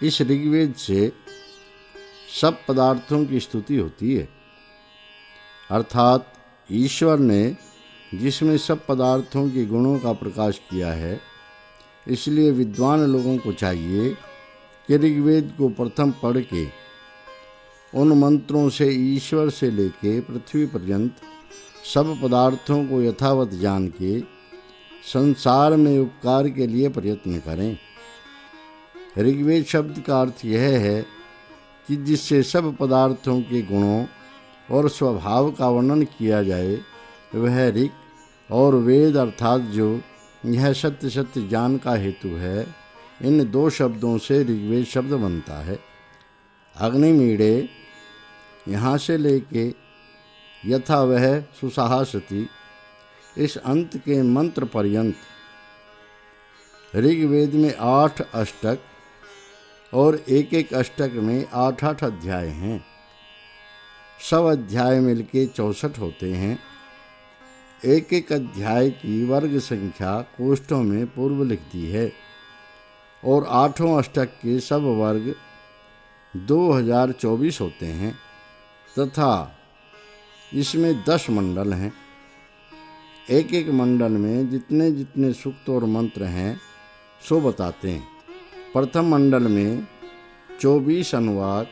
इस ऋग्वेद से सब पदार्थों की स्तुति होती है, अर्थात ईश्वर ने जिसमें सब पदार्थों के गुणों का प्रकाश किया है। इसलिए विद्वान लोगों को चाहिए कि ऋग्वेद को प्रथम पढ़ के उन मंत्रों से ईश्वर से लेके पृथ्वी पर्यंत सब पदार्थों को यथावत जान के संसार में उपकार के लिए प्रयत्न करें। ऋग्वेद शब्द का अर्थ यह है कि जिससे सब पदार्थों के गुणों और स्वभाव का वर्णन किया जाए वह ऋग, और वेद अर्थात जो यह सत्य सत्य ज्ञान का हेतु है, इन दो शब्दों से ऋग्वेद शब्द बनता है। अग्निमीड़े यहाँ से लेके यथा वह सुसहासति इस अंत के मंत्र पर्यंत ऋग्वेद में 8 अष्टक और एक एक अष्टक में 8-8 अध्याय हैं। सब अध्याय मिलके 64 होते हैं। एक एक अध्याय की वर्ग संख्या कोष्ठों में पूर्व लिखती है और 8 अष्टक के सब वर्ग 2024 होते हैं तथा इसमें 10 मंडल हैं। एक एक मंडल में जितने जितने सूक्त और मंत्र हैं सो बताते हैं। प्रथम मंडल में 24 अनुवाक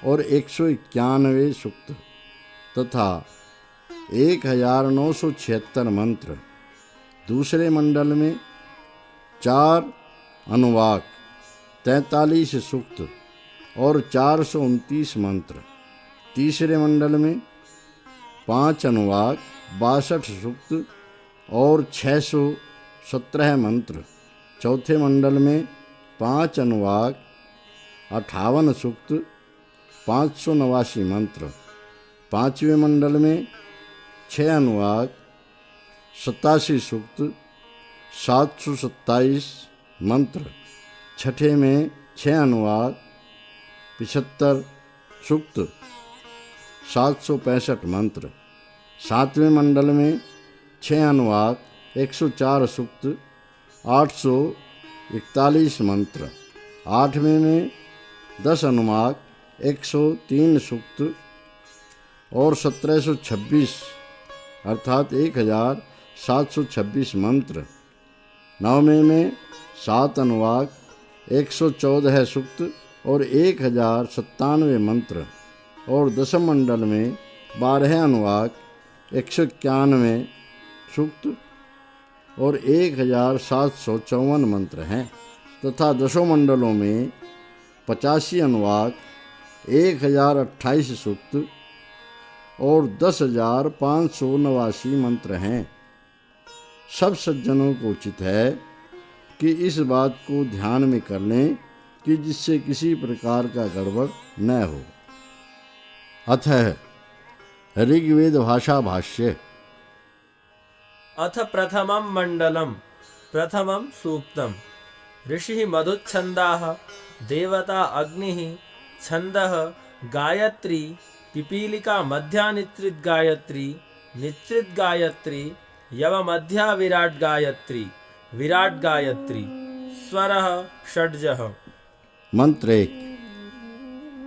और 191 सूक्त तथा 1976 मंत्र। दूसरे मंडल में 4 अनुवाक, 43 सूक्त और 429 मंत्र। तीसरे मंडल में 5 अनुवाक, 62 सूक्त और 617 मंत्र। चौथे मंडल में 5 अनुवाक, 58 सूक्त, 589 मंत्र। पांचवें मंडल में 6 अनुवाक, 87 सूक्त, 727 मंत्र। छठे में 6 अनुवाक, 75 सूक्त, 765 मंत्र। सातवें मंडल में 6 अनुवाक, 104 सूक्त, 841 मंत्र। आठवें में 10 अनुवाक, 103 सूक्त और 1726 अर्थात 1726 मंत्र। नवमें में 7 अनुवाक, 114 सूक्त और 1097 मंत्र। और दशम मंडल में 12 अनुवाक, 191 सूक्त और 1754 मंत्र हैं तथा दशों मंडलों में 85 अनुवाक, 1028 सूक्त और 10,589 मंत्र हैं। सब सज्जनों को उचित है कि इस बात को ध्यान में कर लें कि जिससे किसी प्रकार का गड़बड़ न हो। अतः ऋग्वेद भाषा भाष्य। अथ प्रथमं मंडलम प्रथमं सूक्तम। ऋषिः मधुच्छन्दाः, देवता अग्निः, छन्दः गायत्री, पिपीलिका मध्या निश्रित गायत्री, निश्रित गायत्री, यव मध्या विराट गायत्री, विराट गायत्री, स्वरः षड्जः। मंत्र 1।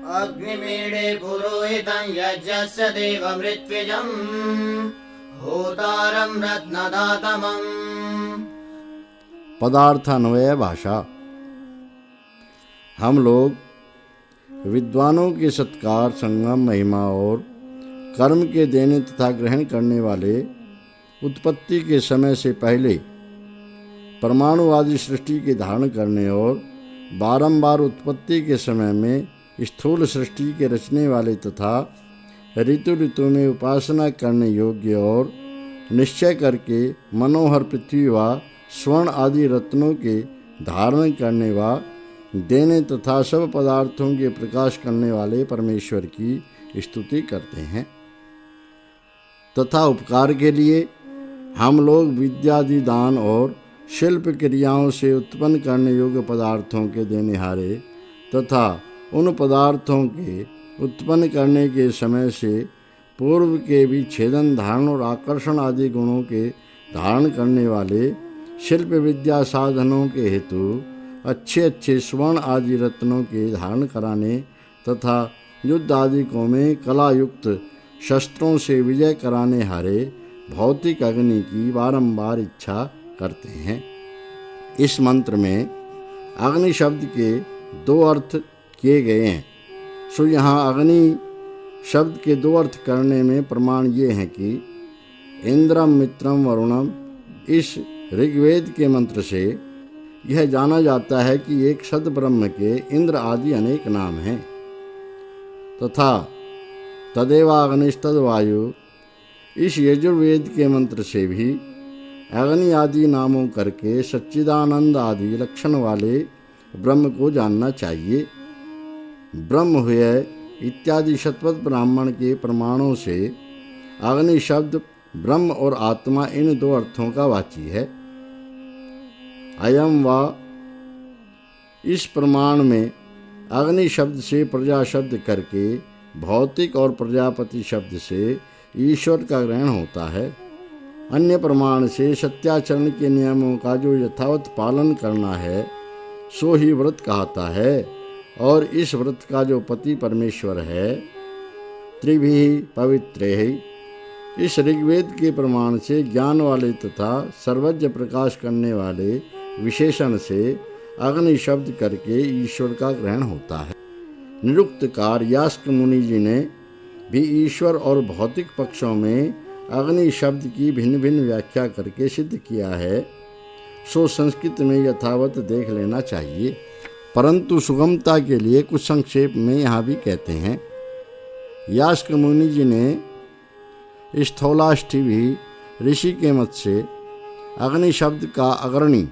अग्निमीडे पुरोहितं यज्ञस्य देवमृत्विजं होतारं रत्नदातमम्। पदार्थान्वय भाषा। हम लोग विद्वानों के सत्कार, संगम, महिमा और कर्म के देने तथा ग्रहण करने वाले उत्पत्ति के समय से पहले परमाणु आदि सृष्टि के धारण करने और बारंबार उत्पत्ति के समय में स्थूल सृष्टि के रचने वाले तथा ऋतु ऋतु में उपासना करने योग्य और निश्चय करके मनोहर पृथ्वी व स्वर्ण आदि रत्नों के धारण करने व देने तथा सब पदार्थों के प्रकाश करने वाले परमेश्वर की स्तुति करते हैं तथा उपकार के लिए हम लोग विद्यादि दान और शिल्प क्रियाओं से उत्पन्न करने योग्य पदार्थों के देनेहारे तथा उन पदार्थों के उत्पन्न करने के समय से पूर्व के भी छेदन, धारण और आकर्षण आदि गुणों के धारण करने वाले शिल्प विद्या साधनों के हेतु अच्छे अच्छे स्वर्ण आदि रत्नों के धारण कराने तथा युद्ध आदिकों में कला युक्त शस्त्रों से विजय कराने हारे भौतिक अग्नि की बारंबार इच्छा करते हैं। इस मंत्र में अग्नि शब्द के 2 अर्थ किए गए हैं। सो यहाँ अग्नि शब्द के 2 अर्थ करने में प्रमाण ये हैं कि इंद्रम मित्रम वरुणम, इस ऋग्वेद के मंत्र से यह जाना जाता है कि एक सद ब्रह्म के इंद्र आदि अनेक नाम हैं तथा तदेवाग्निस्तद वायु, इस यजुर्वेद के मंत्र से भी अग्नि आदि नामों करके सच्चिदानंद आदि लक्षण वाले ब्रह्म को जानना चाहिए। ब्रह्म हुए इत्यादि शतपथ ब्राह्मण के प्रमाणों से अग्नि शब्द ब्रह्म और आत्मा इन 2 अर्थों का वाची है। अयम वा, इस प्रमाण में अग्नि शब्द से प्रजा शब्द करके भौतिक और प्रजापति शब्द से ईश्वर का ग्रहण होता है। अन्य प्रमाण से सत्याचरण के नियमों का जो यथावत पालन करना है सो ही व्रत कहता है, और इस व्रत का जो पति परमेश्वर है त्रिभिः पवित्रैः, इस ऋग्वेद के प्रमाण से ज्ञान वाले तथा सर्वज्ञ प्रकाश करने वाले विशेषण से अग्नि शब्द करके ईश्वर का ग्रहण होता है। निरुक्तकार यास्क मुनि जी ने भी ईश्वर और भौतिक पक्षों में अग्नि शब्द की भिन्न भिन्न व्याख्या करके सिद्ध किया है। सो संस्कृत में यथावत देख लेना चाहिए, परंतु सुगमता के लिए कुछ संक्षेप में यहाँ भी कहते हैं। यास्क मुनि जी ने स्थौलाष्ठिभी ऋषि के मत से अग्नि शब्द का अग्रणी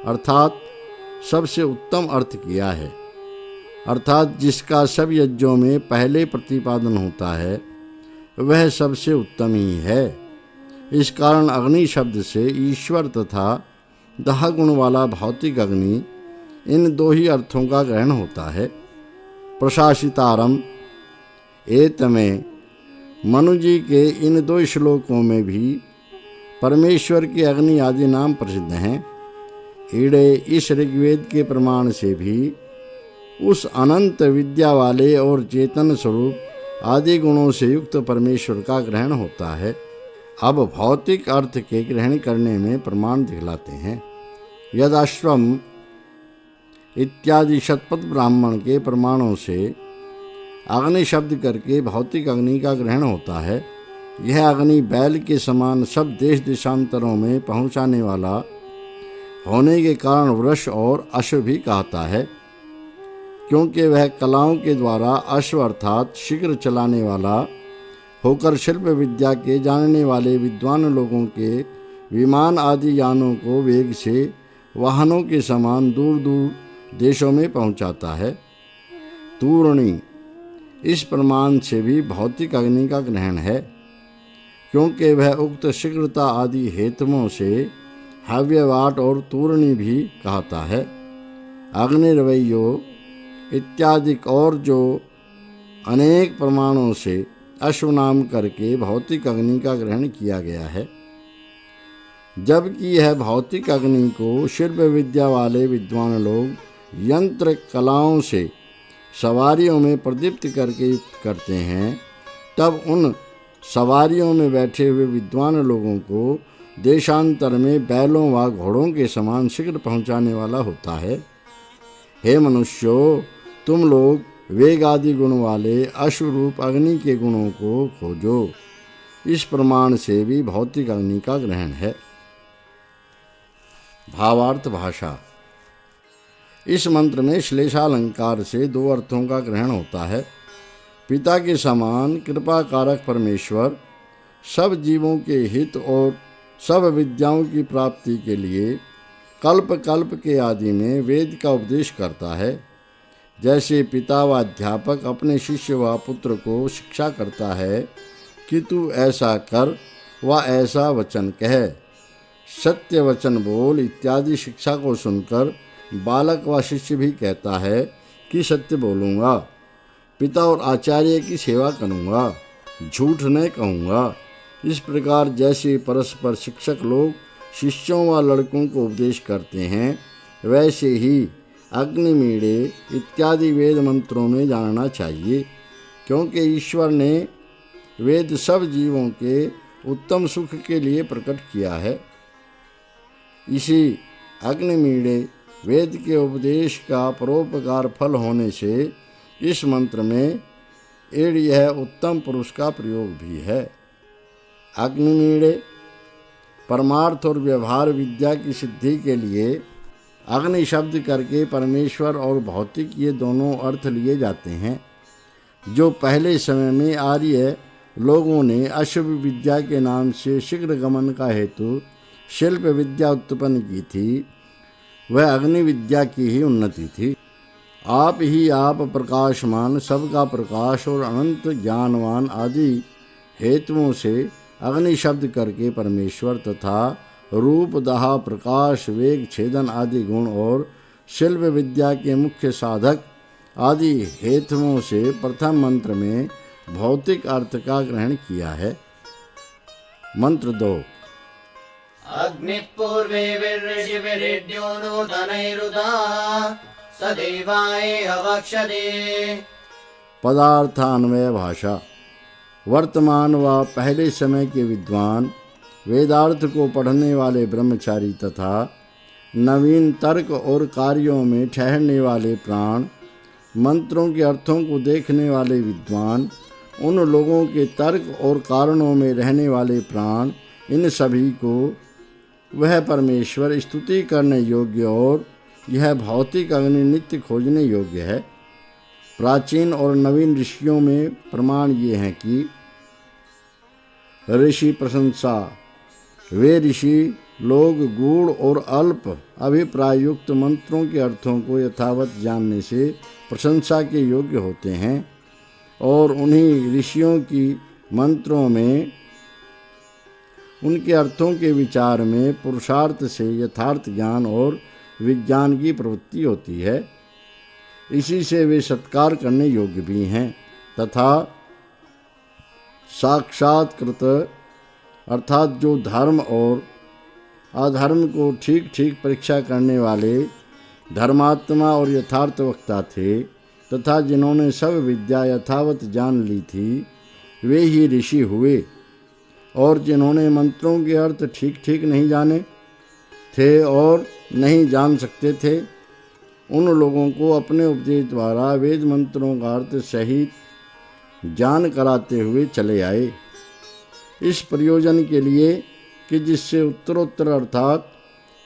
अर्थात सबसे उत्तम अर्थ किया है, अर्थात जिसका सब यज्ञों में पहले प्रतिपादन होता है वह सबसे उत्तम ही है। इस कारण अग्नि शब्द से ईश्वर तथा दह गुण वाला भौतिक अग्नि, इन 2 ही अर्थों का ग्रहण होता है। प्रशासितारम एतमें, मनु जी के इन 2 श्लोकों में भी परमेश्वर के अग्नि आदि नाम प्रसिद्ध हैं। ईड़े, इस ऋग्वेद के प्रमाण से भी उस अनंत विद्या वाले और चेतन स्वरूप आदि गुणों से युक्त परमेश्वर का ग्रहण होता है। अब भौतिक अर्थ के ग्रहण करने में प्रमाण दिखलाते हैं। यदाश्वम इत्यादि शतपथ ब्राह्मण के प्रमाणों से अग्नि शब्द करके भौतिक अग्नि का ग्रहण होता है। यह अग्नि बैल के समान सब देश देशांतरों में पहुंचाने वाला होने के कारण वृष और अश्व भी कहता है, क्योंकि वह कलाओं के द्वारा अश्व अर्थात शीघ्र चलाने वाला होकर शिल्प विद्या के जानने वाले विद्वान लोगों के विमान आदि यानों को वेग से वाहनों के समान दूर दूर देशों में पहुंचाता है। तूर्णी, इस प्रमाण से भी भौतिक अग्नि का ग्रहण है, क्योंकि वह उक्त शीघ्रता आदि हेतुओं से हव्यवाट और तूर्णी भी कहता है। अग्निर्वयो इत्यादि और जो अनेक प्रमाणों से अश्व नाम करके भौतिक अग्नि का ग्रहण किया गया है, जबकि यह भौतिक अग्नि को शिल्प विद्या वाले विद्वान लोग यंत्र कलाओं से सवारियों में प्रदीप्त करके युक्त करते हैं। तब उन सवारियों में बैठे हुए विद्वान लोगों को देशांतर में बैलों व घोड़ों के समान शीघ्र पहुंचाने वाला होता है। हे मनुष्यों, तुम लोग वेग आदि गुण वाले अश्वरूप अग्नि के गुणों को खोजो। इस प्रमाण से भी भौतिक अग्नि का ग्रहण है। भावार्थ भाषा, इस मंत्र में श्लेषालंकार से 2 अर्थों का ग्रहण होता है। पिता के समान कृपा कारक परमेश्वर सब जीवों के हित और सब विद्याओं की प्राप्ति के लिए कल्प कल्प के आदि में वेद का उपदेश करता है। जैसे पिता व अध्यापक अपने शिष्य व पुत्र को शिक्षा करता है कि तू ऐसा कर व ऐसा वचन कह, सत्य वचन बोल इत्यादि शिक्षा को सुनकर बालक व शिष्य भी कहता है कि सत्य बोलूँगा, पिता और आचार्य की सेवा करूँगा, झूठ नहीं कहूँगा। इस प्रकार जैसे परस्पर शिक्षक लोग शिष्यों व लड़कों को उपदेश करते हैं, वैसे ही अग्निमीड़े इत्यादि वेद मंत्रों में जानना चाहिए, क्योंकि ईश्वर ने वेद सब जीवों के उत्तम सुख के लिए प्रकट किया है। इसी अग्निमीड़े वेद के उपदेश का परोपकार फल होने से इस मंत्र में एड़ यह उत्तम पुरुष का प्रयोग भी है। अग्निमीड़े परमार्थ और व्यवहार विद्या की सिद्धि के लिए अग्नि शब्द करके परमेश्वर और भौतिक ये दोनों अर्थ लिए जाते हैं। जो पहले समय में आर्य लोगों ने अशुभ विद्या के नाम से शीघ्र गमन का हेतु शिल्प विद्या उत्पन्न की थी, वह अग्नि विद्या की ही उन्नति थी। आप ही आप प्रकाशमान, सबका प्रकाश और अनंत ज्ञानवान आदि हेतुओं से अग्नि शब्द करके परमेश्वर तथा रूप, दाह, प्रकाश, वेग, छेदन आदि गुण और शिल्प विद्या के मुख्य साधक आदि हेतुओं से प्रथम मंत्र में भौतिक अर्थ का ग्रहण किया है। मंत्र 2। अग्निपूर्वे ऋषिभिरिड्यो नूतनैरुदाः स देवाय हवक्षते। पदार्थान्वय भाषा। वर्तमान व पहले समय के विद्वान, वेदार्थ को पढ़ने वाले ब्रह्मचारी तथा नवीन तर्क और कार्यों में ठहरने वाले प्राण, मंत्रों के अर्थों को देखने वाले विद्वान, उन लोगों के तर्क और कारणों में रहने वाले प्राण, इन सभी को वह परमेश्वर स्तुति करने योग्य और यह भौतिक अग्नि नित्य खोजने योग्य है। प्राचीन और नवीन ऋषियों में प्रमाण ये हैं कि ऋषि प्रशंसा, वे ऋषि लोग गूढ़ और अल्प अभिप्राय युक्त मंत्रों के अर्थों को यथावत जानने से प्रशंसा के योग्य होते हैं और उन्हीं ऋषियों की मंत्रों में उनके अर्थों के विचार में पुरुषार्थ से यथार्थ ज्ञान और विज्ञान की प्रवृत्ति होती है। इसी से वे सत्कार करने योग्य भी हैं तथा साक्षात्कृत अर्थात जो धर्म और अधर्म को ठीक ठीक परीक्षा करने वाले धर्मात्मा और यथार्थ वक्ता थे तथा जिन्होंने सब विद्या यथावत जान ली थी, वे ही ऋषि हुए। और जिन्होंने मंत्रों के अर्थ ठीक ठीक नहीं जाने थे और नहीं जान सकते थे, उन लोगों को अपने उपदेश द्वारा वेद मंत्रों का अर्थ सहित जान कराते हुए चले आए, इस प्रयोजन के लिए कि जिससे उत्तरोत्तर अर्थात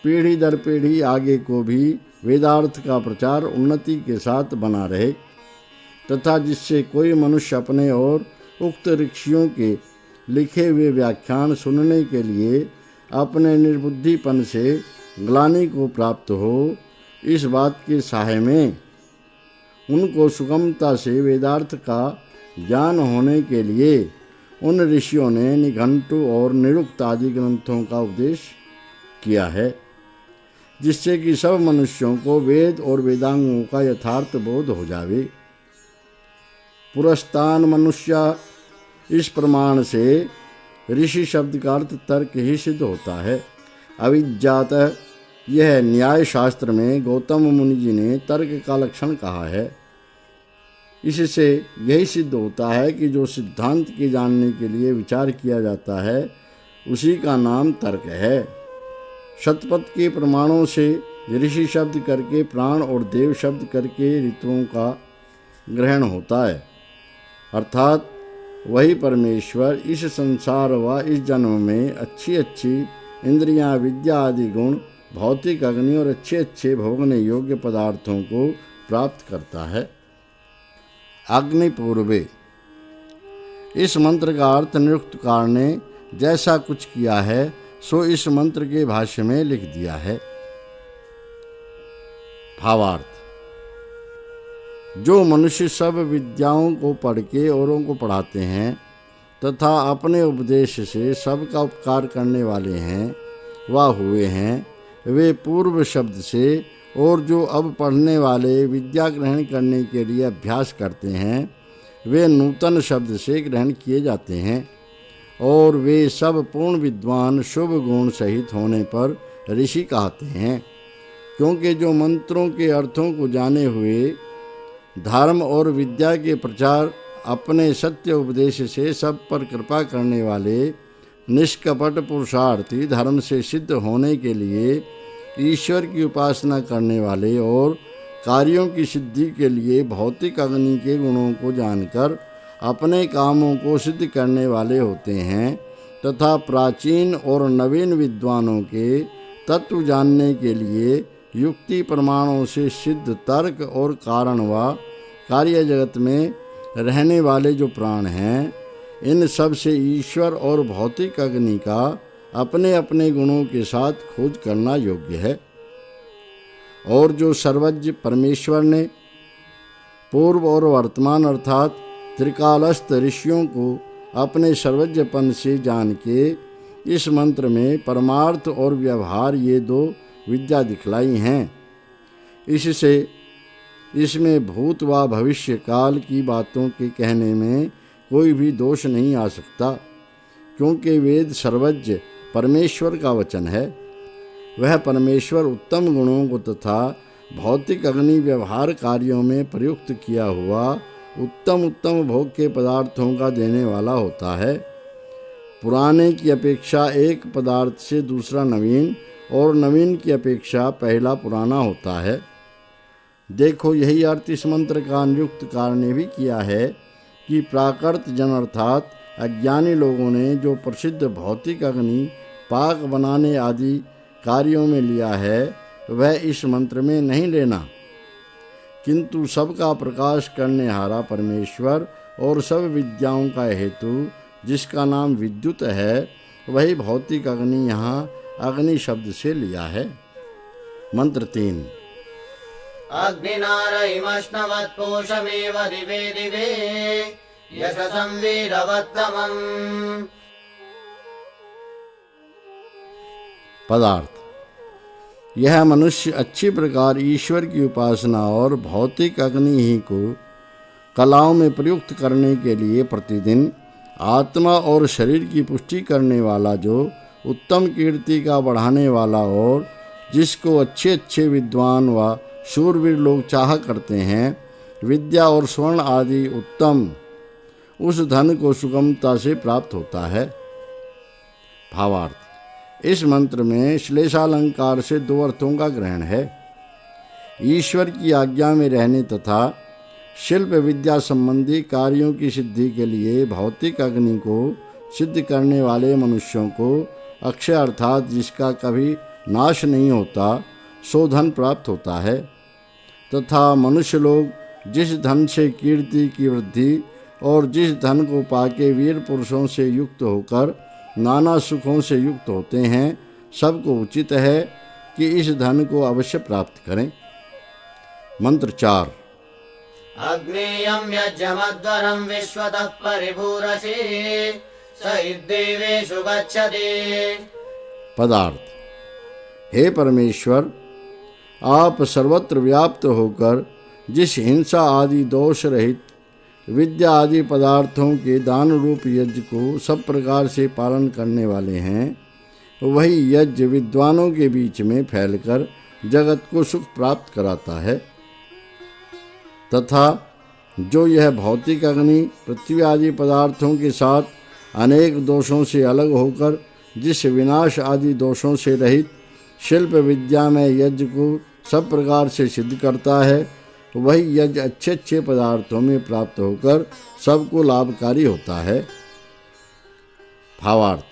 पीढ़ी दर पीढ़ी आगे को भी वेदार्थ का प्रचार उन्नति के साथ बना रहे तथा जिससे कोई मनुष्य अपने और उक्त ऋषियों के लिखे हुए व्याख्यान सुनने के लिए अपने निर्बुद्धिपन से ग्लानि को प्राप्त हो। इस बात के सहाय में उनको सुगमता से वेदार्थ का ज्ञान होने के लिए उन ऋषियों ने निघंटु और निरुक्त आदि ग्रंथों का उपदेश किया है, जिससे कि सब मनुष्यों को वेद और वेदांगों का यथार्थ बोध हो जावे। पुरस्तान मनुष्य, इस प्रमाण से ऋषि शब्द का अर्थ तर्क ही सिद्ध होता है। अविज्ञात, यह न्याय शास्त्र में गौतम मुनि जी ने तर्क का लक्षण कहा है। इससे यही सिद्ध होता है कि जो सिद्धांत के जानने के लिए विचार किया जाता है उसी का नाम तर्क है। शतपथ के प्रमाणों से ऋषि शब्द करके प्राण और देव शब्द करके ऋतुओं का ग्रहण होता है, अर्थात वही परमेश्वर इस संसार व इस जन्म में अच्छी अच्छी इंद्रियां, विद्या आदि गुण, भौतिक अग्नि और अच्छे अच्छे भोगने योग्य पदार्थों को प्राप्त करता है। अग्नि पूर्वे, इस मंत्र का अर्थ निरुक्तकार ने जैसा कुछ किया है सो इस मंत्र के भाष्य में लिख दिया है। भावार्थ, जो मनुष्य सब विद्याओं को पढ़ के औरों को पढ़ाते हैं तथा अपने उपदेश से सबका उपकार करने वाले हैं व हुए हैं, वे पूर्व शब्द से और जो अब पढ़ने वाले विद्या ग्रहण करने के लिए अभ्यास करते हैं वे नूतन शब्द से ग्रहण किए जाते हैं और वे सब पूर्ण विद्वान शुभ गुण सहित होने पर ऋषि कहते हैं। क्योंकि जो मंत्रों के अर्थों को जाने हुए धर्म और विद्या के प्रचार अपने सत्य उपदेश से सब पर कृपा करने वाले निष्कपट पुरुषार्थी, धर्म से सिद्ध होने के लिए ईश्वर की उपासना करने वाले और कार्यों की सिद्धि के लिए भौतिक अग्नि के गुणों को जानकर अपने कामों को सिद्ध करने वाले होते हैं, तथा प्राचीन और नवीन विद्वानों के तत्व जानने के लिए युक्ति प्रमाणों से सिद्ध तर्क और कारण व कार्य जगत में रहने वाले जो प्राण हैं, इन सब से ईश्वर और भौतिक अग्नि का अपने अपने गुणों के साथ खोज करना योग्य है। और जो सर्वज्ञ परमेश्वर ने पूर्व और वर्तमान अर्थात त्रिकालस्थ ऋषियों को अपने सर्वज्ञपन से जान के इस मंत्र में परमार्थ और व्यवहार ये दो विद्या दिखलाई हैं, इससे इसमें भूत व भविष्य काल की बातों के कहने में कोई भी दोष नहीं आ सकता, क्योंकि वेद सर्वज्ञ परमेश्वर का वचन है। वह परमेश्वर उत्तम गुणों को तथा भौतिक अग्नि व्यवहार कार्यों में प्रयुक्त किया हुआ उत्तम उत्तम भोग के पदार्थों का देने वाला होता है। पुराने की अपेक्षा एक पदार्थ से दूसरा नवीन और नवीन की अपेक्षा पहला पुराना होता है। देखो, यही अर्थ इस मंत्र का निरुक्तकार ने भी किया है कि प्राकृत जन अर्थात अज्ञानी लोगों ने जो प्रसिद्ध भौतिक अग्नि पाक बनाने आदि कार्यों में लिया है वह इस मंत्र में नहीं लेना, किंतु सबका प्रकाश करने हारा परमेश्वर और सब विद्याओं का हेतु जिसका नाम विद्युत है, वही भौतिक अग्नि यहाँ अग्नि शब्द से लिया है। मंत्र 3। अग्निनारहिमश्नवत्पोषमेव दिवे दिवे यशसं वीरवत्तमम्। पदार्थ। यह मनुष्य अच्छी प्रकार ईश्वर की उपासना और भौतिक अग्नि ही को कलाओं में प्रयुक्त करने के लिए प्रतिदिन आत्मा और शरीर की पुष्टि करने वाला, जो उत्तम कीर्ति का बढ़ाने वाला और जिसको अच्छे अच्छे विद्वान व शूरवीर लोग चाह करते हैं, विद्या और स्वर्ण आदि उत्तम उस धन को सुगमता से प्राप्त होता है। भावार्थ। इस मंत्र में श्लेषालंकार से दो अर्थों का ग्रहण है। ईश्वर की आज्ञा में रहने तथा शिल्प विद्या संबंधी कार्यों की सिद्धि के लिए भौतिक अग्नि को सिद्ध करने वाले मनुष्यों को अक्षय अर्थात जिसका कभी नाश नहीं होता सो धन प्राप्त होता है, तथा मनुष्य लोग जिस धन से कीर्ति की वृद्धि और जिस धन को पाके वीर पुरुषों से युक्त होकर नाना सुखों से युक्त होते हैं, सबको उचित है कि इस धन को अवश्य प्राप्त करें। मंत्र 4। अग्नेयं यज्ञमध्वरं विश्वतः परिभूरसि स देवेषु गच्छति। पदार्थ। हे परमेश्वर, आप सर्वत्र व्याप्त होकर जिस हिंसा आदि दोष रहित विद्या आदि पदार्थों के दान रूप यज्ञ को सब प्रकार से पालन करने वाले हैं, वही यज्ञ विद्वानों के बीच में फैलकर जगत को सुख प्राप्त कराता है, तथा जो यह भौतिक अग्नि पृथ्वी आदि पदार्थों के साथ अनेक दोषों से अलग होकर जिस विनाश आदि दोषों से रहित शिल्प विद्या में यज्ञ को सब प्रकार से सिद्ध करता है, वही यज्ञ अच्छे अच्छे पदार्थों में प्राप्त होकर सबको लाभकारी होता है। भावार्थ।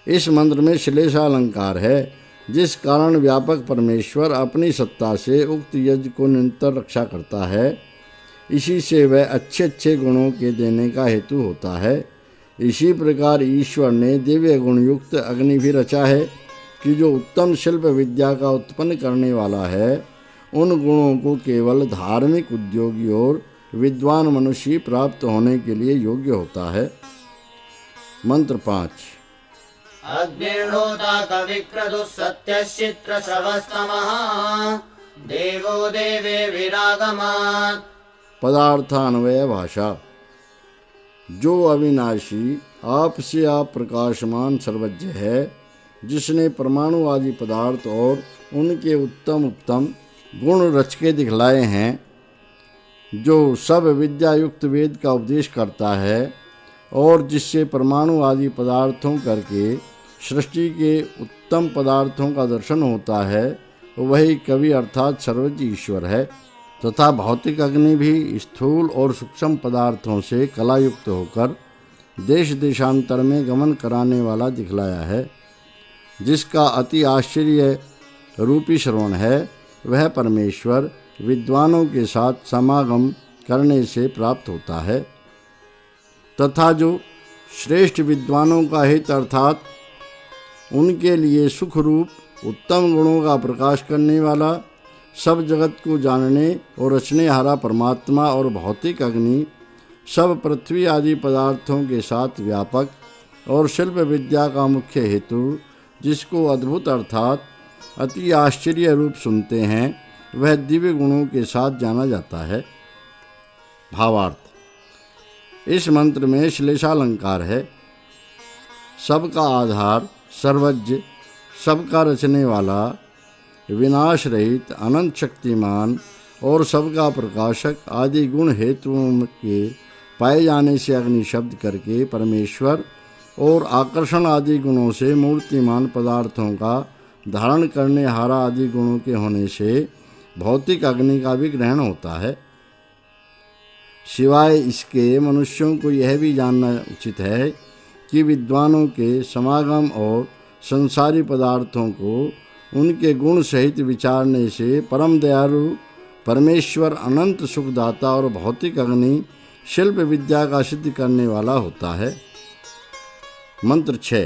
इस मंत्र में श्लेषालंकार है, जिस कारण व्यापक परमेश्वर अपनी सत्ता से उक्त यज्ञ को निरंतर रक्षा करता है। इसी से वह अच्छे अच्छे गुणों के देने का हेतु होता है। इसी प्रकार ईश्वर ने दिव्य गुण युक्त अग्नि भी रचा है कि जो उत्तम शिल्प विद्या का उत्पन्न करने वाला है, उन गुणों को केवल धार्मिक उद्योगी और विद्वान मनुष्य प्राप्त होने के लिए योग्य होता है। मंत्र 5। अग्निर्होता कविक्रतुः सत्यश्चित्रश्रवस्तमः देवो देवे विरागमात्। पदार्थान्वय भाषा। जो अविनाशी आपसे आप प्रकाशमान सर्वज्ञ है, जिसने परमाणु आदि पदार्थ और उनके उत्तम उत्तम गुण रच के दिखलाए हैं, जो सब विद्या युक्त वेद का उपदेश करता है और जिससे परमाणु आदि पदार्थों करके सृष्टि के उत्तम पदार्थों का दर्शन होता है, वही कवि अर्थात सर्वज्ञ ईश्वर है। तथा भौतिक अग्नि भी स्थूल और सूक्ष्म पदार्थों से कलायुक्त होकर देश देशांतर में गमन कराने वाला दिखलाया है। जिसका अति आश्चर्य रूपी श्रवण है, वह परमेश्वर विद्वानों के साथ समागम करने से प्राप्त होता है। तथा जो श्रेष्ठ विद्वानों का हित अर्थात उनके लिए सुख रूप उत्तम गुणों का प्रकाश करने वाला, सब जगत को जानने और रचने हारा परमात्मा और भौतिक अग्नि सब पृथ्वी आदि पदार्थों के साथ व्यापक और शिल्प विद्या का मुख्य हेतु, जिसको अद्भुत अर्थात अति आश्चर्य रूप सुनते हैं, वह दिव्य गुणों के साथ जाना जाता है। भावार्थ, इस मंत्र में श्लेषालंकार है। सबका आधार, सर्वज्ञ, सबका रचने वाला, विनाश रहित, अनंत शक्तिमान और सबका प्रकाशक आदि गुण हेतुओं के पाए जाने से अग्नि शब्द करके परमेश्वर और आकर्षण आदि गुणों से मूर्तिमान पदार्थों का धारण करने हारा आदि गुणों के होने से भौतिक अग्नि का भी ग्रहण होता है। सिवाय इसके मनुष्यों को यह भी जानना उचित है कि विद्वानों के समागम और संसारी पदार्थों को उनके गुण सहित विचारने से परम दयालु परमेश्वर अनंत सुखदाता और भौतिक अग्नि शिल्प विद्या का सिद्ध करने वाला होता है। मंत्र 6।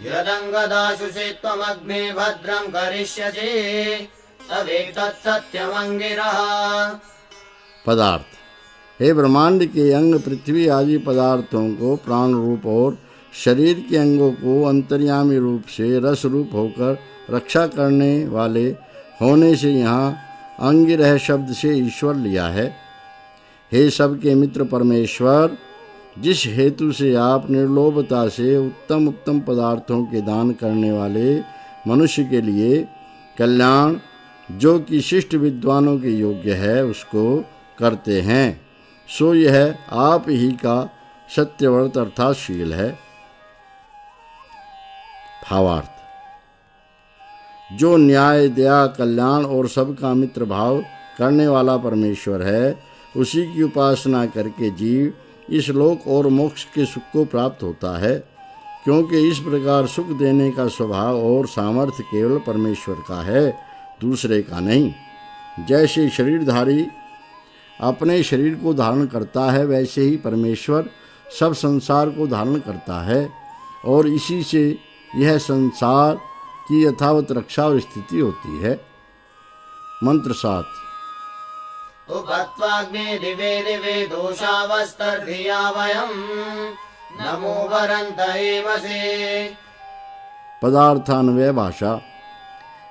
यदंगदाशुषे त्वमग्ने भद्रं करिष्यसि तवेतत्सत्यमंगिरः। पदार्थ, हे ब्रह्मांड के अंग पृथ्वी आदि पदार्थों को प्राण रूप और शरीर के अंगों को अंतर्यामी रूप से रस रूप होकर रक्षा करने वाले होने से यहाँ अंगिरह शब्द से ईश्वर लिया है। हे सबके मित्र परमेश्वर, जिस हेतु से आप निर्लोभता से उत्तम उत्तम पदार्थों के दान करने वाले मनुष्य के लिए कल्याण, जो कि शिष्ट विद्वानों के योग्य है, उसको करते हैं, सो यह आप ही का सत्यव्रत अर्थात शील है। भावार्थ, जो न्याय, दया, कल्याण और सबका मित्र भाव करने वाला परमेश्वर है, उसी की उपासना करके जीव इस लोक और मोक्ष के सुख को प्राप्त होता है, क्योंकि इस प्रकार सुख देने का स्वभाव और सामर्थ्य केवल परमेश्वर का है, दूसरे का नहीं। जैसे शरीरधारी अपने शरीर को धारण करता है, वैसे ही परमेश्वर सब संसार को धारण करता है और इसी से यह संसार की यथावत रक्षा और स्थिति होती है। मंत्र 7। उपत्वाग्ने दिवे दिवे दोषावस्तर्धिया वयम् नमो वरन्त एवसे। पदार्थान्वय भाषा,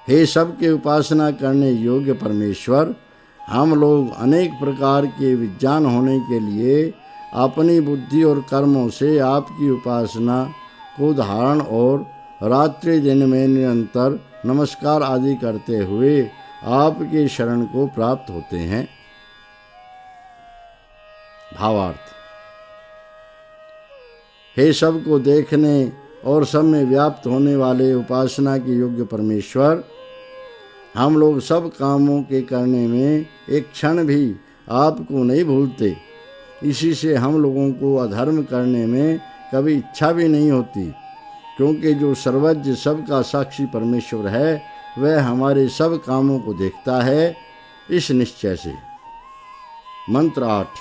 हे सबके उपासना करने योग्य परमेश्वर, हम लोग अनेक प्रकार के विज्ञान होने के लिए अपनी बुद्धि और कर्मों से आपकी उपासना को धारण और रात्रि दिन में निरंतर नमस्कार आदि करते हुए आपके शरण को प्राप्त होते हैं। भावार्थ, हे सबको देखने और सब में व्याप्त होने वाले उपासना के योग्य परमेश्वर, हम लोग सब कामों के करने में एक क्षण भी आपको नहीं भूलते। इसी से हम लोगों को अधर्म करने में कभी इच्छा भी नहीं होती, क्योंकि जो सर्वज्ञ सबका साक्षी परमेश्वर है, वह हमारे सब कामों को देखता है, इस निश्चय से। मंत्र 8।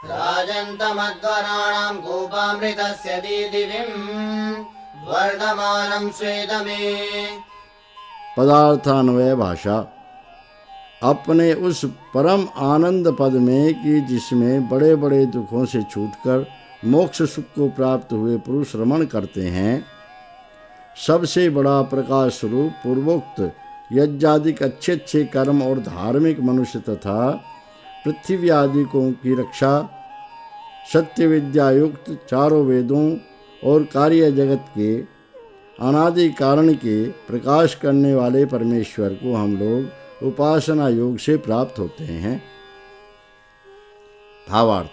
राजन्तमध्वराणां गोपामृतस्य दीदिविं वर्धमानं स्वेदमे। पदार्थान्वय भाषा, अपने उस परम आनंद पद में कि जिसमें बड़े बड़े दुखों से छूटकर मोक्ष सुख को प्राप्त हुए पुरुष रमण करते हैं, सबसे बड़ा प्रकाश स्वरूप पूर्वोक्त यज्ञादिक अच्छे अच्छे कर्म और धार्मिक मनुष्य तथा पृथ्वी आदिकों की रक्षा, सत्य विद्या युक्त चारों वेदों और कार्य जगत के अनादि कारण के प्रकाश करने वाले परमेश्वर को हम लोग उपासना योग से प्राप्त होते हैं। भावार्थ: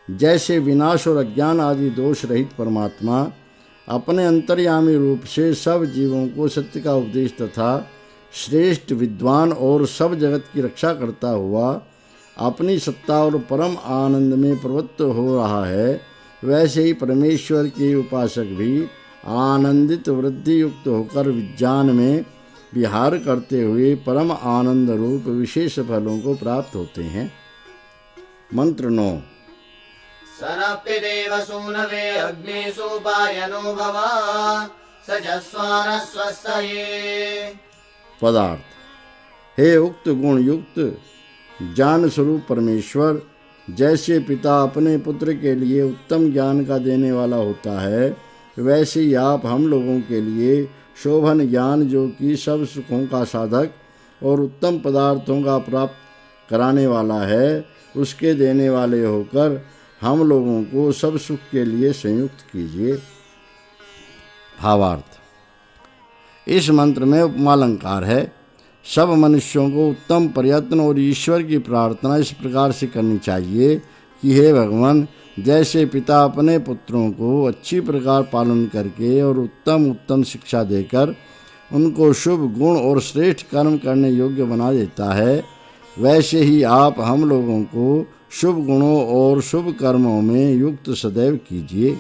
जैसे विनाश और अज्ञान आदि दोष रहित परमात्मा अपने अंतर्यामी रूप से सब जीवों को सत्य का उपदेश तथा श्रेष्ठ विद्वान और सब जगत की रक्षा करता हुआ अपनी सत्ता और परम आनंद में प्रवृत्त हो रहा है, वैसे ही परमेश्वर के उपासक भी आनंदित वृद्धि युक्त होकर विज्ञान में विहार करते हुए परम आनंद रूप विशेष फलों को प्राप्त होते हैं। मंत्र 9। सनप्यदेव सूनवे अग्निसूपायनो भवा सजस्वान स्वस्तये। पदार्थ: हे उक्त गुण युक्त ज्ञान स्वरूप परमेश्वर, जैसे पिता अपने पुत्र के लिए उत्तम ज्ञान का देने वाला होता है, वैसे ही आप हम लोगों के लिए शोभन ज्ञान, जो कि सब सुखों का साधक और उत्तम पदार्थों का प्राप्त कराने वाला है, उसके देने वाले होकर हम लोगों को सब सुख के लिए संयुक्त कीजिए। भावार्थ: इस मंत्र में उपमालंकार है। सब मनुष्यों को उत्तम प्रयत्न और ईश्वर की प्रार्थना इस प्रकार से करनी चाहिए कि हे भगवान, जैसे पिता अपने पुत्रों को अच्छी प्रकार पालन करके और उत्तम शिक्षा देकर उनको शुभ गुण और श्रेष्ठ कर्म करने योग्य बना देता है, वैसे ही आप हम लोगों को शुभ गुणों और शुभ कर्मों में युक्त सदैव कीजिए।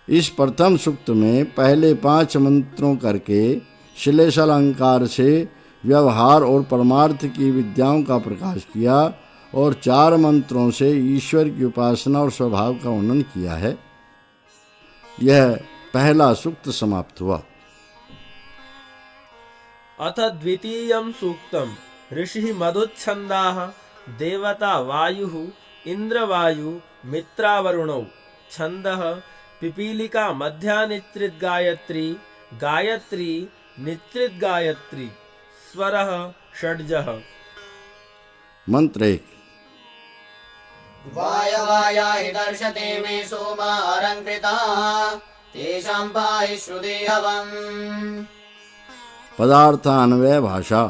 इस प्रथम सूक्त में पहले 5 मंत्रों करके श्लेषल अलंकार से व्यवहार और परमार्थ की विद्याओं का प्रकाश किया और 4 मंत्रों से ईश्वर की उपासना और स्वभाव का वर्णन किया है। यह पहला सूक्त समाप्त हुआ। अथ द्वितीयं सूक्तम् ऋषिः मधुच्छन्दाः देवता वायुः इंद्रवायु मित्रावरुणौ छन्दः पिपीलिका मध्या नित्रित गायत्री गायत्री नित्रित गायत्री स्वरः षड्जः। मंत्र 1। वायवाया हि दर्शते मे सोमा अलंकृता तेषां पाहि श्रुति हवम्। पदार्थान्वय भाषा।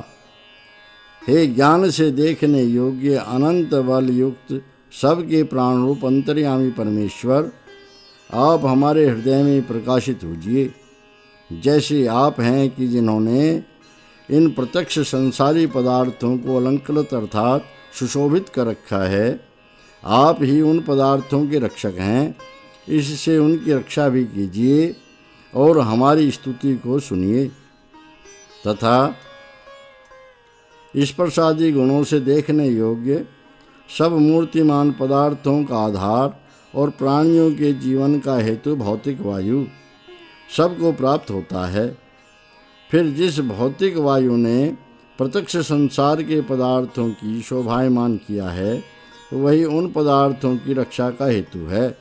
हे ज्ञान से देखने योग्य अनंत बल युक्त सबके प्राण रूप अंतर्यामी परमेश्वर, आप हमारे हृदय में प्रकाशित होजिए। जैसे आप हैं कि जिन्होंने इन प्रत्यक्ष संसारी पदार्थों को अलंकृत अर्थात सुशोभित कर रखा है, आप ही उन पदार्थों के रक्षक हैं। इससे उनकी रक्षा भी कीजिए और हमारी स्तुति को सुनिए तथा इस प्रसादी गुणों से देखने योग्य सब मूर्तिमान पदार्थों का आधार और प्राणियों के जीवन का हेतु भौतिक वायु सबको प्राप्त होता है। फिर जिस भौतिक वायु ने प्रत्यक्ष संसार के पदार्थों की शोभायमान किया है, वही उन पदार्थों की रक्षा का हेतु है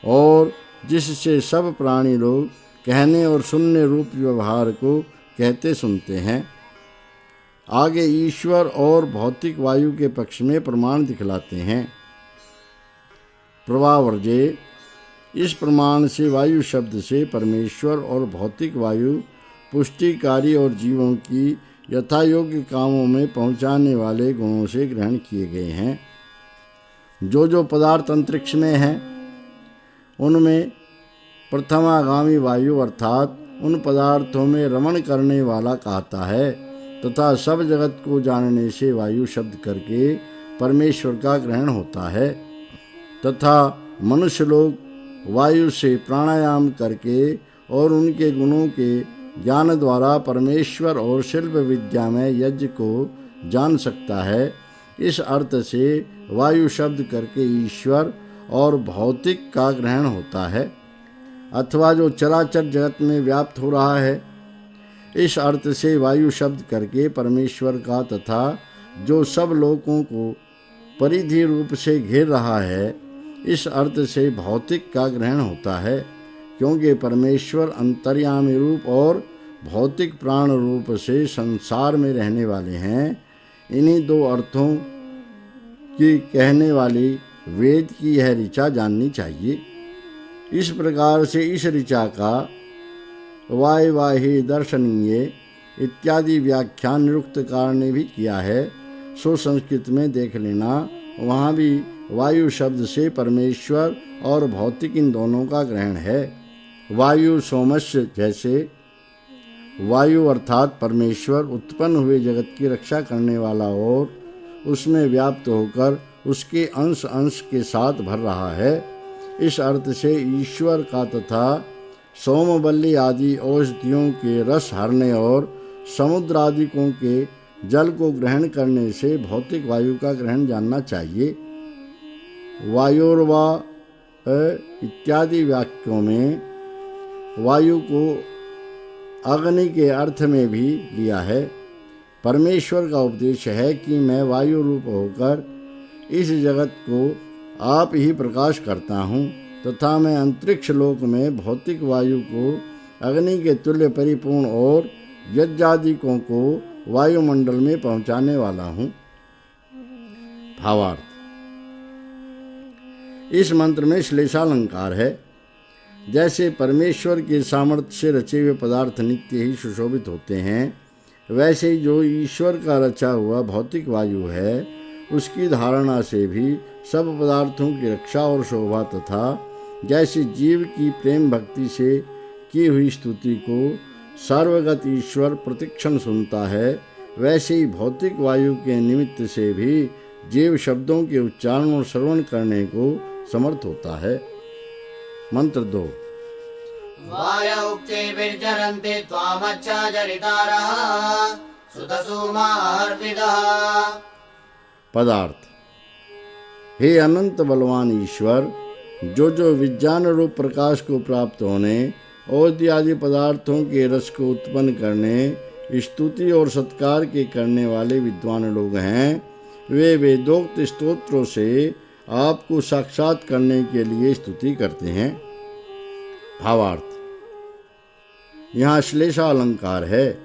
और जिससे सब प्राणी लोग कहने और सुनने रूप व्यवहार को कहते सुनते हैं। आगे ईश्वर और भौतिक वायु के पक्ष में प्रमाण दिखलाते हैं। प्रवावर्जे, इस प्रमाण से वायु शब्द से परमेश्वर और भौतिक वायु पुष्टिकारी और जीवों की यथायोग्य कामों में पहुंचाने वाले गुणों से ग्रहण किए गए हैं। जो पदार्थ अंतरिक्ष में हैं, उनमें प्रथमागामी वायु अर्थात उन पदार्थों में रमण करने वाला कहता है तथा सब जगत को जानने से वायु शब्द करके परमेश्वर का ग्रहण होता है तथा मनुष्य लोग वायु से प्राणायाम करके और उनके गुणों के ज्ञान द्वारा परमेश्वर और शिल्प विद्या में यज्ञ को जान सकता है। इस अर्थ से वायु शब्द करके ईश्वर और भौतिक का ग्रहण होता है अथवा जो चराचर जगत में व्याप्त हो रहा है। इस अर्थ से वायु शब्द करके परमेश्वर का तथा जो सब लोगों को परिधि रूप से घेर रहा है, इस अर्थ से भौतिक का ग्रहण होता है, क्योंकि परमेश्वर अंतर्यामी रूप और भौतिक प्राण रूप से संसार में रहने वाले हैं। इन्हीं 2 अर्थों की कहने वाली वेद की यह ऋचा जाननी चाहिए। इस प्रकार से इस ऋचा का वायवाही दर्शनीय इत्यादि व्याख्यान निरुक्तकार ने भी किया है। सो संस्कृत में देख लेना, वहाँ भी वायु शब्द से परमेश्वर और भौतिक इन दोनों का ग्रहण है। वायु सोमस्य जैसे वायु अर्थात परमेश्वर उत्पन्न हुए जगत की रक्षा करने वाला और उसमें व्याप्त होकर उसके अंश अंश के साथ भर रहा है। इस अर्थ से ईश्वर का तथा सोमबल्ली आदि औषधियों के रस हरने और समुद्र आदिकों के जल को ग्रहण करने से भौतिक वायु का ग्रहण जानना चाहिए। वायोर्वा इत्यादि वाक्यों में वायु को अग्नि के अर्थ में भी लिया है। परमेश्वर का उपदेश है कि मैं वायु रूप होकर इस जगत को आप ही प्रकाश करता हूँ तथा मैं अंतरिक्ष लोक में भौतिक वायु को अग्नि के तुल्य परिपूर्ण और यज्ञादिकों को वायुमंडल में पहुँचाने वाला हूँ। भावार्थ, इस मंत्र में श्लेषालंकार है। जैसे परमेश्वर के सामर्थ्य से रचे हुए पदार्थ नित्य ही सुशोभित होते हैं, वैसे ही जो ईश्वर का रचा हुआ भौतिक वायु है, उसकी धारणा से भी सब पदार्थों की रक्षा और शोभा तथा जैसे जीव की प्रेम भक्ति से की हुई स्तुति को सर्वगत ईश्वर प्रतिक्षण सुनता है, वैसे ही भौतिक वायु के निमित्त से भी जीव शब्दों के उच्चारण और श्रवण करने को समर्थ होता है। मंत्र 2। वायुक्तिर्विचरन्ति त्वामच्छाचरितारः सुतसूमार्पितः। पदार्थ, हे अनंत बलवान ईश्वर, जो विज्ञान रूप प्रकाश को प्राप्त होने औषधि आदि पदार्थों के रस को उत्पन्न करने स्तुति और सत्कार के करने वाले विद्वान लोग हैं, वे वेदोक्त स्तोत्रों से आपको साक्षात करने के लिए स्तुति करते हैं। भावार्थ, यहाँ श्लेषालंकार है।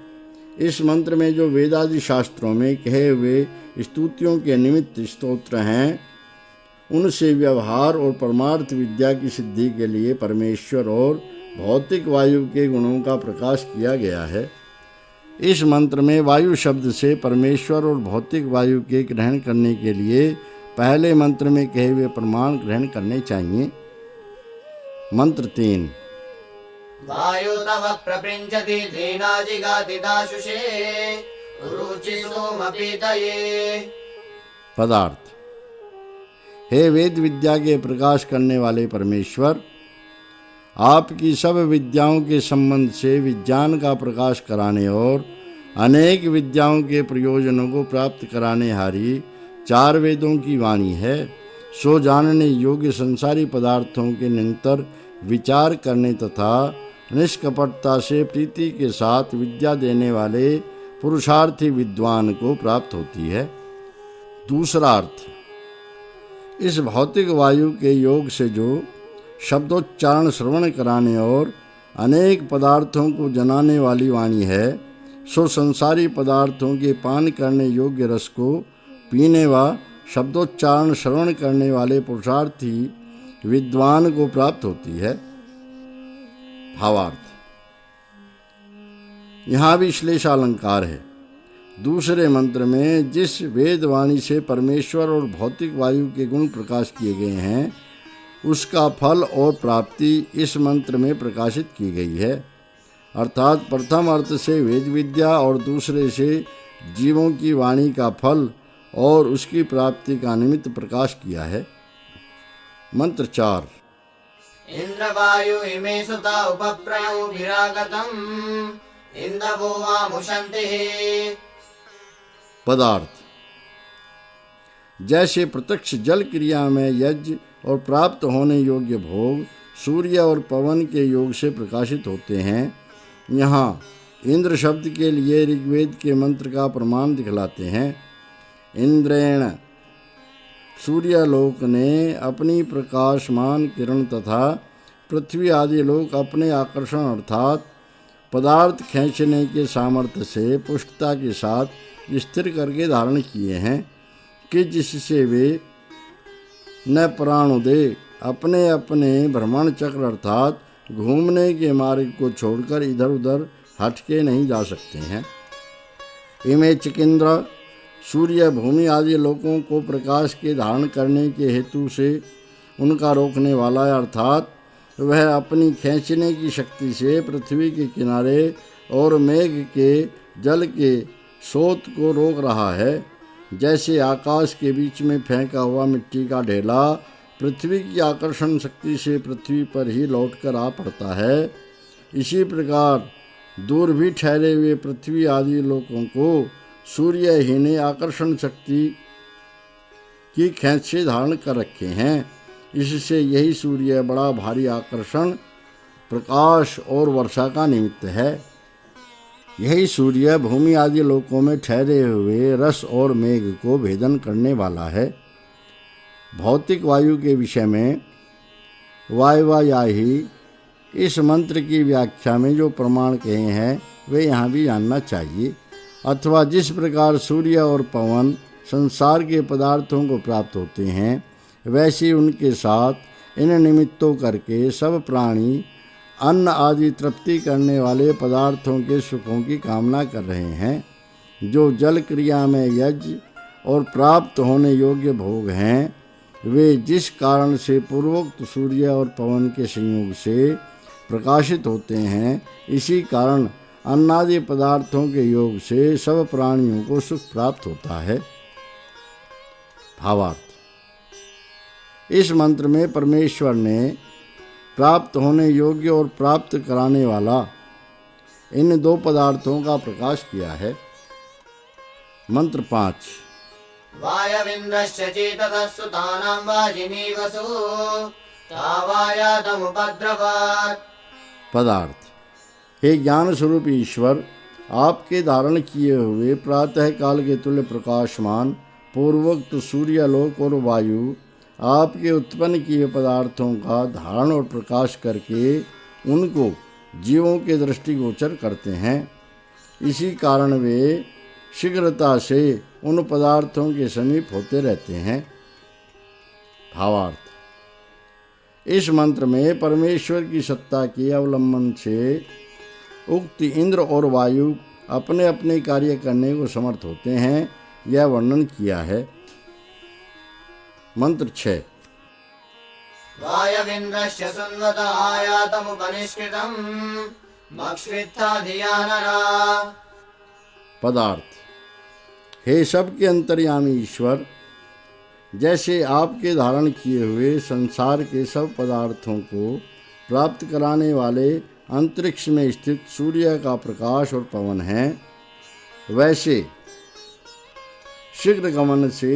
इस मंत्र में जो वेदादि शास्त्रों में कहे हुए स्तुतियों के निमित्त स्तोत्र हैं, उनसे व्यवहार और परमार्थ विद्या की सिद्धि के लिए परमेश्वर और भौतिक वायु के गुणों का प्रकाश किया गया है। इस मंत्र में वायु शब्द से परमेश्वर और भौतिक वायु के ग्रहण करने के लिए पहले मंत्र में कहे हुए प्रमाण ग्रहण करने चाहिए। मंत्र 3। वायु तव प्रपृञ्चति धेनाजिगाति दाशुषे रुचि सोमपीतये। पदार्थ, हे वेद विद्या के प्रकाश करने वाले परमेश्वर, आपकी सब विद्याओं के संबंध से विज्ञान का प्रकाश कराने और अनेक विद्याओं के प्रयोजनों को प्राप्त कराने हारी 4 वेदों की वाणी है। सो जानने योग्य संसारी पदार्थों के निरंतर विचार करने तथा निष्कपटता से प्रीति के साथ विद्या देने वाले पुरुषार्थी विद्वान को प्राप्त होती है। दूसरा अर्थ, इस भौतिक वायु के योग से जो शब्दोच्चारण श्रवण कराने और अनेक पदार्थों को जनाने वाली वाणी है, सो संसारी पदार्थों के पान करने योग्य रस को पीने व शब्दोच्चारण श्रवण करने वाले पुरुषार्थी विद्वान को प्राप्त होती है। भावार्थ, यहाँ भी श्लेषालंकार है। दूसरे मंत्र में जिस वेदवाणी से परमेश्वर और भौतिक वायु के गुण प्रकाश किए गए हैं, उसका फल और प्राप्ति इस मंत्र में प्रकाशित की गई है। अर्थात प्रथम अर्थ से वेद विद्या और दूसरे से जीवों की वाणी का फल और उसकी प्राप्ति का निमित्त प्रकाश किया है। मंत्र 4। इंद्रवायु इमे सुता उपप्रयो विरागतम् इंद्रवो वामुशन्ति। पदार्थ, जैसे प्रत्यक्ष जल क्रिया में यज्ञ और प्राप्त होने योग्य भोग सूर्य और पवन के योग से प्रकाशित होते हैं, यहाँ इंद्र शब्द के लिए ऋग्वेद के मंत्र का प्रमाण दिखलाते हैं। इंद्रेण सूर्यलोक ने अपनी प्रकाशमान किरण तथा पृथ्वी आदि लोक अपने आकर्षण अर्थात पदार्थ खींचने के सामर्थ्य से पुष्टता के साथ स्थिर करके धारण किए हैं कि जिससे वे न प्राणोदय अपने अपने भ्रमण चक्र अर्थात घूमने के मार्ग को छोड़कर इधर उधर हटके नहीं जा सकते हैं। इमे चिकिंद्र सूर्य भूमि आदि लोकों को प्रकाश के धारण करने के हेतु से उनका रोकने वाला है, अर्थात वह अपनी खींचने की शक्ति से पृथ्वी के किनारे और मेघ के जल के स्रोत को रोक रहा है। जैसे आकाश के बीच में फेंका हुआ मिट्टी का ढेला पृथ्वी की आकर्षण शक्ति से पृथ्वी पर ही लौटकर आ पड़ता है, इसी प्रकार दूर भी ठहरे हुए पृथ्वी आदि लोकों को सूर्य ही ने आकर्षण शक्ति की खेंच से धारण कर रखे हैं। इससे यही सूर्य बड़ा भारी आकर्षण, प्रकाश और वर्षा का निमित्त है। यही सूर्य भूमि आदि लोकों में ठहरे हुए रस और मेघ को भेदन करने वाला है। भौतिक वायु के विषय में वायवायाही इस मंत्र की व्याख्या में जो प्रमाण कहे हैं वे यहाँ भी जानना चाहिए। अथवा जिस प्रकार सूर्य और पवन संसार के पदार्थों को प्राप्त होते हैं, वैसे उनके साथ इन निमित्तों करके सब प्राणी अन्न आदि तृप्ति करने वाले पदार्थों के सुखों की कामना कर रहे हैं। जो जल क्रिया में यज्ञ और प्राप्त होने योग्य भोग हैं, वे जिस कारण से पूर्वोक्त सूर्य और पवन के संयोग से प्रकाशित होते हैं, इसी कारण अन्नादि पदार्थों के योग से सब प्राणियों को सुख प्राप्त होता है। भावार्थ: इस मंत्र में परमेश्वर ने प्राप्त होने योग्य और प्राप्त कराने वाला इन दो पदार्थों का प्रकाश किया है। मंत्र 5। वायविन्द्रश्च चेततः सुतानां वाजिनीवसु तावायातमुपद्रवात्। पदार्थ: हे ज्ञान स्वरूप ईश्वर, आपके धारण किए हुए प्रातः काल के तुल्य प्रकाशमान पूर्वोक्त सूर्यलोक और वायु आपके उत्पन्न किए पदार्थों का धारण और प्रकाश करके उनको जीवों के दृष्टिगोचर करते हैं। इसी कारण वे शीघ्रता से उन पदार्थों के समीप होते रहते हैं। भावार्थ: इस मंत्र में परमेश्वर की सत्ता के अवलंबन से उक्त इंद्र और वायु अपने अपने कार्य करने को समर्थ होते हैं, यह वर्णन किया है। मंत्र 6। वायविन्द्रश्च सुन्वत आयातमुपनिष्कृतम् मक्ष्वित्था धिया नरा। पदार्थ: हे सबके अंतर्यामी ईश्वर, जैसे आपके धारण किए हुए संसार के सब पदार्थों को प्राप्त कराने वाले अंतरिक्ष में स्थित सूर्य का प्रकाश और पवन है, वैसे शीघ्र गमन से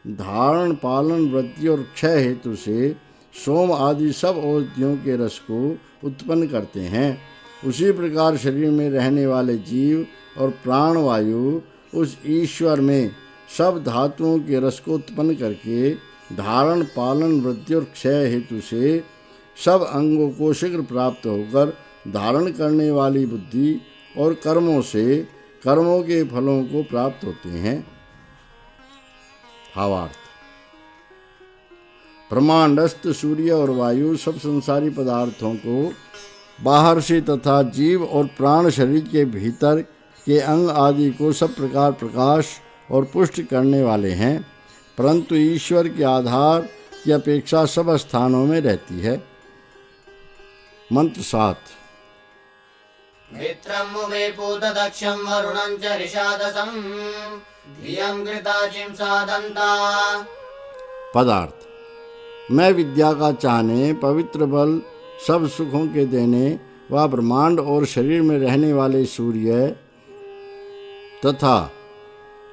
धारण पालन वृद्धि और क्षय हेतु से सोम आदि सब औषधियों के रस को उत्पन्न करते हैं। उसी प्रकार शरीर में रहने वाले जीव और प्राणवायु उस ईश्वर में सब धातुओं के रस को उत्पन्न करके धारण पालन वृद्धि और क्षय हेतु से सब अंगों को शीघ्र प्राप्त होकर धारण करने वाली बुद्धि और कर्मों से कर्मों के फलों को प्राप्त होते हैं। भावार्थ: ब्रह्मांडस्थ सूर्य और वायु सब संसारी पदार्थों को बाहर से तथा जीव और प्राण शरीर के भीतर के अंग आदि को सब प्रकार प्रकाश और पुष्ट करने वाले हैं, परंतु ईश्वर के आधार की अपेक्षा सब स्थानों में रहती है। मंत्र 7। मित्रं मुवे पूतदक्षं वरुणं च ऋषादसं धियं घृताचिं सादन्ता। पदार्थ: मैं विद्या का चाहने, पवित्र बल, सब सुखों के देने व ब्रह्मांड और शरीर में रहने वाले सूर्य तथा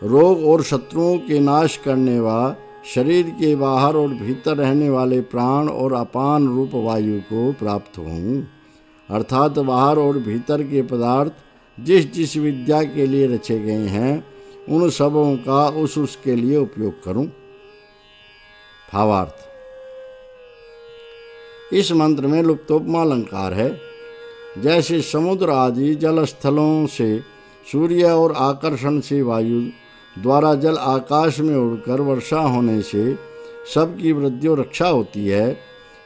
रोग और शत्रुओं के नाश करने व शरीर के बाहर और भीतर रहने वाले प्राण और अपान रूप वायु को प्राप्त हूँ, अर्थात बाहर और भीतर के पदार्थ जिस जिस विद्या के लिए रचे गए हैं उन सबों का उसके लिए उपयोग करूं। भावार्थ: इस मंत्र में लुप्तोपमा अलंकार है। जैसे समुद्र आदि जल स्थलों से सूर्य और आकर्षण से वायु द्वारा जल आकाश में उड़कर वर्षा होने से सबकी वृद्धि और रक्षा होती है,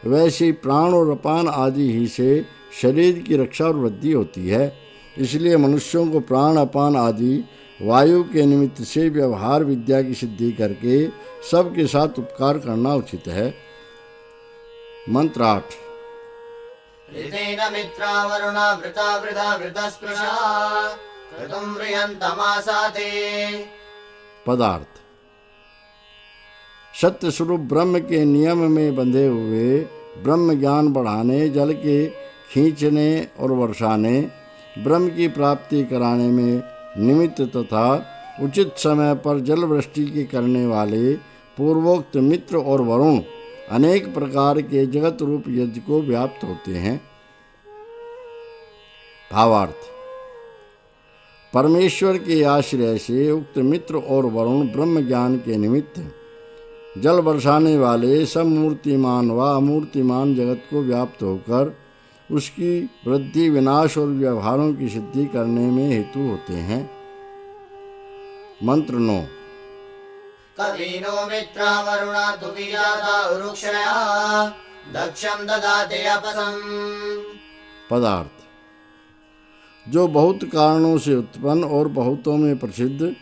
वैसे ही प्राण और अपान आदि ही से शरीर की रक्षा और वृद्धि होती है। इसलिए मनुष्यों को प्राण अपान आदि वायु के निमित्त से व्यवहार विद्या की सिद्धि करके सबके साथ उपकार करना उचित है। मंत्र 8। ऋतेन मित्रा वरुणा वृता वृता वृतस्पृशा क्रतुं म्रियन्तमासाते। पदार्थ। सत्य स्वरूप ब्रह्म के नियम में बंधे हुए ब्रह्म ज्ञान बढ़ाने, जल के खींचने और वर्षाने, ब्रह्म की प्राप्ति कराने में निमित्त तथा उचित समय पर जल वृष्टि के करने वाले पूर्वोक्त मित्र और वरुण अनेक प्रकार के जगत रूप यज्ञ को व्याप्त होते हैं। भावार्थ। परमेश्वर के आश्रय से उक्त मित्र और वरुण ब्रह्म ज्ञान के निमित्त जल बरसाने वाले सब मूर्तिमान व अमूर्तिमान जगत को व्याप्त होकर उसकी वृद्धि, विनाश और व्यवहारों की सिद्धि करने में हेतु होते हैं। मंत्र 9। कवीनो मित्रा वरुणा तुभिजाता उरुक्षया दक्षं ददाते अपसं। पदार्थ। जो बहुत कारणों से उत्पन्न और बहुतों में प्रसिद्ध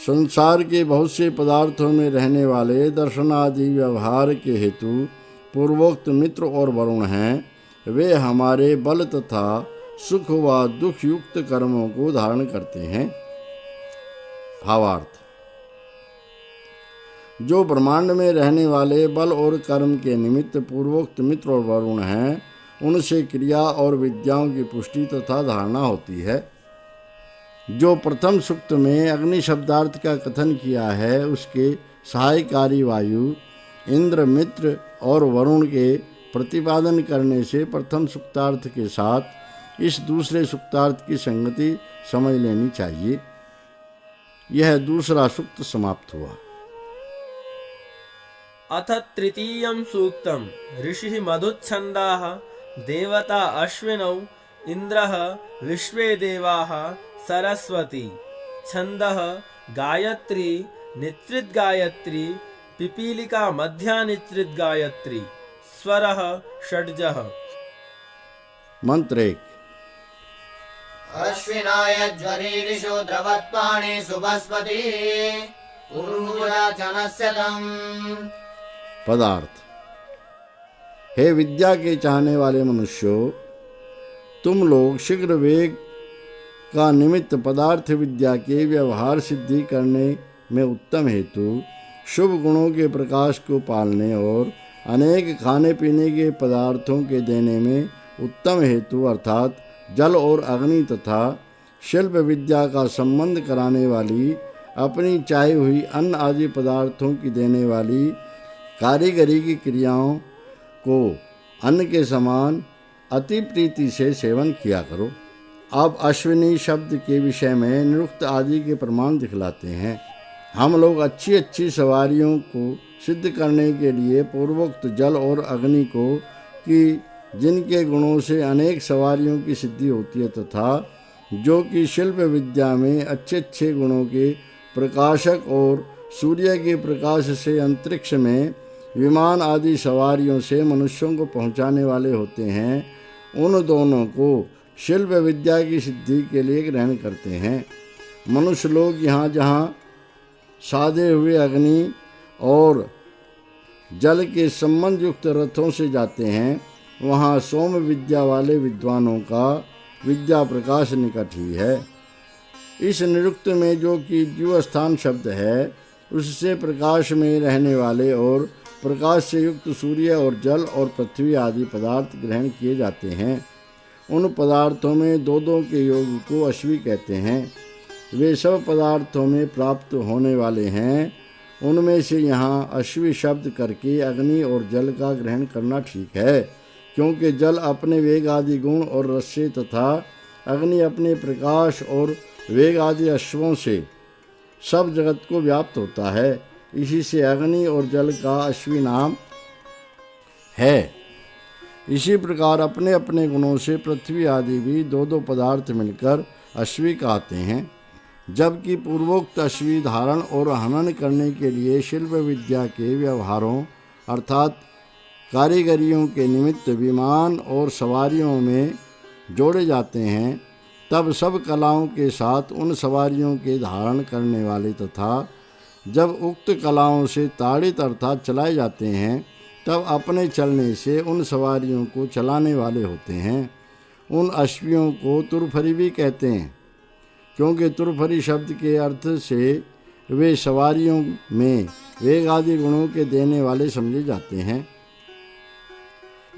संसार के बहुत से पदार्थों में रहने वाले दर्शन आदि व्यवहार के हेतु पूर्वोक्त मित्र और वरुण हैं, वे हमारे बल तथा सुख व दुख युक्त कर्मों को धारण करते हैं। भावार्थ। जो ब्रह्मांड में रहने वाले बल और कर्म के निमित्त पूर्वोक्त मित्र और वरुण हैं, उनसे क्रिया और विद्याओं की पुष्टि तथा धारणा होती है। जो प्रथम सूक्त में अग्नि शब्दार्थ का कथन किया है, उसके सहायकारी वायु, इंद्र, मित्र और वरुण के प्रतिपादन करने से प्रथम सूक्तार्थ के साथ इस दूसरे सूक्तार्थ की संगति समझ लेनी चाहिए। यह दूसरा सूक्त समाप्त हुआ। अथ तृतीयं सूक्तम् ऋषिः मधुच्छन्दाः देवता अश्विनौ इन्द्रः विश्वे देवाः सरस्वती। छन्दः गायत्री निश्चित गायत्री पिपीलिका मध्या निश्चित गायत्री। स्वरः षड्जः। मंत्र 1। अश्विनाय ज्वरीरिषु द्रवत्पाणि सुबस्पति पूर्वजाचनस्य तम्। पदार्थ। हे विद्या के चाहने वाले मनुष्यों, तुम लोग शीघ्र वेग का निमित्त पदार्थ विद्या के व्यवहार सिद्धि करने में उत्तम हेतु शुभ गुणों के प्रकाश को पालने और अनेक खाने पीने के पदार्थों के देने में उत्तम हेतु अर्थात जल और अग्नि तथा शिल्प विद्या का संबंध कराने वाली, अपनी चाही हुई अन्न आदि पदार्थों की देने वाली कारीगरी की क्रियाओं को अन्न के समान अति प्रीति से सेवन किया करो। अब अश्विनी शब्द के विषय में निरुक्त आदि के प्रमाण दिखलाते हैं। हम लोग अच्छी अच्छी सवारियों को सिद्ध करने के लिए पूर्वोक्त जल और अग्नि को कि जिनके गुणों से अनेक सवारियों की सिद्धि होती है तथा जो कि शिल्प विद्या में अच्छे अच्छे गुणों के प्रकाशक और सूर्य के प्रकाश से अंतरिक्ष में विमान आदि सवारियों से मनुष्यों को पहुंचाने वाले होते हैं, उन दोनों को शिल्प विद्या की सिद्धि के लिए ग्रहण करते हैं। मनुष्य लोग यहाँ जहाँ साधे हुए अग्नि और जल के संबंध युक्त रथों से जाते हैं, वहाँ सोम विद्या वाले विद्वानों का विद्या प्रकाश निकट ही है। इस निरुक्त में जो कि द्युस्थान शब्द है, उससे प्रकाश में रहने वाले और प्रकाश से युक्त सूर्य और जल और पृथ्वी आदि पदार्थ ग्रहण किए जाते हैं। उन पदार्थों में दो दो के योग को अश्वी कहते हैं। वे सब पदार्थों में प्राप्त होने वाले हैं। उनमें से यहाँ अश्वी शब्द करके अग्नि और जल का ग्रहण करना ठीक है, क्योंकि जल अपने वेग आदि गुण और रस से तथा अग्नि अपने प्रकाश और वेग आदि अश्वों से सब जगत को व्याप्त होता है। इसी से अग्नि और जल का अश्वी नाम है। इसी प्रकार अपने अपने गुणों से पृथ्वी आदि भी दो दो पदार्थ मिलकर अश्वी कहते हैं। जबकि पूर्वोक्त अश्वी धारण और हनन करने के लिए शिल्प विद्या के व्यवहारों अर्थात कारीगरियों के निमित्त विमान और सवारियों में जोड़े जाते हैं, तब सब कलाओं के साथ उन सवारियों के धारण करने वाले तथा जब उक्त कलाओं से ताड़ित अर्थात चलाए जाते हैं तब अपने चलने से उन सवारियों को चलाने वाले होते हैं। उन अश्वियों को तुरफरी भी कहते हैं, क्योंकि तुरफरी शब्द के अर्थ से वे सवारियों में वेग आदि गुणों के देने वाले समझे जाते हैं।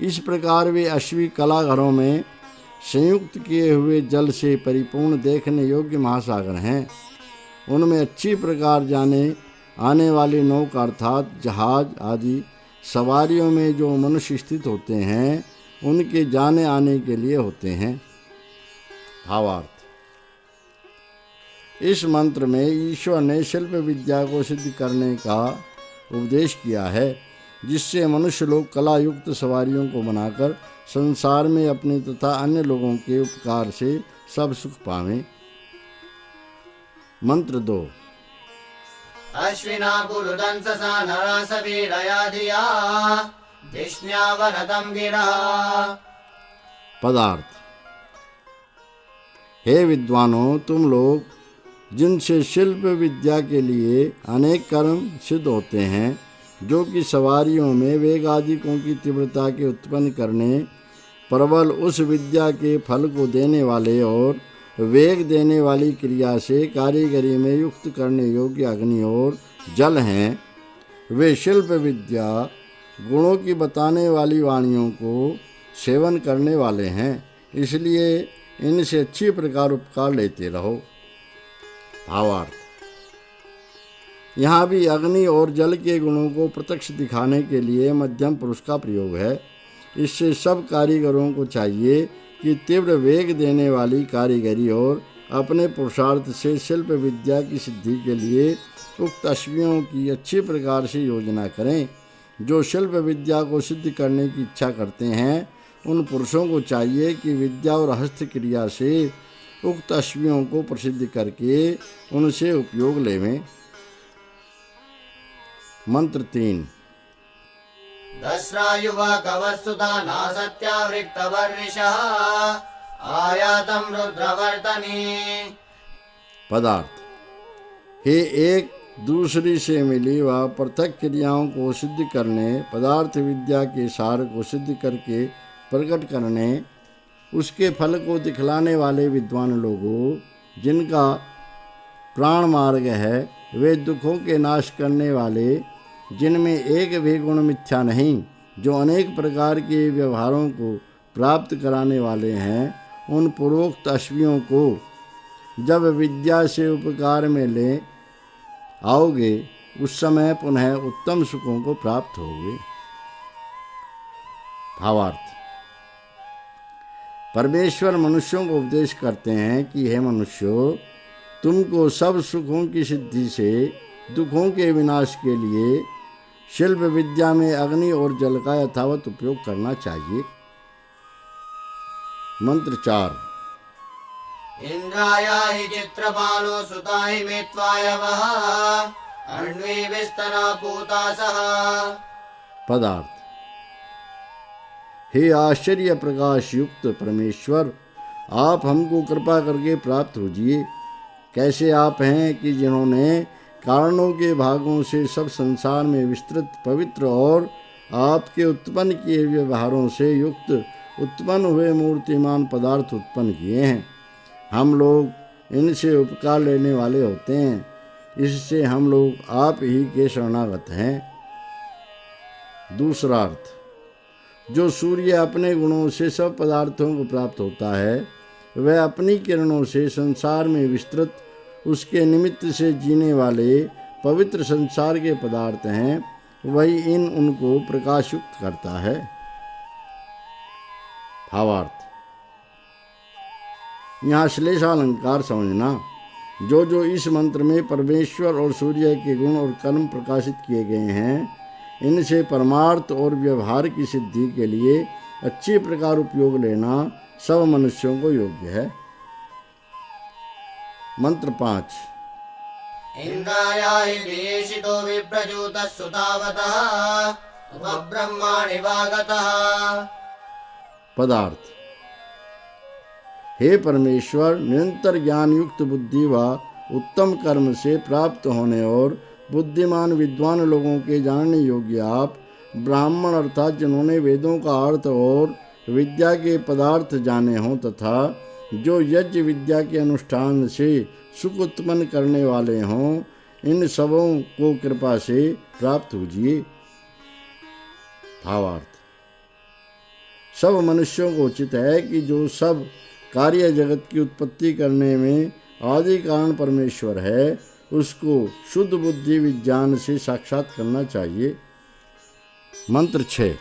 इस प्रकार वे अश्वी कलाघरों में संयुक्त किए हुए जल से परिपूर्ण देखने योग्य महासागर हैं। उनमें अच्छी प्रकार जाने आने वाली नौका अर्थात जहाज आदि सवारियों में जो मनुष्य स्थित होते हैं उनके जाने आने के लिए होते हैं। भावार्थ, इस मंत्र में ईश्वर ने शिल्प विद्या को सिद्ध करने का उपदेश किया है, जिससे मनुष्य लोग कला युक्त सवारियों को बनाकर संसार में अपने तथा अन्य लोगों के उपकार से सब सुख पावें। मंत्र 2। अश्विना पुरुदंससा नरसवीरया धिया धिष्ण्यावरतं गिरः। पदार्थ, हे विद्वानों, तुम लोग जिनसे शिल्प विद्या के लिए अनेक कर्म सिद्ध होते हैं, जो कि सवारियों में वेग आदिकों की तीव्रता के उत्पन्न करने, प्रबल उस विद्या के फल को देने वाले और वेग देने वाली क्रिया से कारीगरी में युक्त करने योग्य अग्नि और जल हैं, वे शिल्प विद्या गुणों की बताने वाली वाणियों को सेवन करने वाले हैं, इसलिए इनसे अच्छी प्रकार उपकार लेते रहो। भावार्थ, यहाँ भी अग्नि और जल के गुणों को प्रत्यक्ष दिखाने के लिए मध्यम पुरुष का प्रयोग है। इससे सब कारीगरों को चाहिए कि तीव्र वेग देने वाली कारीगरी और अपने पुरुषार्थ से शिल्प विद्या की सिद्धि के लिए उक्त अश्वियों की अच्छी प्रकार से योजना करें। जो शिल्प विद्या को सिद्ध करने की इच्छा करते हैं, उन पुरुषों को चाहिए कि विद्या और हस्त क्रिया से उक्त अश्वियों को प्रसिद्ध करके उनसे उपयोग लेवें। मंत्र 3। दस्रायुवकवत्सुता नासत्यावृक्तवर्षः आयातं रुद्रवर्तनी। पदार्थ, हे एक दूसरी से मिली व पृथक क्रियाओं को सिद्ध करने, पदार्थ विद्या के सार को सिद्ध करके प्रकट करने, उसके फल को दिखलाने वाले विद्वान लोगों, जिनका प्राण मार्ग है, वे दुखों के नाश करने वाले, जिनमें एक भी गुण मिथ्या नहीं, जो अनेक प्रकार के व्यवहारों को प्राप्त कराने वाले हैं, उन पूर्वोक्त अश्वियों को जब विद्या से उपकार में ले आओगे, उस समय पुनः उत्तम सुखों को प्राप्त होगे। भावार्थ, परमेश्वर मनुष्यों को उपदेश करते हैं कि हे मनुष्यों, तुमको सब सुखों की सिद्धि से दुखों के विनाश के लिए शिल्प विद्या में अग्नि और जल का यथावत उपयोग करना चाहिए। मंत्र 4। इंद्राया हि चित्रपालो सुताहि मेत्वाय वः अन्वी विस्तना पूतासः। पदार्थ, हे आश्चर्य प्रकाश युक्त परमेश्वर, आप हमको कृपा करके प्राप्त होजिए। कैसे आप हैं कि जिन्होंने कारणों के भागों से सब संसार में विस्तृत पवित्र और आपके उत्पन्न किए व्यवहारों से युक्त उत्पन्न हुए मूर्तिमान पदार्थ उत्पन्न किए हैं। हम लोग इनसे उपकार लेने वाले होते हैं, इससे हम लोग आप ही के शरणागत हैं। दूसरा अर्थ, जो सूर्य अपने गुणों से सब पदार्थों को प्राप्त होता है, वह अपनी किरणों से संसार में विस्तृत उसके निमित्त से जीने वाले पवित्र संसार के पदार्थ हैं, वही इन उनको प्रकाशयुक्त करता है। भावार्थ, यहाँ श्लेषालंकार समझना। जो इस मंत्र में परमेश्वर और सूर्य के गुण और कर्म प्रकाशित किए गए हैं, इनसे परमार्थ और व्यवहार की सिद्धि के लिए अच्छी प्रकार उपयोग लेना सब मनुष्यों को योग्य है। मंत्र 5। इंद्राया हि देशितो विप्रजूतः सुतावतः उपब्रह्माणि वागतः। पदार्थ। हे परमेश्वर, निरंतर ज्ञान युक्त बुद्धि व उत्तम कर्म से प्राप्त होने और बुद्धिमान विद्वान लोगों के जानने योग्य आप ब्राह्मण अर्थात जिन्होंने वेदों का अर्थ और विद्या के पदार्थ जाने हों तथा जो यज्ञ विद्या के अनुष्ठान से सुख उत्पन्न करने वाले हों, इन सबों को कृपा से प्राप्त होजिए। भावार्थ। सब मनुष्यों को उचित है कि जो सब कार्य जगत की उत्पत्ति करने में आदि कारण परमेश्वर है, उसको शुद्ध बुद्धि विज्ञान से साक्षात करना चाहिए। मंत्र 6।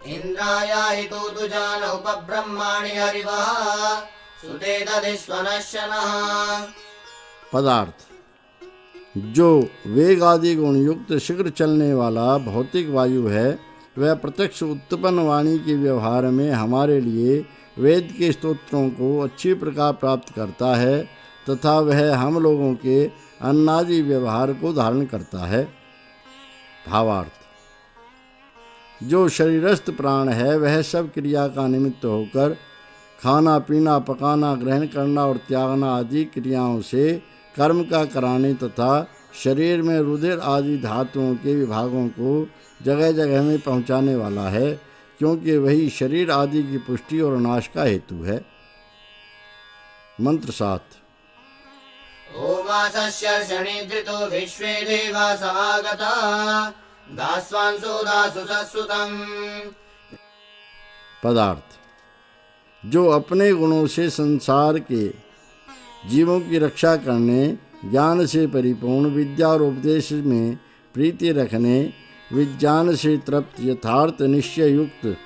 इंद्राय तु तुजान उपब्रह्माणि हरिवः सुते तदिश्वनश्यनः। पदार्थ। जो वेग आदि गुण युक्त शीघ्र चलने वाला भौतिक वायु है, वह प्रत्यक्ष उत्पन्न वाणी के व्यवहार में हमारे लिए वेद के स्तोत्रों को अच्छी प्रकार प्राप्त करता है तथा वह हम लोगों के अन्नादि व्यवहार को धारण करता है। भावार्थ। जो शरीरस्थ प्राण है, वह सब क्रिया का निमित्त होकर खाना पीना पकाना ग्रहण करना और त्यागना आदि क्रियाओं से कर्म का कराने तथा शरीर में रुधिर आदि धातुओं के विभागों को जगह जगह में पहुंचाने वाला है, क्योंकि वही शरीर आदि की पुष्टि और नाश का हेतु है। मंत्र 7। ओमासस्यर्षणि धृतो विश्वे देवा समागता दास्वांसो दासु सत्सुतम्। पदार्थ। जो अपने गुणों से संसार के जीवों की रक्षा करने, ज्ञान से परिपूर्ण, विद्या और उपदेश में प्रीति रखने, विज्ञान से तृप्त, यथार्थ निश्चय युक्त,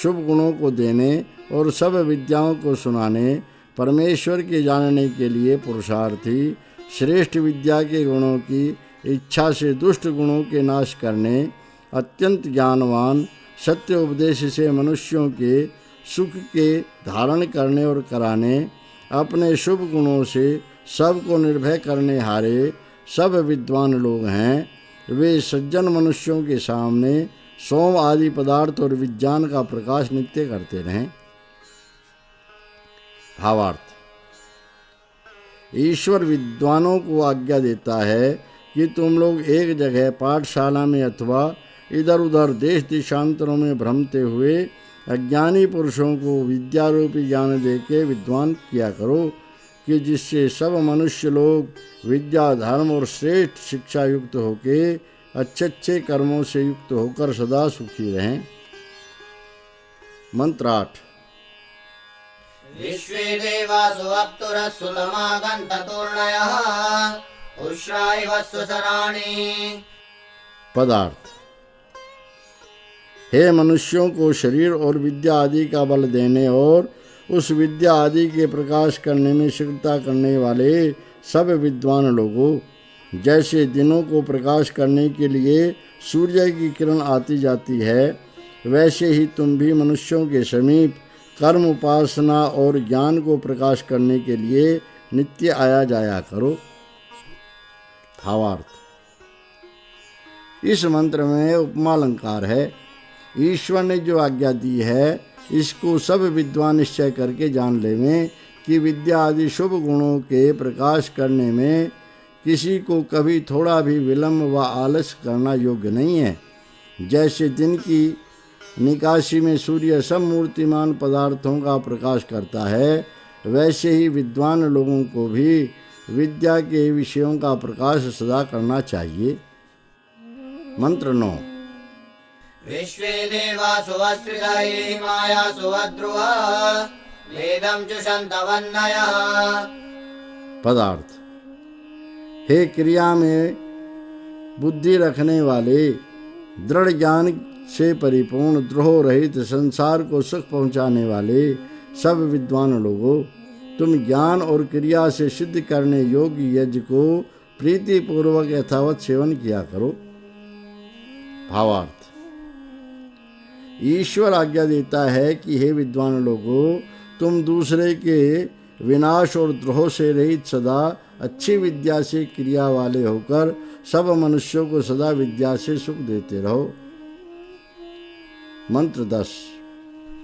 शुभ गुणों को देने और सब विद्याओं को सुनाने, परमेश्वर के जानने के लिए पुरुषार्थी, श्रेष्ठ विद्या के गुणों की इच्छा से दुष्ट गुणों के नाश करने, अत्यंत ज्ञानवान, सत्य उपदेश से मनुष्यों के सुख के धारण करने और कराने, अपने शुभ गुणों से सबको निर्भय करने हारे सब विद्वान लोग हैं। वे सज्जन मनुष्यों के सामने सोम आदि पदार्थ और विज्ञान का प्रकाश नित्य करते रहें। भावार्थ। ईश्वर विद्वानों को आज्ञा देता है कि तुम लोग एक जगह पाठशाला में अथवा इधर उधर देश देशांतरों में भ्रमते हुए अज्ञानी पुरुषों को विद्यारूपी ज्ञान देके विद्वान किया करो, कि जिससे सब मनुष्य लोग विद्या धर्म और श्रेष्ठ शिक्षा युक्त होके अच्छे अच्छे कर्मों से युक्त होकर सदा सुखी रहें। मंत्र 8। विश्वे देवासु अप्तुरस्सुतमागन्ततूर्णयः उष्ट्रा इव स्वसराणि। पदार्थ। हे मनुष्यों को शरीर और विद्या आदि का बल देने और उस विद्या आदि के प्रकाश करने में शीघ्रता करने वाले सब विद्वान लोगों, जैसे दिनों को प्रकाश करने के लिए सूर्य की किरण आती जाती है, वैसे ही तुम भी मनुष्यों के समीप कर्म उपासना और ज्ञान को प्रकाश करने के लिए नित्य आया जाया करो। भावार्थ। इस मंत्र में उपमा अलंकार है। ईश्वर ने जो आज्ञा दी है, इसको सब विद्वान निश्चय करके जान लेवें कि विद्या आदि शुभ गुणों के प्रकाश करने में किसी को कभी थोड़ा भी विलंब व आलस्य करना योग्य नहीं है। जैसे दिन की निकासी में सूर्य सब मूर्तिमान पदार्थों का प्रकाश करता है, वैसे ही विद्वान लोगों को भी विद्या के विषयों का प्रकाश सदा करना चाहिए। मंत्र 9। विश्वे देवासु अस्त्रिदये मायासु अध्रुवा वेदं जुषन्तवन्नयः। पदार्थ। हे क्रिया में बुद्धि रखने वाले, दृढ़ ज्ञान से परिपूर्ण, द्रोह रहित, संसार को सुख पहुंचाने वाले सब विद्वान लोगों, तुम ज्ञान और क्रिया से सिद्ध करने योग्य यज्ञ को प्रीति पूर्वक यथावत सेवन किया करो। भावार्थ। ईश्वर आज्ञा देता है कि हे विद्वान लोगों, तुम दूसरे के विनाश और द्रोह से रहित सदा अच्छी विद्या से क्रिया वाले होकर सब मनुष्यों को सदा विद्या से सुख देते रहो। मंत्र 10।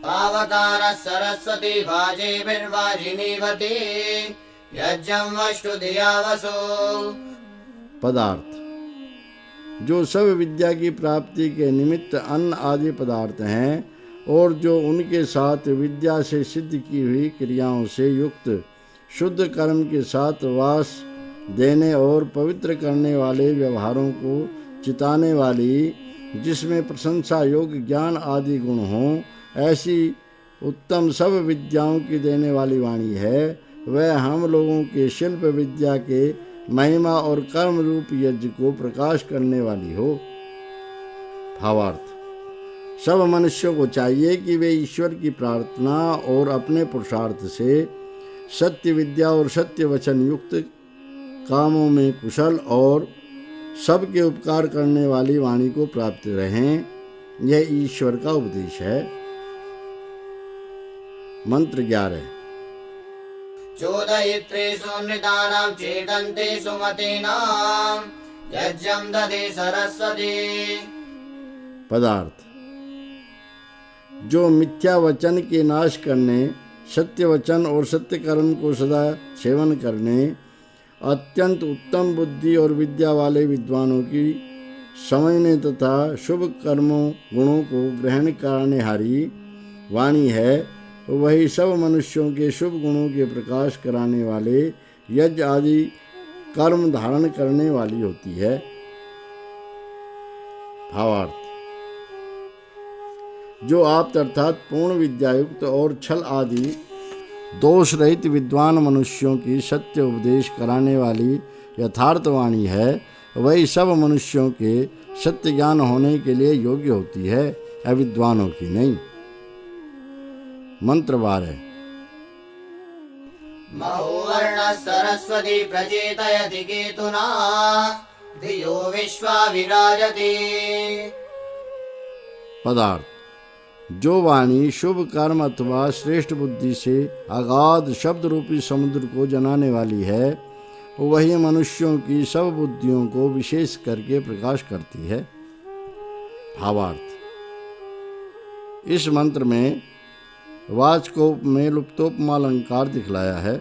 पावतारः सरस्वती वाजेभिर्वाजिनीवती यज्ञं वष्टु धिया वसो। पदार्थ जो सब विद्या की प्राप्ति के निमित्त अन्न आदि पदार्थ हैं और जो उनके साथ विद्या से सिद्ध की हुई क्रियाओं से युक्त शुद्ध कर्म के साथ वास देने और पवित्र करने वाले व्यवहारों को चिताने वाली, जिसमें प्रशंसा योग्य ज्ञान आदि गुण हों, ऐसी उत्तम सब विद्याओं की देने वाली वाणी है। वह हम लोगों के शिल्प विद्या के महिमा और कर्म रूप यज्ञ को प्रकाश करने वाली हो। भावार्थ सब मनुष्यों को चाहिए कि वे ईश्वर की प्रार्थना और अपने पुरुषार्थ से सत्य विद्या और सत्य वचन युक्त कामों में कुशल और सबके उपकार करने वाली वाणी को प्राप्त रहें। यह ईश्वर का उपदेश है। मंत्र 11। चोदयित्रेषु नृतानां चेदन्तेषु मतीनां यज्ञं ददे सरस्वती। पदार्थ जो मिथ्या वचन के नाश करने, सत्य वचन और सत्य कर्म को सदा सेवन करने, अत्यंत उत्तम बुद्धि और विद्या वाले विद्वानों की समझने तथा शुभ कर्मों गुणों को ग्रहण कराने हारी वाणी है, वही सब मनुष्यों के शुभ गुणों के प्रकाश कराने वाले यज्ञ आदि कर्म धारण करने वाली होती है। भावार्थ जो आप अर्थात पूर्ण विद्यायुक्त और छल आदि दोष रहित विद्वान मनुष्यों की सत्य उपदेश कराने वाली यथार्थ वाणी है, वही सब मनुष्यों के सत्य ज्ञान होने के लिए योग्य होती है, अविद्वानों की नहीं। मंत्र 12। महोवर्णः सरस्वती प्रचेतयति केतुना धियो विश्वा विराजते। पदार्थ जो वाणी शुभ कर्म अथवा श्रेष्ठ बुद्धि से अगाध शब्द रूपी समुद्र को जनाने वाली है, वही मनुष्यों की सब बुद्धियों को विशेष करके प्रकाश करती है। भावार्थ इस मंत्र में वाचकोप में लुप्तोपमा अलंकार दिखलाया है।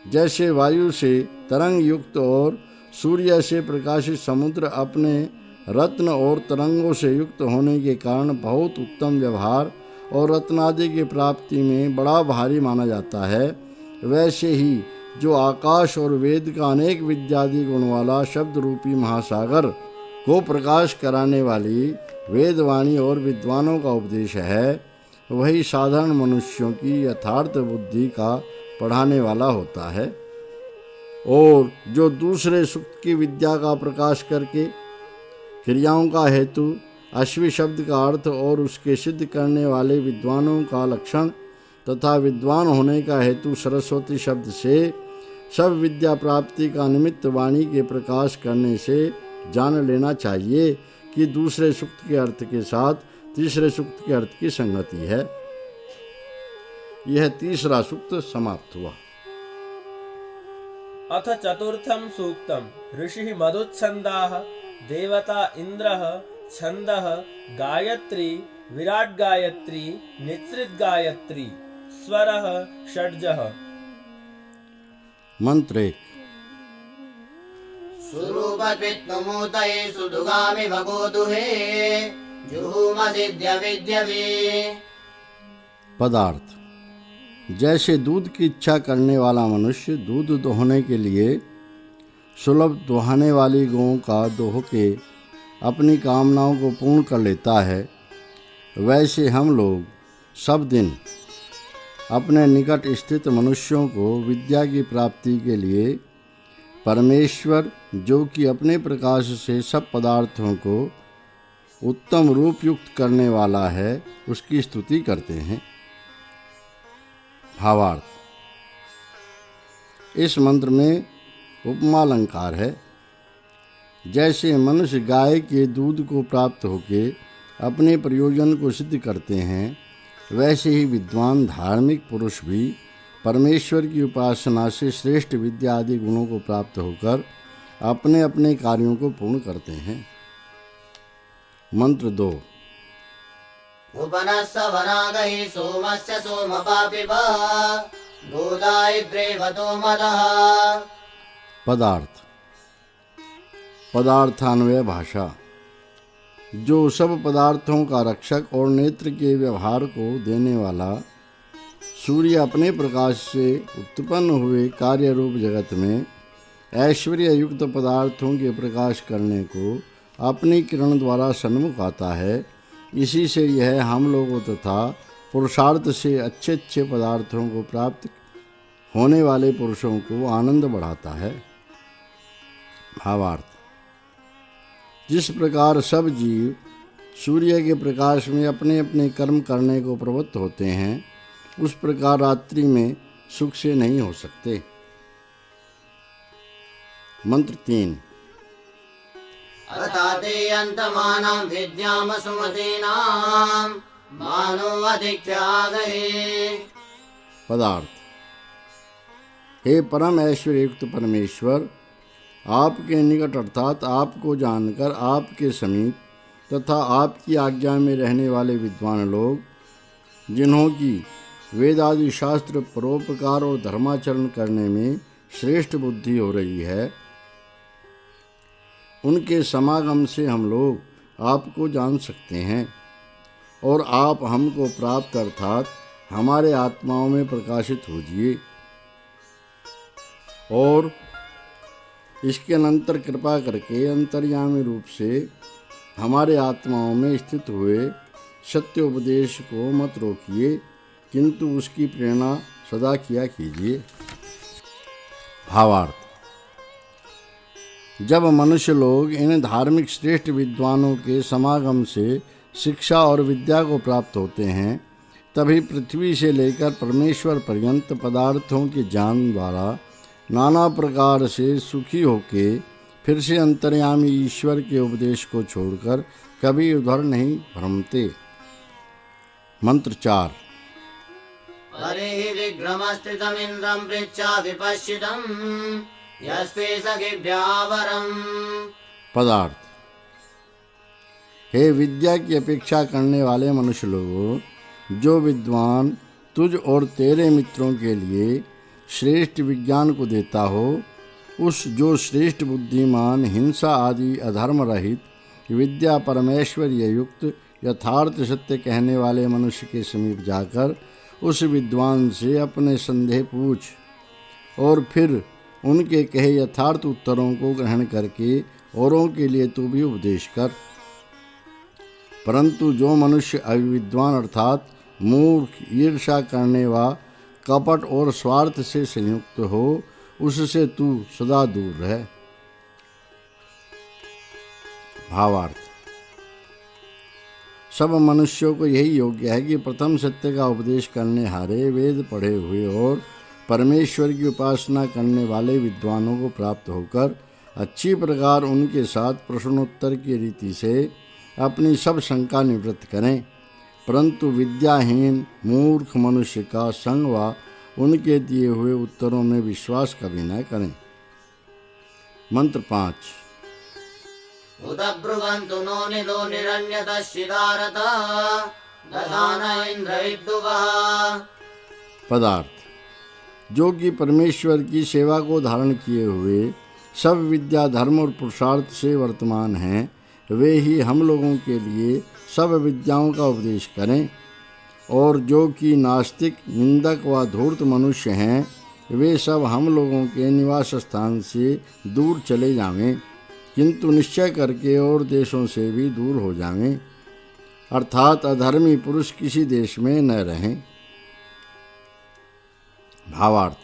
जैसे वायु से तरंग युक्त और सूर्य से प्रकाशित समुद्र अपने रत्न और तरंगों से युक्त होने के कारण बहुत उत्तम व्यवहार और रत्नादि की प्राप्ति में बड़ा भारी माना जाता है, वैसे ही जो आकाश और वेद का अनेक विद्यादि गुण वाला शब्द रूपी महासागर को प्रकाश कराने वाली वेदवाणी और विद्वानों का उपदेश है, वही साधारण मनुष्यों की यथार्थ बुद्धि का पढ़ाने वाला होता है। और जो दूसरे सुक्त की विद्या का प्रकाश करके क्रियाओं का हेतु, अश्वी शब्द का अर्थ और उसके सिद्ध करने वाले विद्वानों का लक्षण तथा विद्वान होने का हेतु सरस्वती शब्द से सब विद्या प्राप्ति का निमित्त वाणी के प्रकाश करने से जान लेना चाहिए कि दूसरे सूक्त के अर्थ के साथ तीसरे सूक्त के अर्थ की संगति है। यह तीसरा सूक्त समाप्त हुआ। अथ चतुर्थं सूक्तं ऋषिः मधुच्छन्दाः देवता इंद्रः छन्दः गायत्री विराट गायत्री निःसृत गायत्री स्वरः षड्जः। मंत्र 1। स्वरूपत्वित्वमूतये सुदुगामि भगोदुहे जुहुमसिद्ध्य विद्यवे। पदार्थ जैसे दूध की इच्छा करने वाला मनुष्य दूध दोहने के लिए सुलभ दोहाने वाली गौं का दोह के अपनी कामनाओं को पूर्ण कर लेता है, वैसे हम लोग सब दिन अपने निकट स्थित मनुष्यों को विद्या की प्राप्ति के लिए परमेश्वर, जो कि अपने प्रकाश से सब पदार्थों को उत्तम रूप युक्त करने वाला है, उसकी स्तुति करते हैं। भावार्थ इस मंत्र में उपमा अलंकार है। जैसे मनुष्य गाय के दूध को प्राप्त होके अपने प्रयोजन को सिद्ध करते हैं, वैसे ही विद्वान धार्मिक पुरुष भी परमेश्वर की उपासना से श्रेष्ठ विद्या आदि गुणों को प्राप्त होकर अपने अपने कार्यों को पूर्ण करते हैं। मंत्र 2। उपनस्स वनागहि सोमस्य सोमपापिव गोदायिद्रेवतो मदः। पदार्थ। पदार्थान्वय भाषा। जो सब पदार्थों का रक्षक और नेत्र के व्यवहार को देने वाला सूर्य अपने प्रकाश से उत्पन्न हुए कार्य रूप जगत में ऐश्वर्य युक्त पदार्थों के प्रकाश करने को अपनी किरण द्वारा सन्मुख आता है, इसी से यह हम लोगों तथा पुरुषार्थ से अच्छे अच्छे पदार्थों को प्राप्त होने वाले पुरुषों को आनंद बढ़ाता है। भावार्थ। जिस प्रकार सब जीव सूर्य के प्रकाश में अपने अपने कर्म करने को प्रवृत्त होते हैं, उस प्रकार रात्रि में सुख से नहीं हो सकते। मंत्र 3। अथाते अंतमानां विद्याम सुमतीनां मानो अधिक्यागहि। पदार्थ। हे परम ऐश्वर्य युक्त परमेश्वर, आपके निकट अर्थात आपको जानकर आपके समीप तथा आपकी आज्ञा में रहने वाले विद्वान लोग, जिन्हों की वेदादि शास्त्र परोपकार और धर्माचरण करने में श्रेष्ठ बुद्धि हो रही है, उनके समागम से हम लोग आपको जान सकते हैं और आप हमको प्राप्त अर्थात हमारे आत्माओं में प्रकाशित होजिए और इसके अनंतर कृपा करके अंतर्यामी रूप से हमारे आत्माओं में स्थित हुए सत्य उपदेश को मत रोकिए, किंतु उसकी प्रेरणा सदा किया कीजिए। भावार्थ। जब मनुष्य लोग इन धार्मिक श्रेष्ठ विद्वानों के समागम से शिक्षा और विद्या को प्राप्त होते हैं, तभी पृथ्वी से लेकर परमेश्वर पर्यंत पदार्थों के ज्ञान द्वारा नाना प्रकार से सुखी होके फिर से अंतर्यामी ईश्वर के उपदेश को छोड़कर कभी उधर नहीं भ्रमते। मंत्र 4। परिहि विग्रहस्थितमिन्द्रं पृच्छा विपश्चितं यस्ते सखिभ्यावरम्। पदार्थ। हे विद्या की अपेक्षा करने वाले मनुष्य लोगों, जो विद्वान तुझ और तेरे मित्रों के लिए श्रेष्ठ विज्ञान को देता हो, उस जो श्रेष्ठ बुद्धिमान हिंसा आदि अधर्म रहित विद्या परमेश्वर्य युक्त यथार्थ सत्य कहने वाले मनुष्य के समीप जाकर उस विद्वान से अपने संदेह पूछ और फिर उनके कहे यथार्थ उत्तरों को ग्रहण करके औरों के लिए तू भी उपदेश कर। परंतु जो मनुष्य अविद्वान अर्थात मूर्ख, ईर्ष्या करने वा कपट और स्वार्थ से संयुक्त हो, उससे तू सदा दूर रह। भावार्थ। सब मनुष्यों को यही योग्य है कि प्रथम सत्य का उपदेश करने हारे वेद पढ़े हुए और परमेश्वर की उपासना करने वाले विद्वानों को प्राप्त होकर अच्छी प्रकार उनके साथ प्रश्नोत्तर की रीति से अपनी सब शंका निवृत्त करें, परंतु विद्याहीन मूर्ख मनुष्य का संग व उनके दिए हुए उत्तरों में विश्वास कभी न करें। मंत्र 5। उदब्रुवन्तु नो निलो निरन्यतश्चिदारत दधान इंद्र विद्युवः। पदार्थ। जो कि परमेश्वर की सेवा को धारण किए हुए सब विद्या धर्म और पुरुषार्थ से वर्तमान हैं, वे ही हम लोगों के लिए सब विद्याओं का उपदेश करें, और जो कि नास्तिक, निंदक व धूर्त मनुष्य हैं, वे सब हम लोगों के निवास स्थान से दूर चले जावें, किंतु निश्चय करके और देशों से भी दूर हो जावें, अर्थात अधर्मी पुरुष किसी देश में न रहें। भावार्थ।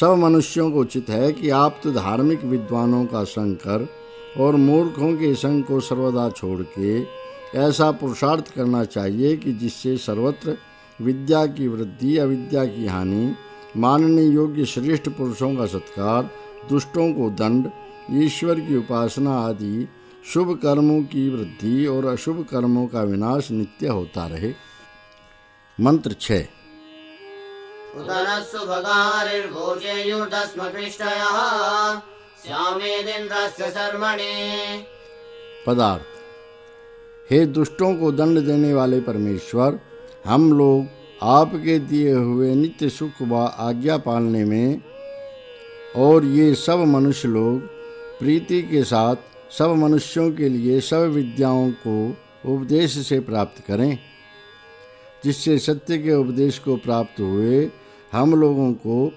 सब मनुष्यों को उचित है कि आप तो धार्मिक विद्वानों का संग कर और मूर्खों के संग को सर्वदा छोड़ के ऐसा पुरुषार्थ करना चाहिए कि जिससे सर्वत्र विद्या की वृद्धि, अविद्या की हानि, मानने योग्य श्रेष्ठ पुरुषों का सत्कार, दुष्टों को दंड, ईश्वर की उपासना आदि शुभ कर्मों की वृद्धि और अशुभ कर्मों का विनाश नित्य होता रहे। मंत्र 6। उदरस्सु भगारिर्भोजेयुर्दस्म पृष्ठयः श्यामेदिन्द्रस्य शर्मणे। पदार्थ। हे दुष्टों को दंड देने वाले परमेश्वर, हम लोग आपके दिए हुए नित्य सुख व आज्ञा पालने में और ये सब मनुष्य लोग प्रीति के साथ सब मनुष्यों के लिए सब विद्याओं को उपदेश से प्राप्त करें, जिससे सत्य के उपदेश को प्राप्त हुए हम लोगों को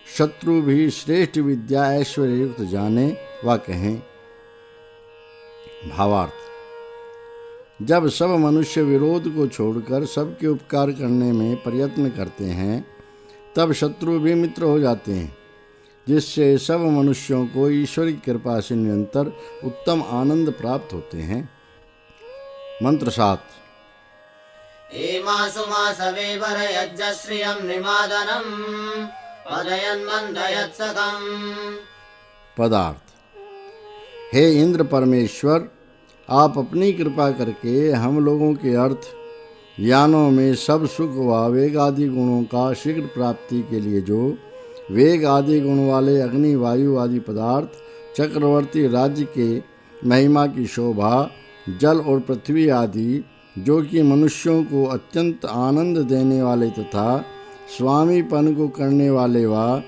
शत्रु भी श्रेष्ठ विद्या ऐश्वर्य युक्त जाने व कहें। भावार्थ: जब सब मनुष्य विरोध को छोड़कर सबके उपकार करने में प्रयत्न करते हैं, तब शत्रु भी मित्र हो जाते हैं, जिससे सब मनुष्यों को ईश्वर की कृपा से निरंतर उत्तम आनंद प्राप्त होते हैं। मंत्र 7। एमासु मासवे वरयज्जश्रियं निमादनं पदयन्मन्दयत्सकम्। पदार्थ: हे इंद्र परमेश्वर, आप अपनी कृपा करके हम लोगों के अर्थ यानों में सब सुख व वेग आदि गुणों का शीघ्र प्राप्ति के लिए जो वेग आदि गुण वाले अग्नि वायु आदि पदार्थ, चक्रवर्ती राज्य के महिमा की शोभा, जल और पृथ्वी आदि जो कि मनुष्यों को अत्यंत आनंद देने वाले तथा स्वामीपन को करने वाले व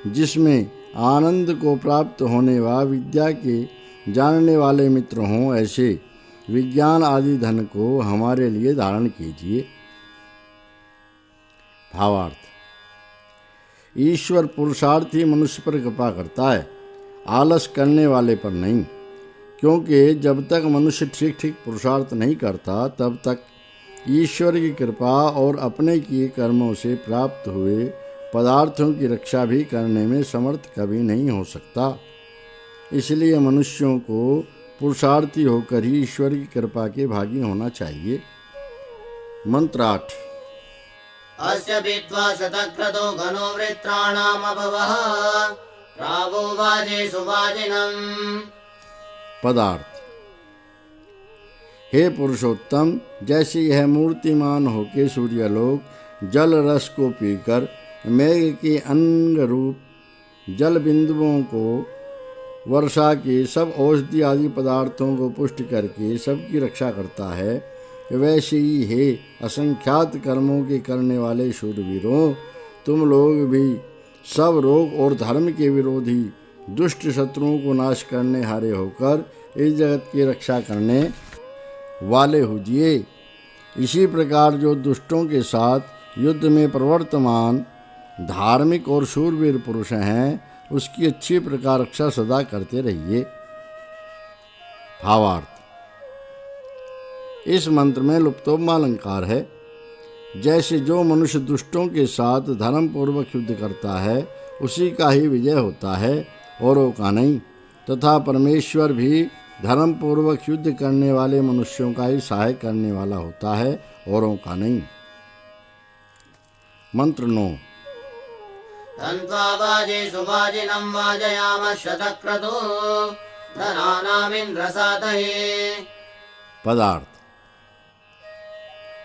जिसमें आनंद को प्राप्त होने व विद्या के जानने वाले मित्र हों, ऐसे विज्ञान आदि धन को हमारे लिए धारण कीजिए। भावार्थ: ईश्वर पुरुषार्थी मनुष्य पर कृपा करता है, आलस करने वाले पर नहीं, क्योंकि जब तक मनुष्य ठीक ठीक पुरुषार्थ नहीं करता, तब तक ईश्वर की कृपा और अपने किए कर्मों से प्राप्त हुए पदार्थों की रक्षा भी करने में समर्थ कभी नहीं हो सकता। इसलिए मनुष्यों को पुरुषार्थी होकर ही ईश्वर की कृपा के भागी होना चाहिए। मंत्र 8। अस्य विद्वा शतक्रतो घनो वृत्राणामभवः रावो वाजे सुवाजिनम्। पदार्थ: हे पुरुषोत्तम, जैसे यह मूर्तिमान होके सूर्यलोक जल रस को पीकर मेघ के अंग रूप जल बिंदुओं को वर्षा के सब औषधि आदि पदार्थों को पुष्ट करके सबकी रक्षा करता है, वैसे ही हे असंख्यात कर्मों के करने वाले शूरवीरों, तुम लोग भी सब रोग और धर्म के विरोधी दुष्ट शत्रुओं को नाश करने हारे होकर इस जगत की रक्षा करने वाले होजिए। इसी प्रकार जो दुष्टों के साथ युद्ध में प्रवर्तमान धार्मिक और शूरवीर पुरुष हैं, उसकी अच्छी प्रकार रक्षा सदा करते रहिए। भावार्थ: इस मंत्र में लुप्तोपमालंकार है। जैसे जो मनुष्य दुष्टों के साथ धर्म पूर्वक युद्ध करता है, उसी का ही विजय होता है, औरों का नहीं, तथा परमेश्वर भी धर्म पूर्वक युद्ध करने वाले मनुष्यों का ही सहाय करने वाला होता है, औरों का नहीं। मंत्र 9। तन्त्वा वाजे सुवाजिनं वाजयामः शतक्रतो धनानामिन्द्रसातये। पदार्थ: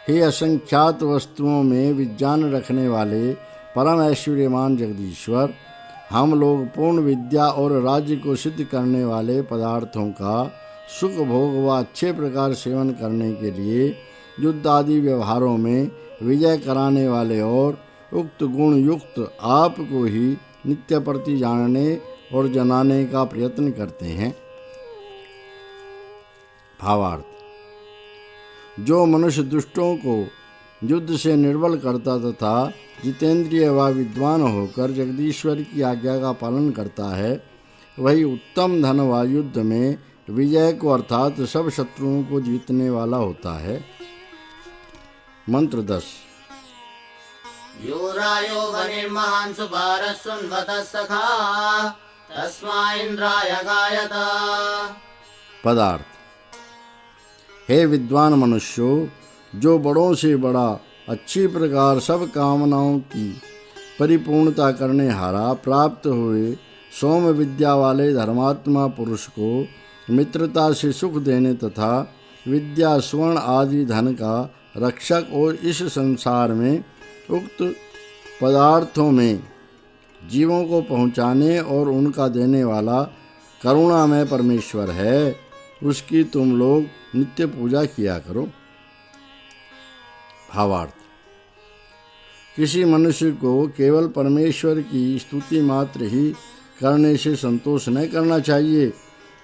हे असंख्यात वस्तुओं में विज्ञान रखने वाले परम ऐश्वर्यमान जगदीश्वर, हम लोग पूर्ण विद्या और राज्य को सिद्ध करने वाले पदार्थों का सुख भोग व अच्छे प्रकार सेवन करने के लिए युद्ध आदि व्यवहारों में विजय कराने वाले और उक्त गुण युक्त आपको ही नित्य प्रति जानने और जनाने का प्रयत्न करते हैं। भावार्थ: जो मनुष्य दुष्टों को युद्ध से निर्बल करता तथा जितेंद्रिय व विद्वान होकर जगदीश्वर की आज्ञा का पालन करता है, वही उत्तम धन व युद्ध में विजय को अर्थात सब शत्रुओं को जीतने वाला होता है। मंत्र 10। यो रायो वनिर्महान् सुभारः सुन्वतः सखा तस्मा इंद्राय गायत। पदार्थ: हे विद्वान मनुष्यों, जो बड़ों से बड़ा अच्छी प्रकार सब कामनाओं की परिपूर्णता करने हारा प्राप्त हुए सौम विद्या वाले धर्मात्मा पुरुष को मित्रता से सुख देने तथा विद्या स्वर्ण आदि धन का रक्षक और इस संसार में उक्त पदार्थों में जीवों को पहुँचाने और उनका देने वाला करुणामय परमेश्वर है, उसकी तुम लोग नित्य पूजा किया करो। भावार्थ: किसी मनुष्य को केवल परमेश्वर की स्तुति मात्र ही करने से संतोष न करना चाहिए,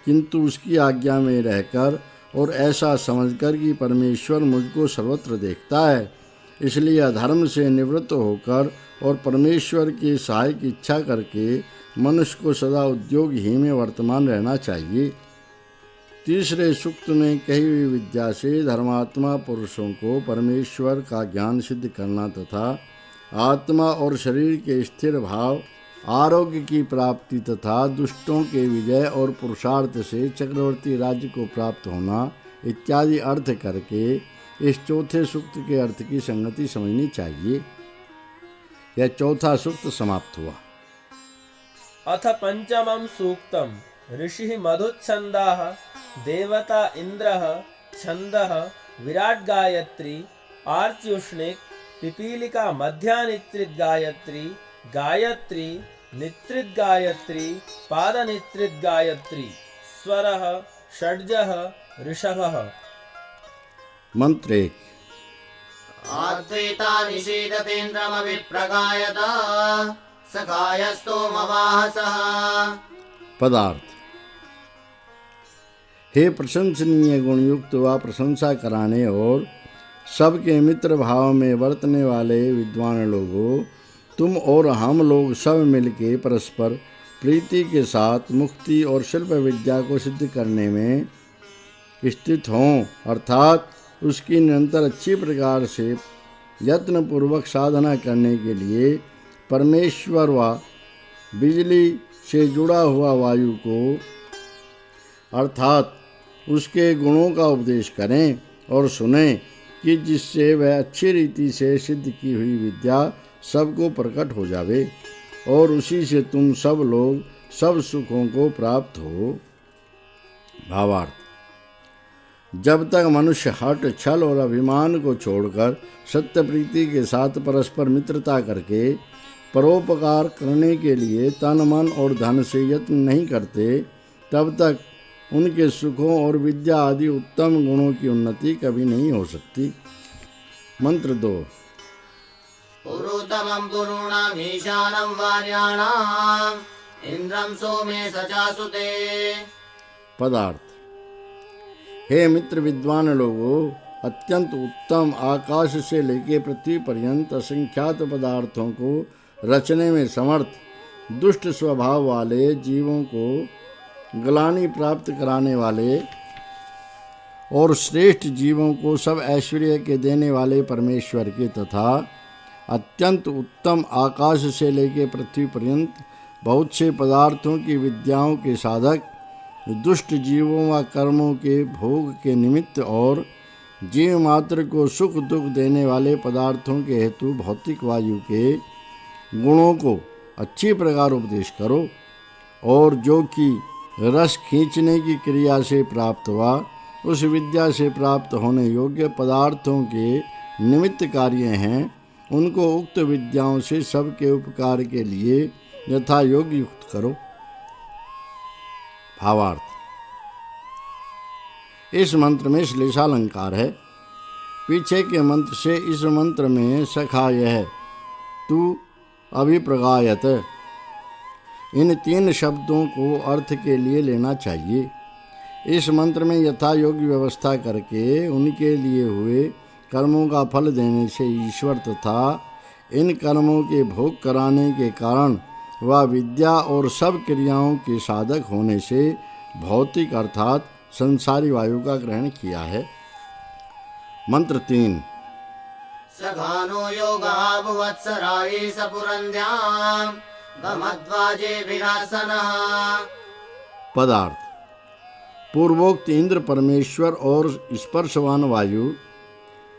किंतु उसकी आज्ञा में रहकर और ऐसा समझकर कि परमेश्वर मुझको सर्वत्र देखता है, इसलिए अधर्म से निवृत्त होकर और परमेश्वर की सहाय की इच्छा करके मनुष्य को सदा उद्योग ही में वर्तमान रहना चाहिए। तीसरे सूक्त में कही हुई विद्या से धर्मात्मा पुरुषों को परमेश्वर का ज्ञान सिद्ध करना तथा आत्मा और शरीर के स्थिर भाव, आरोग्य की प्राप्ति तथा दुष्टों के विजय और पुरुषार्थ से चक्रवर्ती राज्य को प्राप्त होना इत्यादि अर्थ करके इस चौथे सूक्त के अर्थ की संगति समझनी चाहिए। यह चौथा सूक्त समाप्त हुआ। अथ पंचमं सूक्तम् ऋषिः मधुच्छन्दाः देवता इन्द्रः छन्दः विराट गायत्री आर्च्युष्णिक पिपीलिका मध्यानित्रित गायत्री गायत्री नित्रित गायत्री पादनित्रित गायत्री स्वरः षड्जः ऋषभः। मंत्र 1। आद्वैता निषीदतेन्द्रमभिप्रगायत सखायस्तोमवाहसः। पदार्थ: हे प्रशंसनीय गुणयुक्त व प्रशंसा कराने और सबके मित्र भाव में वर्तने वाले विद्वान लोगों, तुम और हम लोग सब मिलके परस्पर प्रीति के साथ मुक्ति और शिल्प विद्या को सिद्ध करने में स्थित हों, अर्थात उसकी निरंतर अच्छी प्रकार से यत्नपूर्वक साधना करने के लिए परमेश्वर व बिजली से जुड़ा हुआ वायु को अर्थात उसके गुणों का उपदेश करें और सुनें कि जिससे वह अच्छी रीति से सिद्ध की हुई विद्या सबको प्रकट हो जावे और उसी से तुम सब लोग सब सुखों को प्राप्त हो। भावार्थ: जब तक मनुष्य हठ, छल और अभिमान को छोड़कर सत्य प्रीति के साथ परस्पर मित्रता करके परोपकार करने के लिए तन, मन और धन से यत्न नहीं करते, तब तक उनके सुखों और विद्या आदि उत्तम गुणों की उन्नति कभी नहीं हो सकती। मंत्र 2। पुरुतमं पुरूणाम् ईशानं वार्याणाम् इंद्रं सोमे सचासुते। पदार्थ: हे मित्र विद्वान लोगों, अत्यंत उत्तम आकाश से लेकर पृथ्वी पर्यंत असंख्यात पदार्थों को रचने में समर्थ दुष्ट स्वभाव वाले जीवों को ग्लानि प्राप्त कराने वाले और श्रेष्ठ जीवों को सब ऐश्वर्य के देने वाले परमेश्वर के तथा अत्यंत उत्तम आकाश से लेकर पृथ्वी पर्यंत बहुत से पदार्थों की विद्याओं के साधक, दुष्ट जीवों व कर्मों के भोग के निमित्त और जीव मात्र को सुख दुख देने वाले पदार्थों के हेतु भौतिक वायु के गुणों को अच्छी प्रकार उपदेश करो, और जो कि रस खींचने की क्रिया से प्राप्त हुआ उस विद्या से प्राप्त होने योग्य पदार्थों के निमित्त कार्य हैं, उनको उक्त विद्याओं से सबके उपकार के लिए यथा योग्य युक्त करो। भावार्थ: इस मंत्र में श्लेषालंकार है। पीछे के मंत्र से इस मंत्र में सखायः, तू अभिप्रगायत, इन 3 शब्दों को अर्थ के लिए लेना चाहिए। इस मंत्र में यथा योग्य व्यवस्था करके उनके लिए हुए कर्मों का फल देने से ईश्वर तथा इन कर्मों के भोग कराने के कारण वह विद्या और सब क्रियाओं के साधक होने से भौतिक अर्थात संसारी वायु का ग्रहण किया है। मंत्र 3। सघानो योगः भुवत्सरायि सपुरन्ध्यां गमध्वाजे विरासनः। पदार्थ: पूर्वोक्त इंद्र परमेश्वर और स्पर्शवान वायु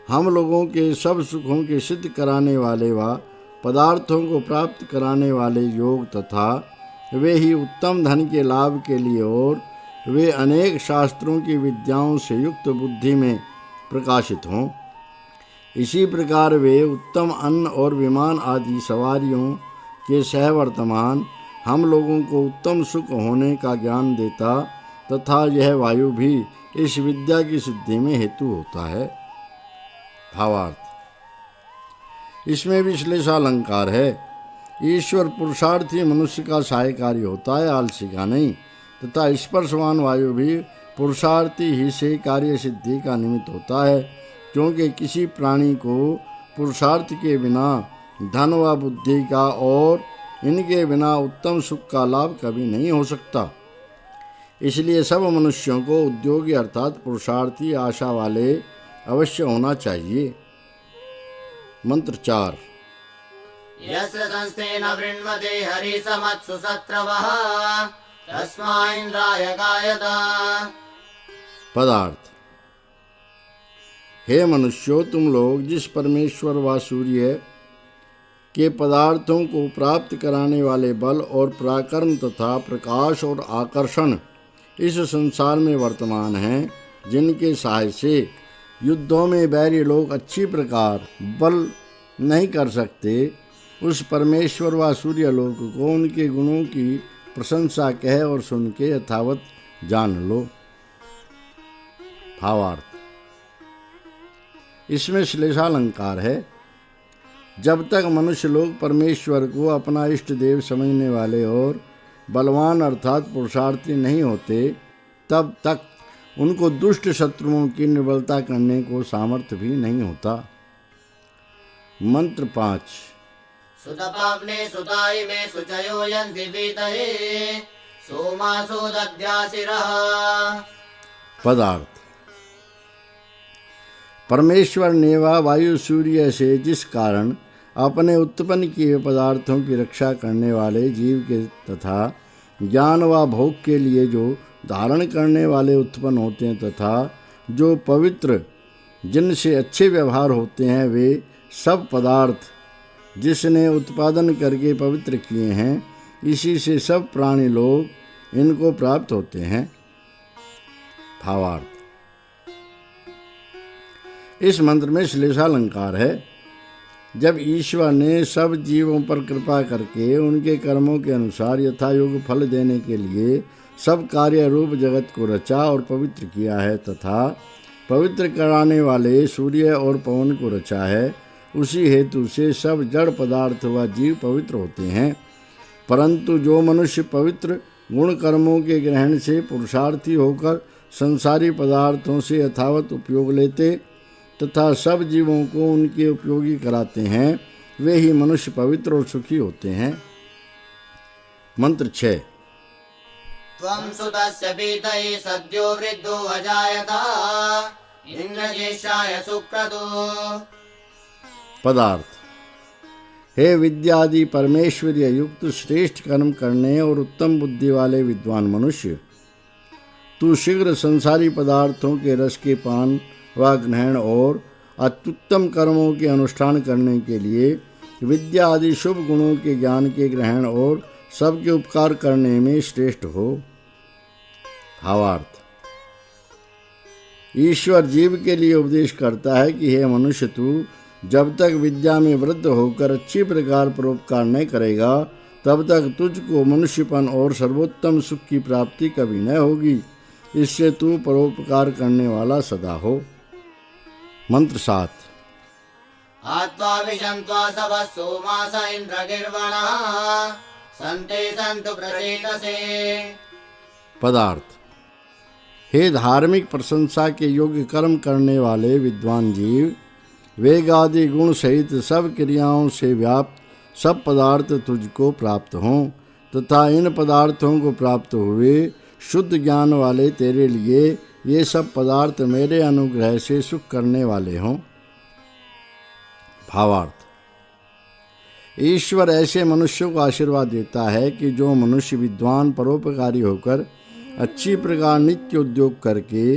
हम लोगों के सब सुखों के सिद्ध कराने वाले व पदार्थों को प्राप्त कराने वाले योग तथा वे ही उत्तम धन के लाभ के लिए और वे अनेक शास्त्रों की विद्याओं से युक्त बुद्धि में प्रकाशित हों। इसी प्रकार वे उत्तम अन्न और विमान आदि सवारियों के सहवर्तमान हम लोगों को उत्तम सुख होने का ज्ञान देता तथा यह वायु भी इस विद्या की सिद्धि में हेतु होता है। भावार्थ, इसमें विश्लेषालंकार है। ईश्वर पुरुषार्थी मनुष्य का सहायकारी होता है, आलसी का नहीं, तथा स्पर्शवान वायु भी पुरुषार्थी ही से कार्य सिद्धि का निमित्त होता है, क्योंकि किसी प्राणी को पुरुषार्थ के बिना धन व बुद्धि का और इनके बिना उत्तम सुख का लाभ कभी नहीं हो सकता। इसलिए सब मनुष्यों को उद्योगी अर्थात पुरुषार्थी आशा वाले अवश्य होना चाहिए। मंत्र 4। यस्य संस्थेन वृण्वते हरिसमत्सु सत्रवः तस्मा इन्द्राय गायत। पदार्थ, हे मनुष्यों, तुम लोग जिस परमेश्वर व सूर्य के पदार्थों को प्राप्त कराने वाले बल और पराक्रम तथा प्रकाश और आकर्षण इस संसार में वर्तमान हैं, जिनके सहाय से युद्धों में बैरी लोग अच्छी प्रकार बल नहीं कर सकते, उस परमेश्वर व सूर्य लोक को उनके गुणों की प्रशंसा कह और सुन के यथावत जान लो। भावार्थ, इसमें श्लेषालंकार है। जब तक मनुष्य लोग परमेश्वर को अपना इष्ट देव समझने वाले और बलवान अर्थात पुरुषार्थी नहीं होते, तब तक उनको दुष्ट शत्रुओं की निर्बलता करने को सामर्थ्य भी नहीं होता। मंत्र 5। सुतपाग्ने सुताई में सुचयो यन्ति वीतये सोमासो दद्यासिरः। पदार्थ, परमेश्वर ने व वायु सूर्य से जिस कारण अपने उत्पन्न किए पदार्थों की रक्षा करने वाले जीव के तथा ज्ञान व भोग के लिए जो धारण करने वाले उत्पन्न होते हैं तथा जो पवित्र जिनसे अच्छे व्यवहार होते हैं, वे सब पदार्थ जिसने उत्पादन करके पवित्र किए हैं, इसी से सब प्राणी लोग इनको प्राप्त होते हैं। भावार्थ, इस मंत्र में श्लेषालंकार है। जब ईश्वर ने सब जीवों पर कृपा करके उनके कर्मों के अनुसार यथायोग्य फल देने के लिए सब कार्य रूप जगत को रचा और पवित्र किया है तथा पवित्र कराने वाले सूर्य और पवन को रचा है, उसी हेतु से सब जड़ पदार्थ व जीव पवित्र होते हैं। परंतु जो मनुष्य पवित्र गुण कर्मों के ग्रहण से पुरुषार्थी होकर संसारी पदार्थों से यथावत उपयोग लेते तथा सब जीवों को उनके उपयोगी कराते हैं, वे ही मनुष्य पवित्र और सुखी होते हैं। मंत्र 6। त्वं सुतस्य पीतये सद्यो वृद्धो अजायत इन्द्रज्येष्ठाय सुक्रतु। पदार्थ, हे विद्यादि परमेश्वरीय युक्त श्रेष्ठ कर्म करने और उत्तम बुद्धि वाले विद्वान मनुष्य, तू शीघ्र संसारी पदार्थों के रस के पान व ग्रहण और अत्युत्तम कर्मों के अनुष्ठान करने के लिए विद्या आदि शुभ गुणों के ज्ञान के ग्रहण और सबके उपकार करने में श्रेष्ठ हो। भावार्थ, ईश्वर जीव के लिए उपदेश करता है कि हे मनुष्य, तू जब तक विद्या में वृद्ध होकर अच्छी प्रकार परोपकार नहीं करेगा, तब तक तुझको मनुष्यपन और सर्वोत्तम सुख की प्राप्ति कभी न होगी। इससे तू परोपकार करने वाला सदा हो। मंत्र 7। आत्वा विशन्त्वा सवः सोमास इन्द्रगिर्वणः सन्ते सन्तु प्रसेतसे। पदार्थ, हे धार्मिक प्रशंसा के योग्य कर्म करने वाले विद्वान जीव, वेग आदि गुण सहित सब क्रियाओं से व्याप्त सब पदार्थ तुझको प्राप्त हों तथा इन पदार्थों को प्राप्त हुए शुद्ध ज्ञान वाले तेरे लिए ये सब पदार्थ मेरे अनुग्रह से सुख करने वाले हों। भावार्थ, ईश्वर ऐसे मनुष्यों को आशीर्वाद देता है कि जो मनुष्य विद्वान परोपकारी होकर अच्छी प्रकार नित्य उद्योग करके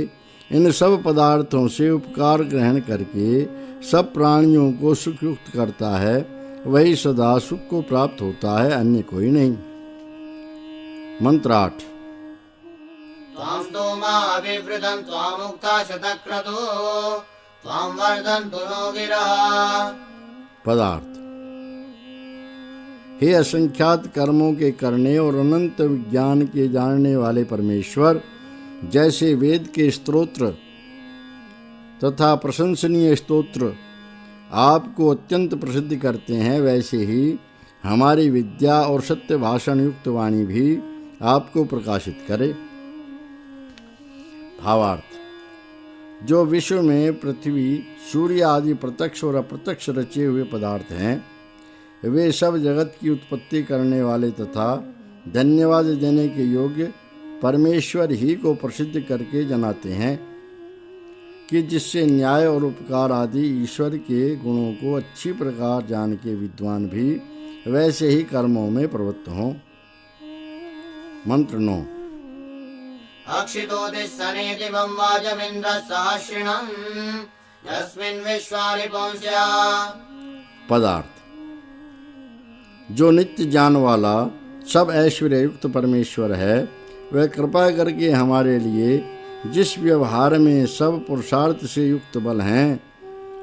इन सब पदार्थों से उपकार ग्रहण करके सब प्राणियों को सुखयुक्त करता है, वही सदा सुख को प्राप्त होता है, अन्य कोई नहीं। मंत्र 8। त्वां स्तोमा अभिवृतं त्वामुक्ता शतक्रतुः त्वां वर्धन्तु नो गिरः। पदार्थ, हे असंख्यात कर्मों के करने और अनंत विज्ञान के जानने वाले परमेश्वर, जैसे वेद के स्तोत्र तथा प्रशंसनीय स्तोत्र आपको अत्यंत प्रसिद्ध करते हैं, वैसे ही हमारी विद्या और सत्य भाषण युक्त वाणी भी आपको प्रकाशित करे। भावार्थ: जो विश्व में पृथ्वी, सूर्य आदि प्रत्यक्ष और अप्रत्यक्ष रचे हुए पदार्थ हैं, वे सब जगत की उत्पत्ति करने वाले तथा धन्यवाद देने के योग्य परमेश्वर ही को प्रसिद्ध करके जनाते हैं कि जिससे न्याय और उपकार आदि ईश्वर के गुणों को अच्छी प्रकार जान के विद्वान भी वैसे ही कर्मों में प्रवृत्त हों। मंत्र 9। अक्षितोदिस्सनेति वं वाजमिन्द्रः सहस्रिणं यस्मिन् विश्वानि पुंस्या। पदार्थ: जो नित्य जान वाला सब ऐश्वर्य युक्त परमेश्वर है, वह कृपा करके हमारे लिए जिस व्यवहार में सब पुरुषार्थ से युक्त बल हैं,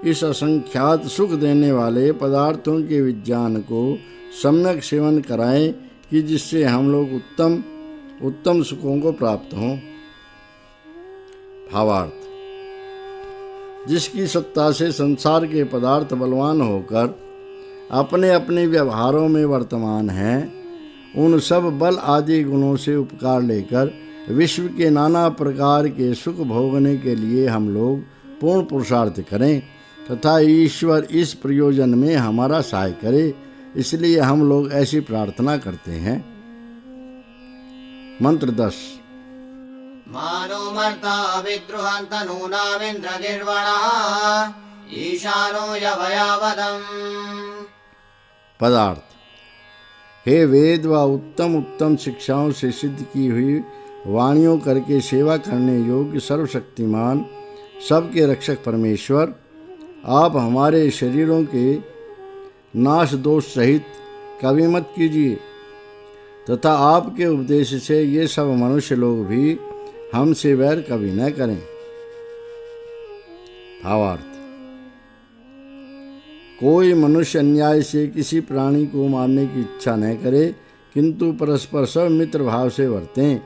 इस असंख्यात सुख देने वाले पदार्थों के विज्ञान को सम्यक सेवन कराएं कि जिससे हम लोग उत्तम सुखों को प्राप्त हों। भावार्थ: जिसकी सत्ता से संसार के पदार्थ बलवान होकर अपने अपने व्यवहारों में वर्तमान हैं, उन सब बल आदि गुणों से उपकार लेकर विश्व के नाना प्रकार के सुख भोगने के लिए हम लोग पूर्ण पुरुषार्थ करें तथा ईश्वर इस प्रयोजन में हमारा सहाय करे, इसलिए हम लोग ऐसी प्रार्थना करते हैं। मंत्र 10। मानो मर्ता विद्रुहन्त नूनामिन्द्रगिर्वणः ईशानो यवयावदम्। पदार्थ: हे वेद व उत्तम शिक्षाओं से सिद्ध की हुई वाणियों करके सेवा करने योग्य सर्वशक्तिमान सबके रक्षक परमेश्वर, आप हमारे शरीरों के नाश दोष सहित कभी मत कीजिए तथा आपके उपदेश से ये सब मनुष्य लोग भी हमसे वैर कभी न करें। भावार्थ: कोई मनुष्य अन्याय से किसी प्राणी को मारने की इच्छा न करे, किंतु परस्पर सब मित्र भाव से वर्तें,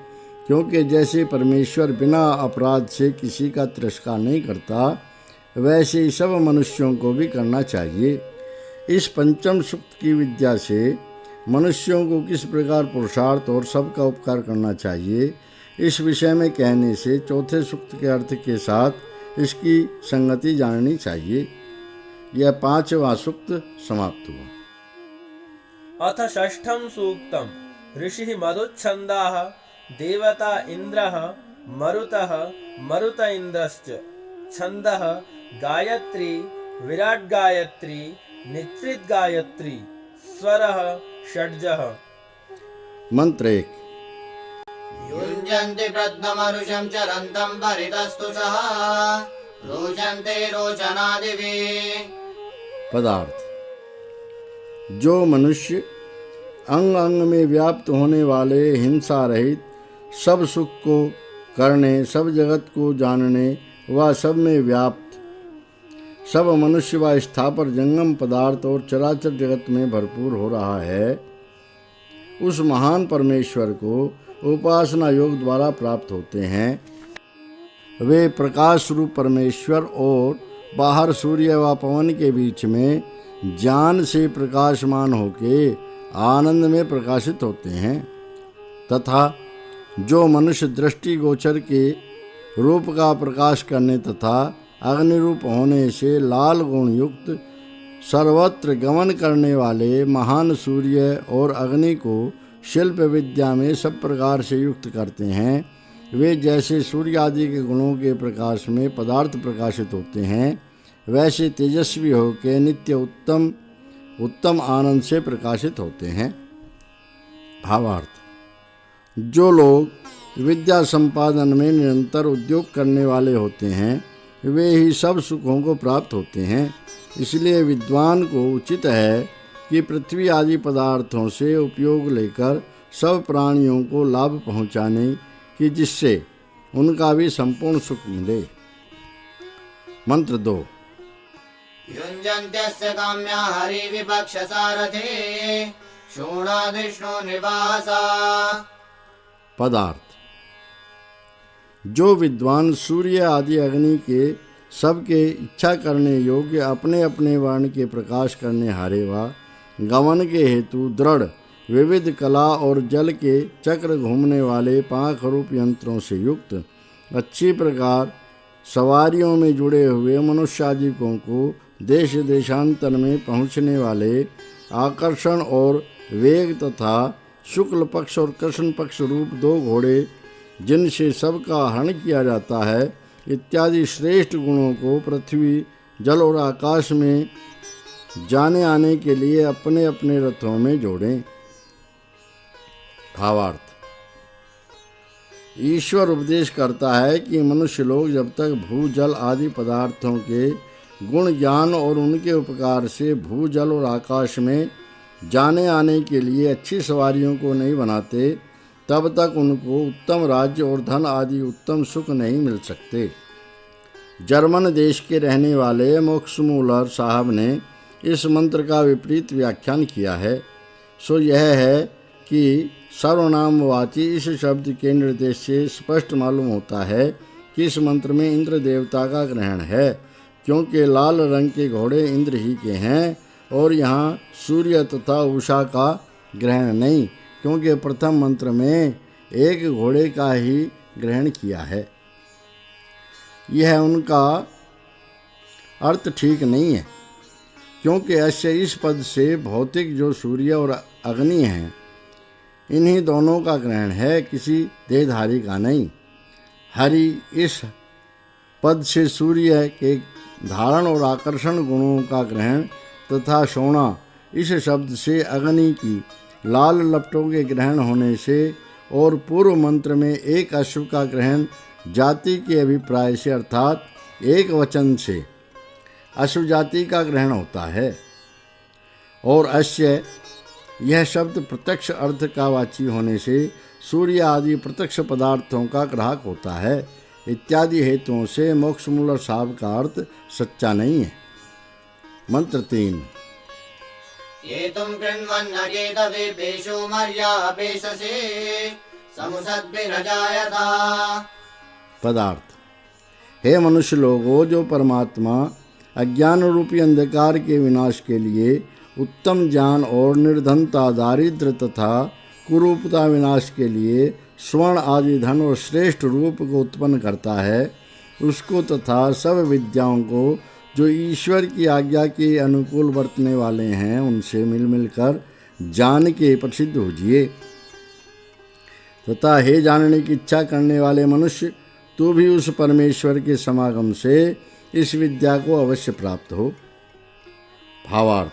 क्योंकि जैसे परमेश्वर बिना अपराध से किसी का तिरस्कार नहीं करता, वैसे ही सब मनुष्यों को भी करना चाहिए। इस पंचम सूक्त की विद्या से मनुष्यों को किस प्रकार पुरुषार्थ और सबका उपकार करना चाहिए, इस विषय में कहने से चौथे सूक्त के अर्थ के साथ इसकी संगति जाननी चाहिए। यह 5वां सूक्त समाप्त हुआ। अथ षष्ठं सूक्तम् ऋषिः मधुच्छन्दाः देवता इन्द्रः मरुतः मरुत इन्द्रश्च छन्दः गायत्री विराट गायत्री नित्रित गायत्री स्वरः षड्जः। मंत्र 1। युञ्जन्ति प्रज्ञमरुषं चरन्तं परितस्तु सः रोचन्ते रोचनादिभिः। पदार्थ: जो मनुष्य अंग अंग में व्याप्त होने वाले हिंसा रहित सब सुख को करने, सब जगत को जानने व सब में व्याप्त सब मनुष्य व स्थापर जंगम पदार्थ और चराचर जगत में भरपूर हो रहा है, उस महान परमेश्वर को उपासना योग द्वारा प्राप्त होते हैं। वे प्रकाश रूप परमेश्वर और बाहर सूर्य व पवन के बीच में ज्ञान से प्रकाशमान होके आनंद में प्रकाशित होते हैं तथा जो मनुष्य दृष्टि गोचर के रूप का प्रकाश करने तथा अग्नि रूप होने से लाल गुण युक्त सर्वत्र गमन करने वाले महान सूर्य और अग्नि को शिल्प विद्या में सब प्रकार से युक्त करते हैं, वे जैसे सूर्य आदि के गुणों के प्रकाश में पदार्थ प्रकाशित होते हैं, वैसे तेजस्वी होकर नित्य उत्तम आनंद से प्रकाशित होते हैं। भावार्थ: जो लोग विद्या संपादन में निरंतर उद्योग करने वाले होते हैं, वे ही सब सुखों को प्राप्त होते हैं। इसलिए विद्वान को उचित है कि पृथ्वी आदि पदार्थों से उपयोग लेकर सब प्राणियों को लाभ पहुँचाने कि जिससे उनका भी संपूर्ण सुख मिले। मंत्र 2। युञ्जन्त्यस्य काम्या हरिविपक्षसारथे शूणादिष्णो निवासा। पदार्थ: जो विद्वान सूर्य आदि अग्नि के सबके इच्छा करने योग्य अपने अपने वर्ण के प्रकाश करने हारे व गमन के हेतु दृढ़ विविध कला और जल के चक्र घूमने वाले पांख रूप यंत्रों से युक्त अच्छी प्रकार सवारियों में जुड़े हुए मनुष्यादिकों को देश देशांतर में पहुँचने वाले आकर्षण और वेग तथा शुक्ल पक्ष और कृष्ण पक्ष रूप 2 घोड़े जिनसे सबका हरण किया जाता है इत्यादि श्रेष्ठ गुणों को पृथ्वी जल और आकाश में जाने आने के लिए अपने अपने रथों में जोड़ें। भावार्थ, ईश्वर उपदेश करता है कि मनुष्य लोग जब तक भू जल आदि पदार्थों के गुण ज्ञान और उनके उपकार से भू जल और आकाश में जाने आने के लिए अच्छी सवारियों को नहीं बनाते तब तक उनको उत्तम राज्य और धन आदि उत्तम सुख नहीं मिल सकते। जर्मन देश के रहने वाले मोक्समूलर साहब ने इस मंत्र का विपरीत व्याख्यान किया है। सो यह है कि सर्वनामवाची इस शब्द के निर्देश से स्पष्ट मालूम होता है कि इस मंत्र में इंद्र देवता का ग्रहण है, क्योंकि लाल रंग के घोड़े इंद्र ही के हैं और यहाँ सूर्य तथा उषा का ग्रहण नहीं, क्योंकि प्रथम मंत्र में एक घोड़े का ही ग्रहण किया है। यह उनका अर्थ ठीक नहीं है, क्योंकि ऐसे इस पद से भौतिक जो सूर्य और अग्नि हैं इन्हीं दोनों का ग्रहण है, किसी देहधारी का नहीं। हरि इस पद से सूर्य के धारण और आकर्षण गुणों का ग्रहण तथा सोना इस शब्द से अग्नि की लाल लपटों के ग्रहण होने से और पूर्व मंत्र में एक अश्व का ग्रहण जाति के अभिप्राय से अर्थात एक वचन से अश्व जाति का ग्रहण होता है और अश्य यह शब्द प्रत्यक्ष अर्थ का वाची होने से सूर्य आदि प्रत्यक्ष पदार्थों का ग्राहक होता है इत्यादि हेतुओं से मोक्षमूलर साहब का अर्थ सच्चा नहीं है। मंत्र 3 ये तुम कृण्वन्नगेतवेपेषु मर्यापेशसे समुसद्भिरजायता। पदार्थ, हे मनुष्य लोगों, जो परमात्मा अज्ञान रूपी अंधकार के विनाश के लिए उत्तम ज्ञान और निर्धनता दारिद्र तथा कुरूपता विनाश के लिए स्वर्ण आदि धन और श्रेष्ठ रूप को उत्पन्न करता है, उसको तथा सब विद्याओं को जो ईश्वर की आज्ञा के अनुकूल बरतने वाले हैं उनसे मिल मिलकर जान के प्रसिद्ध होजिए। तथा हे जानने की इच्छा करने वाले मनुष्य, तू भी उस परमेश्वर के समागम से इस विद्या को अवश्य प्राप्त हो। भावार्थ,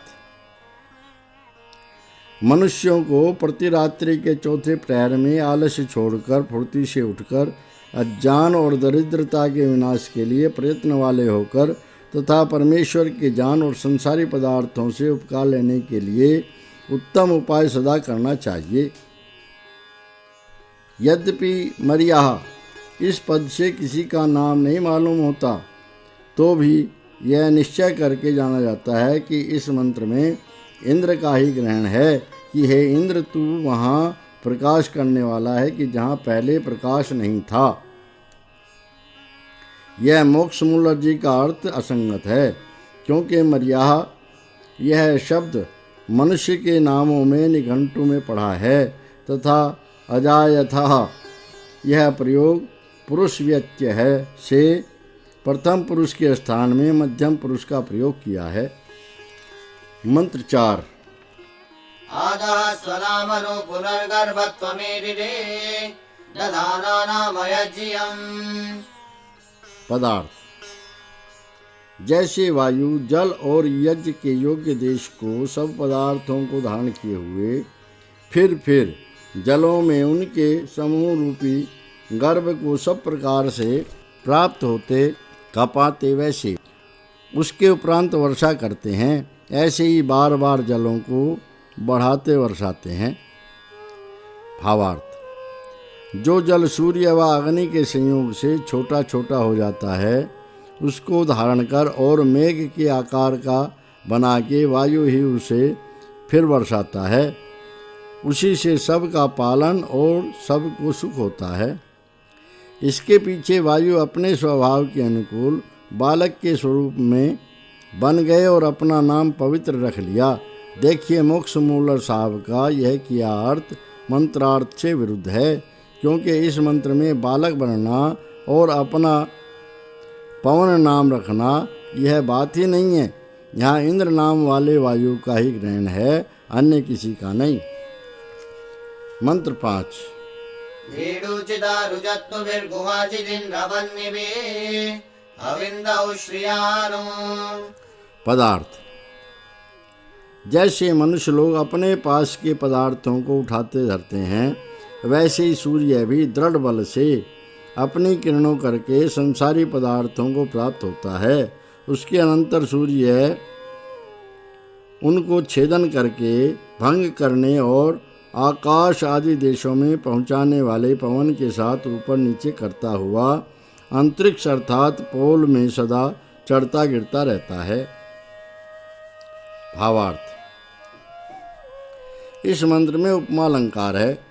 मनुष्यों को प्रति रात्रि के चौथे प्रहर में आलस्य छोड़कर फुर्ती से उठकर अज्ञान और दरिद्रता के विनाश के लिए प्रयत्न वाले होकर तथा परमेश्वर के ज्ञान और संसारी पदार्थों से उपकार लेने के लिए उत्तम उपाय सदा करना चाहिए। यद्यपि मर्याह इस पद से किसी का नाम नहीं मालूम होता तो भी यह निश्चय करके जाना जाता है कि इस मंत्र में इंद्र का ही ग्रहण है कि हे इंद्र, तू वहाँ प्रकाश करने वाला है कि जहाँ पहले प्रकाश नहीं था। यह मोक्षमूलर जी का अर्थ असंगत है, क्योंकि मर्याह यह शब्द मनुष्य के नामों में निघंटु में पढ़ा है तथा अजायथा यह प्रयोग पुरुष व्यत्य है से प्रथम पुरुष के स्थान में मध्यम पुरुष का प्रयोग किया है। मंत्र 4 आदः स्वनामनो पुनर्गर्भत्वमेरिरे दधानानामयज्यम्। पदार्थ, जैसे वायु जल और यज्ञ के योग्य देश को सब पदार्थों को धारण किए हुए फिर जलों में उनके समूह रूपी गर्भ को सब प्रकार से प्राप्त होते कपाते, वैसे उसके उपरांत वर्षा करते हैं, ऐसे ही बार बार जलों को बढ़ाते वर्षाते हैं। भावार्थ, जो जल सूर्य व अग्नि के संयोग से छोटा छोटा हो जाता है उसको धारण कर और मेघ के आकार का बना के वायु ही उसे फिर वर्षाता है, उसी से सब का पालन और सब को सुख होता है। इसके पीछे वायु अपने स्वभाव के अनुकूल बालक के स्वरूप में बन गए और अपना नाम पवित्र रख लिया। देखिए, मोक्ष मूलर साहब का यह किया अर्थ मंत्रार्थ से विरुद्ध है, क्योंकि इस मंत्र में बालक बनना और अपना पवन नाम रखना यह बात ही नहीं है। यहाँ इंद्र नाम वाले वायु का ही ग्रहण है, अन्य किसी का नहीं। मंत्र 5। पदार्थ। जैसे मनुष्य लोग अपने पास के पदार्थों को उठाते धरते हैं, वैसे ही सूर्य भी दृढ़ बल से अपनी किरणों करके संसारी पदार्थों को प्राप्त होता है। उसके अनंतर सूर्य उनको छेदन करके भंग करने और आकाश आदि देशों में पहुंचाने वाले पवन के साथ ऊपर नीचे करता हुआ अंतरिक्ष अर्थात पोल में सदा चढ़ता गिरता रहता है। भावार्थ। इस मंत्र में उपमा अलंकार है।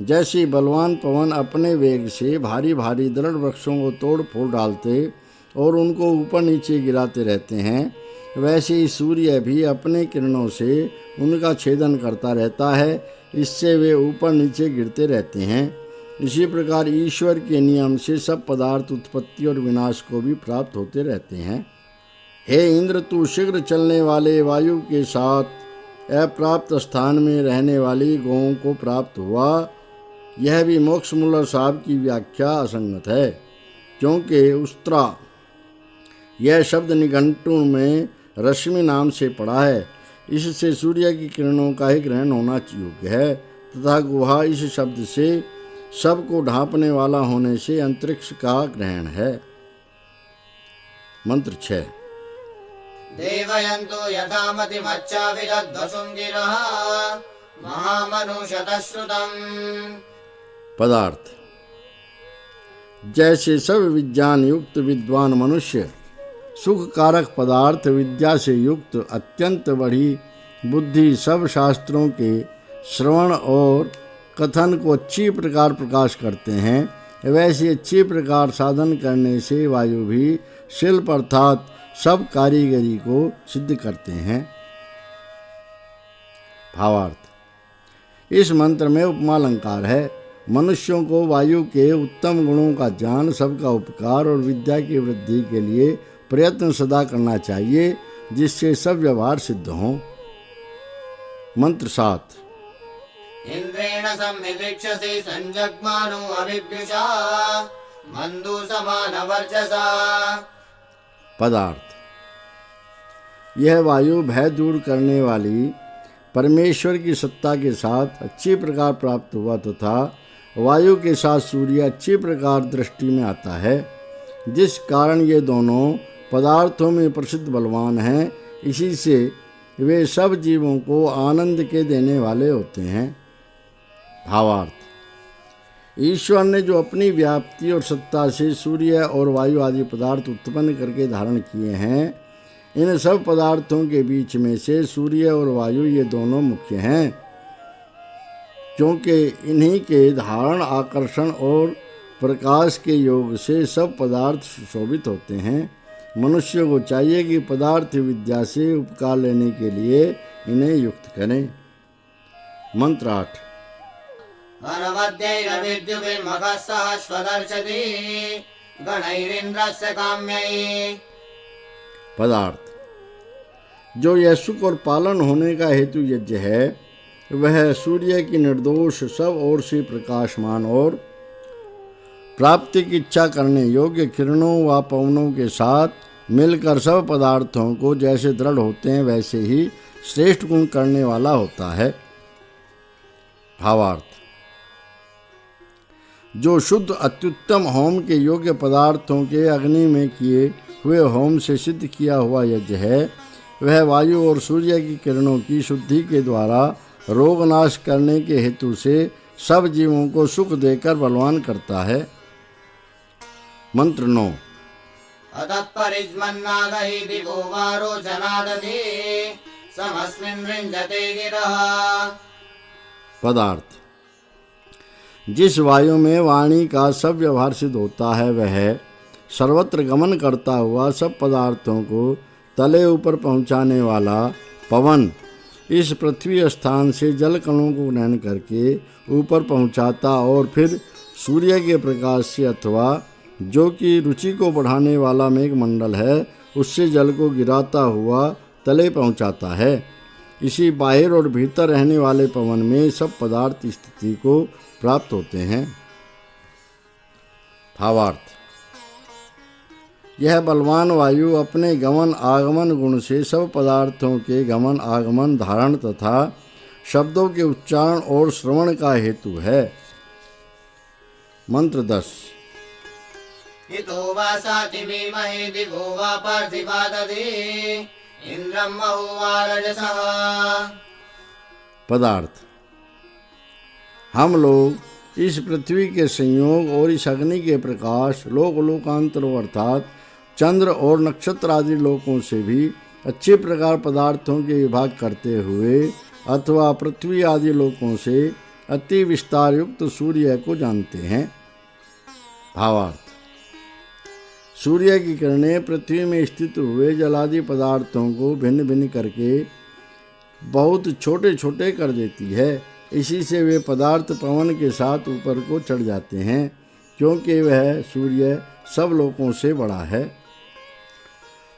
जैसे बलवान पवन अपने वेग से भारी भारी दृढ़ वृक्षों को तोड़ फोड़ डालते और उनको ऊपर नीचे गिराते रहते हैं, वैसे ही सूर्य भी अपने किरणों से उनका छेदन करता रहता है, इससे वे ऊपर नीचे गिरते रहते हैं। इसी प्रकार ईश्वर के नियम से सब पदार्थ उत्पत्ति और विनाश को भी प्राप्त होते रहते हैं। हे इंद्र, तू शीघ्र चलने वाले वायु के साथ अप्राप्त स्थान में रहने वाली गौओं को प्राप्त हुआ। यह भी मोक्ष मूलर साहब की व्याख्या असंगत है, क्योंकि उस्त्रा यह शब्द निघंटु में रश्मि नाम से पड़ा है। इससे सूर्य की किरणों का ही ग्रहण होना योग्य है, तथा गुहा इस शब्द से सबको ढांपने वाला होने से अंतरिक्ष का ग्रहण है। मंत्र 6। देवयन्तु यथामतिमच्चाविदध्वसुङ्गिरः महामनुषतश्रुतम्। पदार्थ। जैसे सब विज्ञान युक्त विद्वान मनुष्य सुख कारक पदार्थ विद्या से युक्त अत्यंत बड़ी बुद्धि सब शास्त्रों के श्रवण और कथन को अच्छी प्रकार प्रकाश करते हैं, वैसे अच्छी प्रकार साधन करने से वायु भी शिल्प अर्थात सब कारीगरी को सिद्ध करते हैं। भावार्थ। इस मंत्र में उपमा अलंकार है। मनुष्यों को वायु के उत्तम गुणों का ज्ञान, सबका उपकार और विद्या की वृद्धि के लिए प्रयत्न सदा करना चाहिए, जिससे सब व्यवहार सिद्ध हों। मंत्र 7। इंद्रेण सम्मिदृक्षसे संजग्मानो अभिप्युषा मंदु समान वर्चसा। पदार्थ। यह वायु भय दूर करने वाली परमेश्वर की सत्ता के साथ अच्छी प्रकार प्राप्त हुआ तथा वायु के साथ सूर्य अच्छी प्रकार दृष्टि में आता है, जिस कारण ये दोनों पदार्थों में प्रसिद्ध बलवान हैं। इसी से वे सब जीवों को आनंद के देने वाले होते हैं। भावार्थ। ईश्वर ने जो अपनी व्याप्ति और सत्ता से सूर्य और वायु आदि पदार्थ उत्पन्न करके धारण किए हैं, इन सब पदार्थों के बीच में से सूर्य और वायु ये दोनों मुख्य हैं, क्योंकि इन्हीं के धारण, आकर्षण और प्रकाश के योग से सब पदार्थ सुशोभित होते हैं। मनुष्य को चाहिए कि पदार्थ विद्या से उपकार लेने के लिए इन्हें युक्त करें। मंत्र 8। पदार्थ। जो यह सुख और पालन होने का हेतु यज्ञ है, वह सूर्य की निर्दोष सब ओर से प्रकाशमान और प्राप्ति की इच्छा करने योग्य किरणों व पवनों के साथ मिलकर सब पदार्थों को जैसे दृढ़ होते हैं वैसे ही श्रेष्ठ गुण करने वाला होता है। भावार्थ। जो शुद्ध अत्युत्तम होम के योग्य पदार्थों के अग्नि में किए हुए होम से सिद्ध किया हुआ यज्ञ है, वह वायु और सूर्य की किरणों की शुद्धि के द्वारा रोग नाश करने के हेतु से सब जीवों को सुख देकर बलवान करता है। मंत्र 9। अतः परिज्मन्नागहि दिवो वारो जनादधि समस्मिन् रिञ्जते गिरः। पदार्थ। जिस वायु में वाणी का सब व्यवहार सिद्ध होता है वह सर्वत्र गमन करता हुआ सब पदार्थों को तले ऊपर पहुँचाने वाला पवन इस पृथ्वी स्थान से जल कणों को ग्रहण करके ऊपर पहुँचाता और फिर सूर्य के प्रकाश से अथवा जो कि रुचि को बढ़ाने वाला मेघमंडल है उससे जल को गिराता हुआ तले पहुँचाता है। इसी बाहर और भीतर रहने वाले पवन में सब पदार्थ स्थिति को प्राप्त होते हैं। भावार्थ, यह बलवान वायु अपने गमन आगमन गुण से सब पदार्थों के गमन आगमन धारण तथा शब्दों के उच्चारण और श्रवण का हेतु है। मंत्र 10। इतो वा सातिमीमहि दिवो वा पार्थिवादधि इंद्रम महुवा रजसः। पदार्थ, हम लोग इस पृथ्वी के संयोग और इस अग्नि के प्रकाश लोक लोकांतरों अर्थात चंद्र और नक्षत्र आदि लोकों से भी अच्छे प्रकार पदार्थों के विभाग करते हुए अथवा पृथ्वी आदि लोकों से अति विस्तार युक्त सूर्य को जानते हैं। भावार्थ, सूर्य की किरणें पृथ्वी में स्थित हुए जलादि पदार्थों को भिन्न भिन्न करके बहुत छोटे छोटे कर देती है। इसी से वे पदार्थ पवन के साथ ऊपर को चढ़ जाते हैं, क्योंकि वह सूर्य सब लोकों से बड़ा है।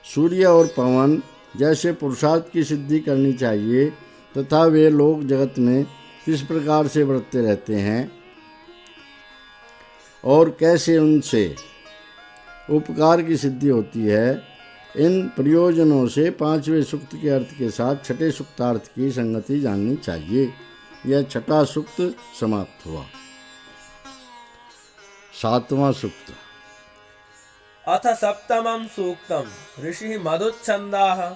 सूर्य और पवन जैसे पुरुषार्थ की सिद्धि करनी चाहिए तथा वे लोग जगत में किस प्रकार से बढ़ते रहते हैं और कैसे उनसे उपकार की सिद्धि होती है, इन प्रयोजनों से पांचवें सूक्त के अर्थ के साथ छठे सूक्तार्थ की संगति जाननी चाहिए। यह छठा सूक्त समाप्त हुआ। सातवां सूक्त। अथ सप्तमं सूक्तम् ऋषिः मधुच्छन्दाः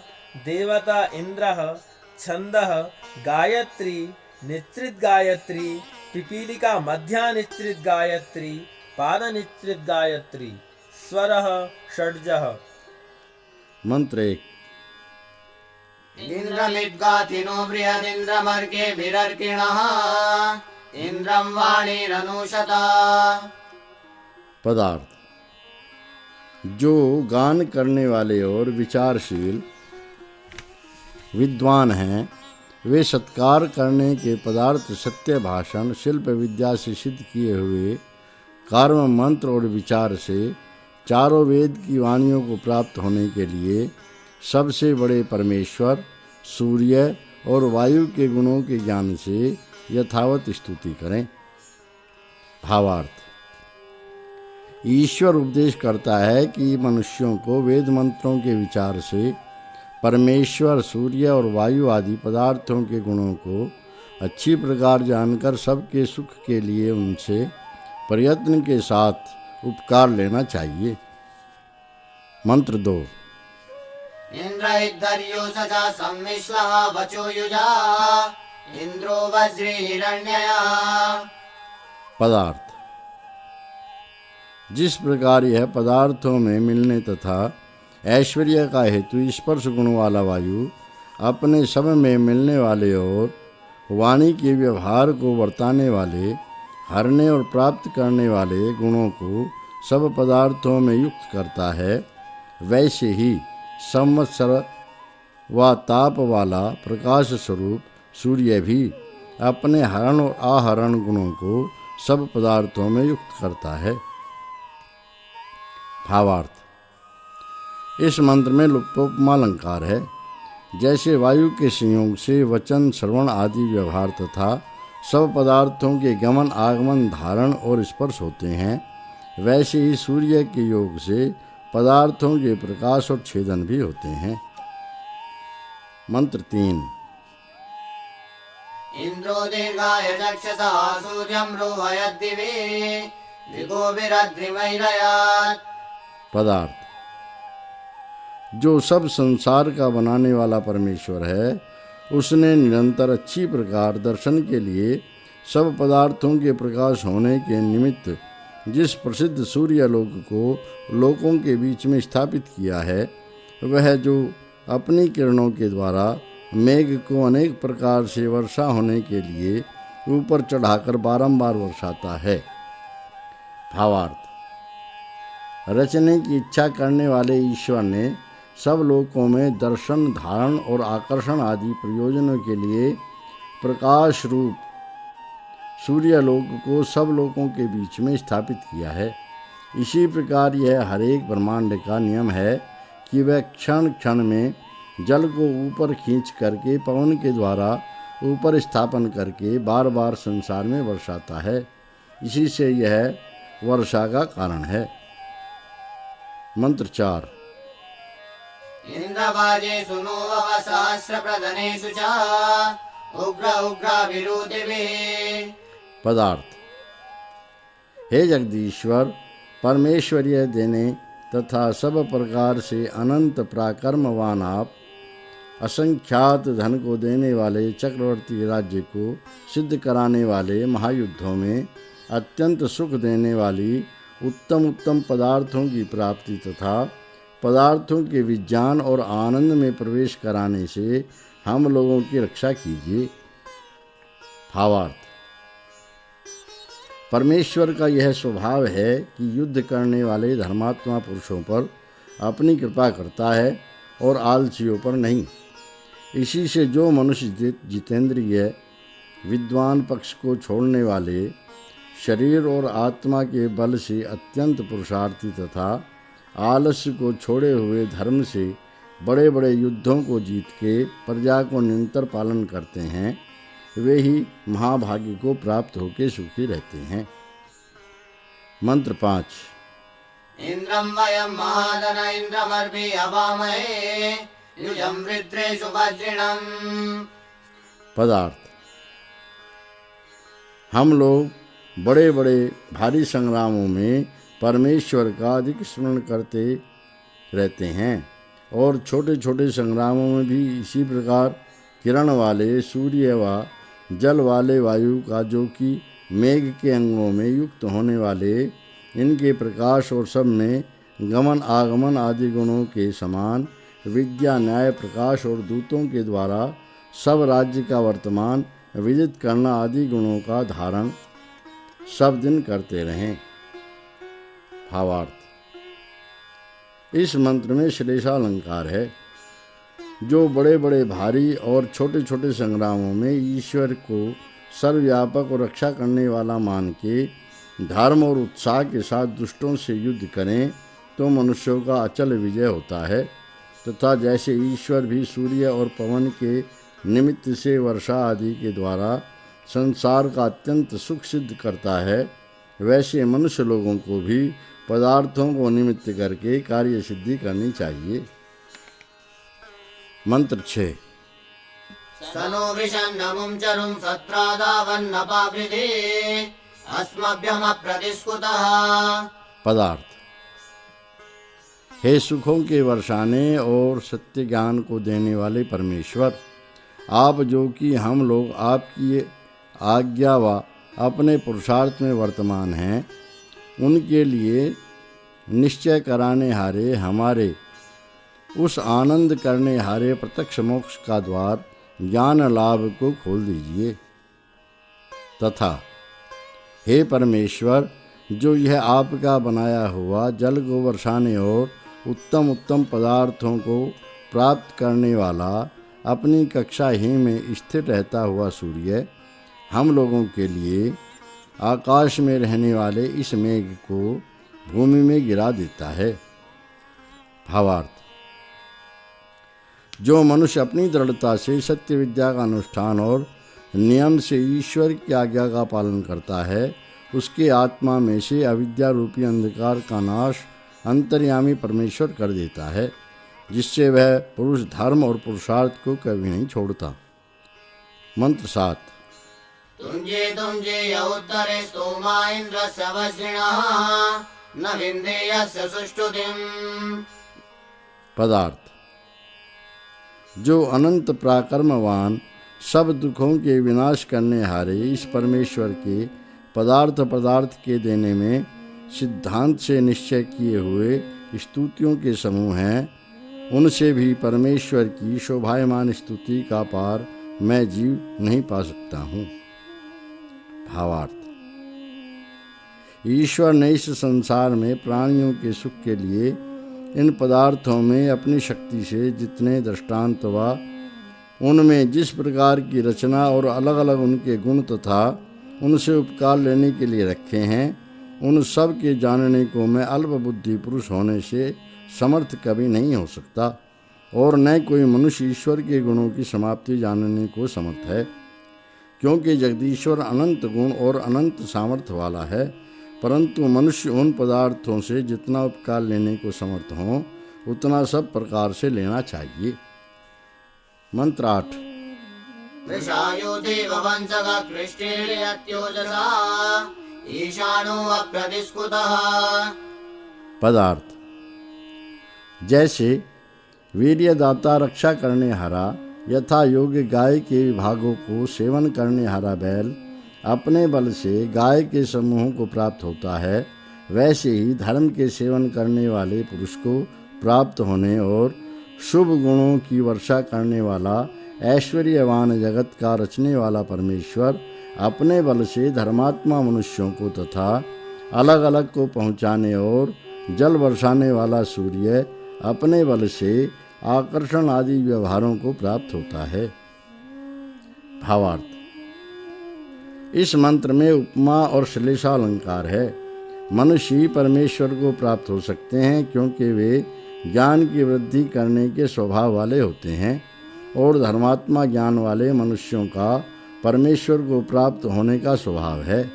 देवता इन्द्रः छन्दः गायत्री निश्चित गायत्री पिपीलिका मध्या निश्चित गायत्री पाद निश्चित गायत्री स्वरः षड्जः। मंत्र 1। इंद्रमिद्गाथिनो बृहदिन्द्रमर्केभिरर्किणः इंद्रं वाणीरनुषता। पदार्थ, जो गान करने वाले और विचारशील विद्वान हैं वे सत्कार करने के पदार्थ सत्य भाषण शिल्प विद्या से सिद्ध किए हुए कर्म मंत्र और विचार से चारों वेद की वाणियों को प्राप्त होने के लिए सबसे बड़े परमेश्वर सूर्य और वायु के गुणों के ज्ञान से यथावत स्तुति करें। भावार्थ, ईश्वर उपदेश करता है कि मनुष्यों को वेद मंत्रों के विचार से परमेश्वर सूर्य और वायु आदि पदार्थों के गुणों को अच्छी प्रकार जानकर सबके सुख के लिए उनसे प्रयत्न के साथ उपकार लेना चाहिए। मंत्र 2। इंद्रहिर्दर्यो सचा सम्मिश्लः वचो युजा इंद्रो वज्रे हिरण्यया। पदार्थ, जिस प्रकार यह पदार्थों में मिलने तथा ऐश्वर्य का हेतु स्पर्श गुण वाला वायु अपने सब में मिलने वाले और वाणी के व्यवहार को वर्ताने वाले हरने और प्राप्त करने वाले गुणों को सब पदार्थों में युक्त करता है, वैसे ही संवत्सर व ताप वाला प्रकाश स्वरूप सूर्य भी अपने हरण और आहरण गुणों को सब पदार्थों में युक्त करता है। भावार्थ, इस मंत्र में लुप्तोपमा अलंकार है। जैसे वायु के संयोग से वचन श्रवण आदि व्यवहार तथा सब पदार्थों के गमन आगमन धारण और स्पर्श होते हैं, वैसे ही सूर्य के योग से पदार्थों के प्रकाश और छेदन भी होते हैं। मंत्र 3। इंद्रो दीर्घाय चक्षसा सूर्यं रोहयद्दिवे दिगोभिरद्रिमैरयात्। पदार्थ, जो सब संसार का बनाने वाला परमेश्वर है, उसने निरंतर अच्छी प्रकार दर्शन के लिए सब पदार्थों के प्रकाश होने के निमित्त जिस प्रसिद्ध सूर्य लोक को लोकों के बीच में स्थापित किया है, वह जो अपनी किरणों के द्वारा मेघ को अनेक प्रकार से वर्षा होने के लिए ऊपर चढ़ाकर बारंबार वर्षाता है। भावार्थ, रचने की इच्छा करने वाले ईश्वर ने सब लोकों में दर्शन, धारण और आकर्षण आदि प्रयोजनों के लिए प्रकाश रूप सूर्यलोक को सब लोकों के बीच में स्थापित किया है। इसी प्रकार यह हर एक ब्रह्मांड का नियम है कि वह क्षण क्षण में जल को ऊपर खींच करके पवन के द्वारा ऊपर स्थापन करके बार बार संसार में वर्षाता है। इसी से यह वर्षा का कारण है। मंत्र 4। इन्द्रवाजेषु नो वः सहस्रप्रदनेषु च उग्र उग्राभिरुदिभिः। पदार्थ, हे जगदीश्वर, परमेश्वरीय देने तथा सब प्रकार से अनंत पराक्रमवान आप, असंख्यात धन को देने वाले, चक्रवर्ती राज्य को सिद्ध कराने वाले, महायुद्धों में अत्यंत सुख देने वाली, उत्तम उत्तम पदार्थों की प्राप्ति तथा पदार्थों के विज्ञान और आनंद में प्रवेश कराने से हम लोगों की रक्षा कीजिए। भावार्थ, परमेश्वर का यह स्वभाव है कि युद्ध करने वाले धर्मात्मा पुरुषों पर अपनी कृपा करता है और आलसियों पर नहीं। इसी से जो मनुष्य जितेंद्रिय, विद्वान पक्ष को छोड़ने वाले, शरीर और आत्मा के बल से अत्यंत पुरुषार्थी तथा आलस्य को छोड़े हुए धर्म से बड़े बड़े युद्धों को जीत के प्रजा को निरंतर पालन करते हैं, वे ही महाभाग्य को प्राप्त होकर सुखी रहते हैं। मंत्र 5। इन्द्रं वयं महादन इन्द्रमर्भि अवामहे युजं वृत्रेषु वज्रिणम्। पदार्थ, हम लोग बड़े बड़े भारी संग्रामों में परमेश्वर का अधिक स्मरण करते रहते हैं और छोटे छोटे संग्रामों में भी इसी प्रकार किरण वाले सूर्य व जल वाले वायु का, जो कि मेघ के अंगों में युक्त होने वाले, इनके प्रकाश और सब में गमन आगमन आदि गुणों के समान विद्या, न्याय, प्रकाश और दूतों के द्वारा सब राज्य का वर्तमान विदित करना आदि गुणों का धारण सब दिन करते रहें। भावार्थ, इस मंत्र में श्लेषालंकार है। जो बड़े बड़े भारी और छोटे छोटे संग्रामों में ईश्वर को सर्वव्यापक और रक्षा करने वाला मान के धर्म और उत्साह के साथ दुष्टों से युद्ध करें तो मनुष्यों का अचल विजय होता है, तथा जैसे ईश्वर भी सूर्य और पवन के निमित्त से वर्षा आदि के द्वारा संसार का अत्यंत सुख सिद्ध करता है, वैसे मनुष्य लोगों को भी पदार्थों को निमित्त करके कार्य सिद्धि करनी चाहिए। मंत्र 6। सनो विषन्नमुं चरुं सत्रादावन्नपावृधि अस्मभ्यमप्रतिस्कुतः। पदार्थ, हे सुखों के वर्षाने और सत्य ज्ञान को देने वाले परमेश्वर, आप जो कि हम लोग आपकी आज्ञा व अपने पुरुषार्थ में वर्तमान हैं, उनके लिए निश्चय कराने हारे हमारे उस आनंद करने हारे प्रत्यक्ष मोक्ष का द्वार ज्ञान लाभ को खोल दीजिए। तथा हे परमेश्वर, जो यह आपका बनाया हुआ जल को वर्षाने और उत्तम उत्तम पदार्थों को प्राप्त करने वाला अपनी कक्षा ही में स्थिर रहता हुआ सूर्य हम लोगों के लिए आकाश में रहने वाले इस मेघ को भूमि में गिरा देता है। भावार्थ, जो मनुष्य अपनी दृढ़ता से सत्य विद्या का अनुष्ठान और नियम से ईश्वर की आज्ञा का पालन करता है, उसके आत्मा में से अविद्या रूपी अंधकार का नाश अंतर्यामी परमेश्वर कर देता है, जिससे वह पुरुष धर्म और पुरुषार्थ को कभी नहीं छोड़ता। मंत्र 7। तुंजे तुंजे उत्तरे स्तोमा इंद्रस्य वज्रिणः न विन्देयस्य सुष्ठुतिम्। पदार्थ, जो अनंत पराक्रमवान सब दुखों के विनाश करने हारे इस परमेश्वर के पदार्थ के देने में सिद्धांत से निश्चय किए हुए स्तुतियों के समूह हैं, उनसे भी परमेश्वर की शोभायमान स्तुति का पार मैं जीव नहीं पा सकता हूँ। भावार्थ। ईश्वर ने इस संसार में प्राणियों के सुख के लिए इन पदार्थों में अपनी शक्ति से जितने दृष्टांत व उनमें जिस प्रकार की रचना और अलग अलग उनके गुण तथा उनसे उपकार लेने के लिए रखे हैं, उन सब के जानने को मैं अल्प बुद्धि पुरुष होने से समर्थ कभी नहीं हो सकता, और न कोई मनुष्य ईश्वर के गुणों की समाप्ति जानने को समर्थ है, क्योंकि जगदीश्वर अनंत गुण और अनंत सामर्थ्य वाला है। परंतु मनुष्य उन पदार्थों से जितना उपकार लेने को समर्थ हो उतना सब प्रकार से लेना चाहिए। मंत्र 8। वृषायो देववंशः कृष्टिर्यत्योजसा ईशानो अप्रतिस्कुतः। पदार्थ। जैसे वीर्यदाता रक्षा करने हारा यथा योग्य गाय के विभागों को सेवन करने हारा बैल अपने बल से गाय के समूहों को प्राप्त होता है, वैसे ही धर्म के सेवन करने वाले पुरुष को प्राप्त होने और शुभ गुणों की वर्षा करने वाला ऐश्वर्यवान जगत का रचने वाला परमेश्वर अपने बल से धर्मात्मा मनुष्यों को तथा अलग अलग को पहुँचाने और जल बरसाने वाला सूर्य अपने बल से आकर्षण आदि व्यवहारों को प्राप्त होता है। भावार्थ। इस मंत्र में उपमा और श्लेषालंकार है। मनुष्य ही परमेश्वर को प्राप्त हो सकते हैं, क्योंकि वे ज्ञान की वृद्धि करने के स्वभाव वाले होते हैं, और धर्मात्मा ज्ञान वाले मनुष्यों का परमेश्वर को प्राप्त होने का स्वभाव है,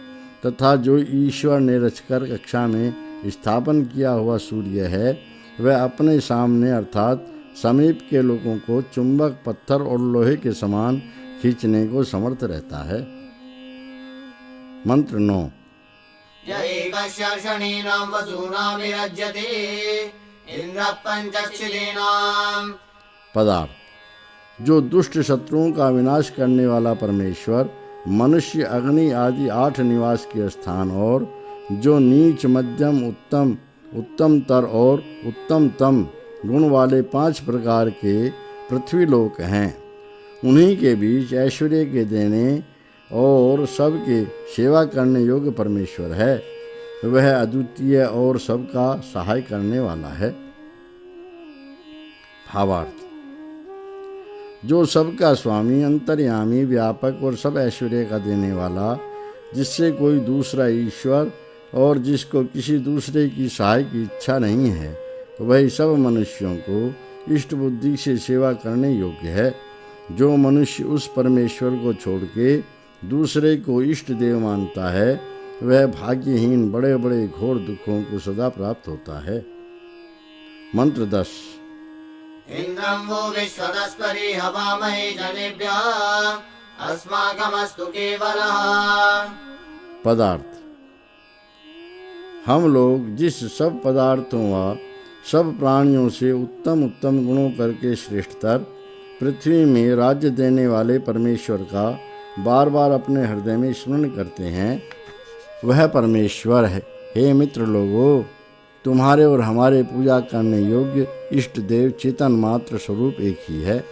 तथा जो ईश्वर ने रचकर कक्षा में स्थापन किया हुआ सूर्य है, वह अपने सामने अर्थात समीप के लोगों को चुंबक, पत्थर और लोहे के समान खींचने को समर्थ रहता है। मंत्र 9। एकस्य शनीनां वसूनां विरज्यते इंद्रः पंचक्षिलीनां। पदार्थ। जो दुष्ट शत्रुओं का विनाश करने वाला परमेश्वर मनुष्य, अग्नि आदि 8 निवास के स्थान और जो नीच, मध्यम, उत्तम, उत्तमतर और उत्तमतम गुण वाले 5 प्रकार के पृथ्वी लोक हैं, उन्हीं के बीच ऐश्वर्य के देने और सबके सेवा करने योग्य परमेश्वर है। वह अद्वितीय और सबका सहाय करने वाला है। भावार्थ। जो सबका स्वामी, अंतर्यामी, व्यापक और सब ऐश्वर्य का देने वाला, जिससे कोई दूसरा ईश्वर और जिसको किसी दूसरे की सहाय की इच्छा नहीं है, वही सब मनुष्यों को इष्ट बुद्धि से सेवा करने योग्य है। जो मनुष्य उस परमेश्वर को छोड़ के दूसरे को इष्ट देव मानता है, वह भाग्यहीन बड़े बड़े घोर दुखों को सदा प्राप्त होता है। मंत्र 10। इंद्रं वो विश्वदस्परि हवामहे जनेभ्यः अस्माकमस्तु केवलः। पदार्थ। हम लोग जिस सब पदार्थों व सब प्राणियों से उत्तम उत्तम गुणों करके श्रेष्ठतर पृथ्वी में राज्य देने वाले परमेश्वर का बार बार अपने हृदय में स्मरण करते हैं, वह परमेश्वर है। हे मित्र लोगों, तुम्हारे और हमारे पूजा करने योग्य इष्ट देव चेतन मात्र स्वरूप एक ही है।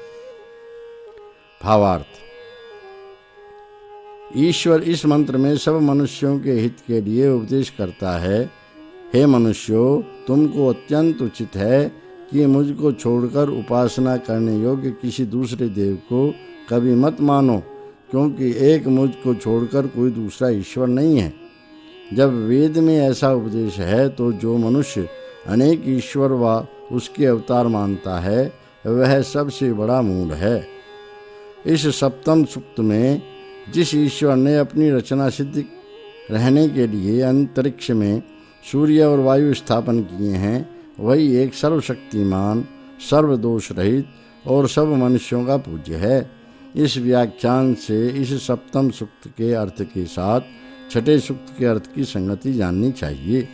भावार्थ। ईश्वर इस मंत्र में सब मनुष्यों के हित के लिए उपदेश करता है। हे मनुष्यों, तुमको अत्यंत उचित है कि मुझको छोड़कर उपासना करने योग्य किसी दूसरे देव को कभी मत मानो, क्योंकि एक मुझको छोड़कर कोई दूसरा ईश्वर नहीं है। जब वेद में ऐसा उपदेश है, तो जो मनुष्य अनेक ईश्वर व उसके अवतार मानता है, वह सबसे बड़ा मूढ़ है। इस सप्तम सूक्त में जिस ईश्वर ने अपनी रचना सिद्ध रहने के लिए अंतरिक्ष में सूर्य और वायु स्थापन किए हैं, वही एक सर्वशक्तिमान, सर्वदोष रहित और सब मनुष्यों का पूज्य है। इस व्याख्यान से इस सप्तम सूक्त के अर्थ के साथ छठे सूक्त के अर्थ की संगति जाननी चाहिए।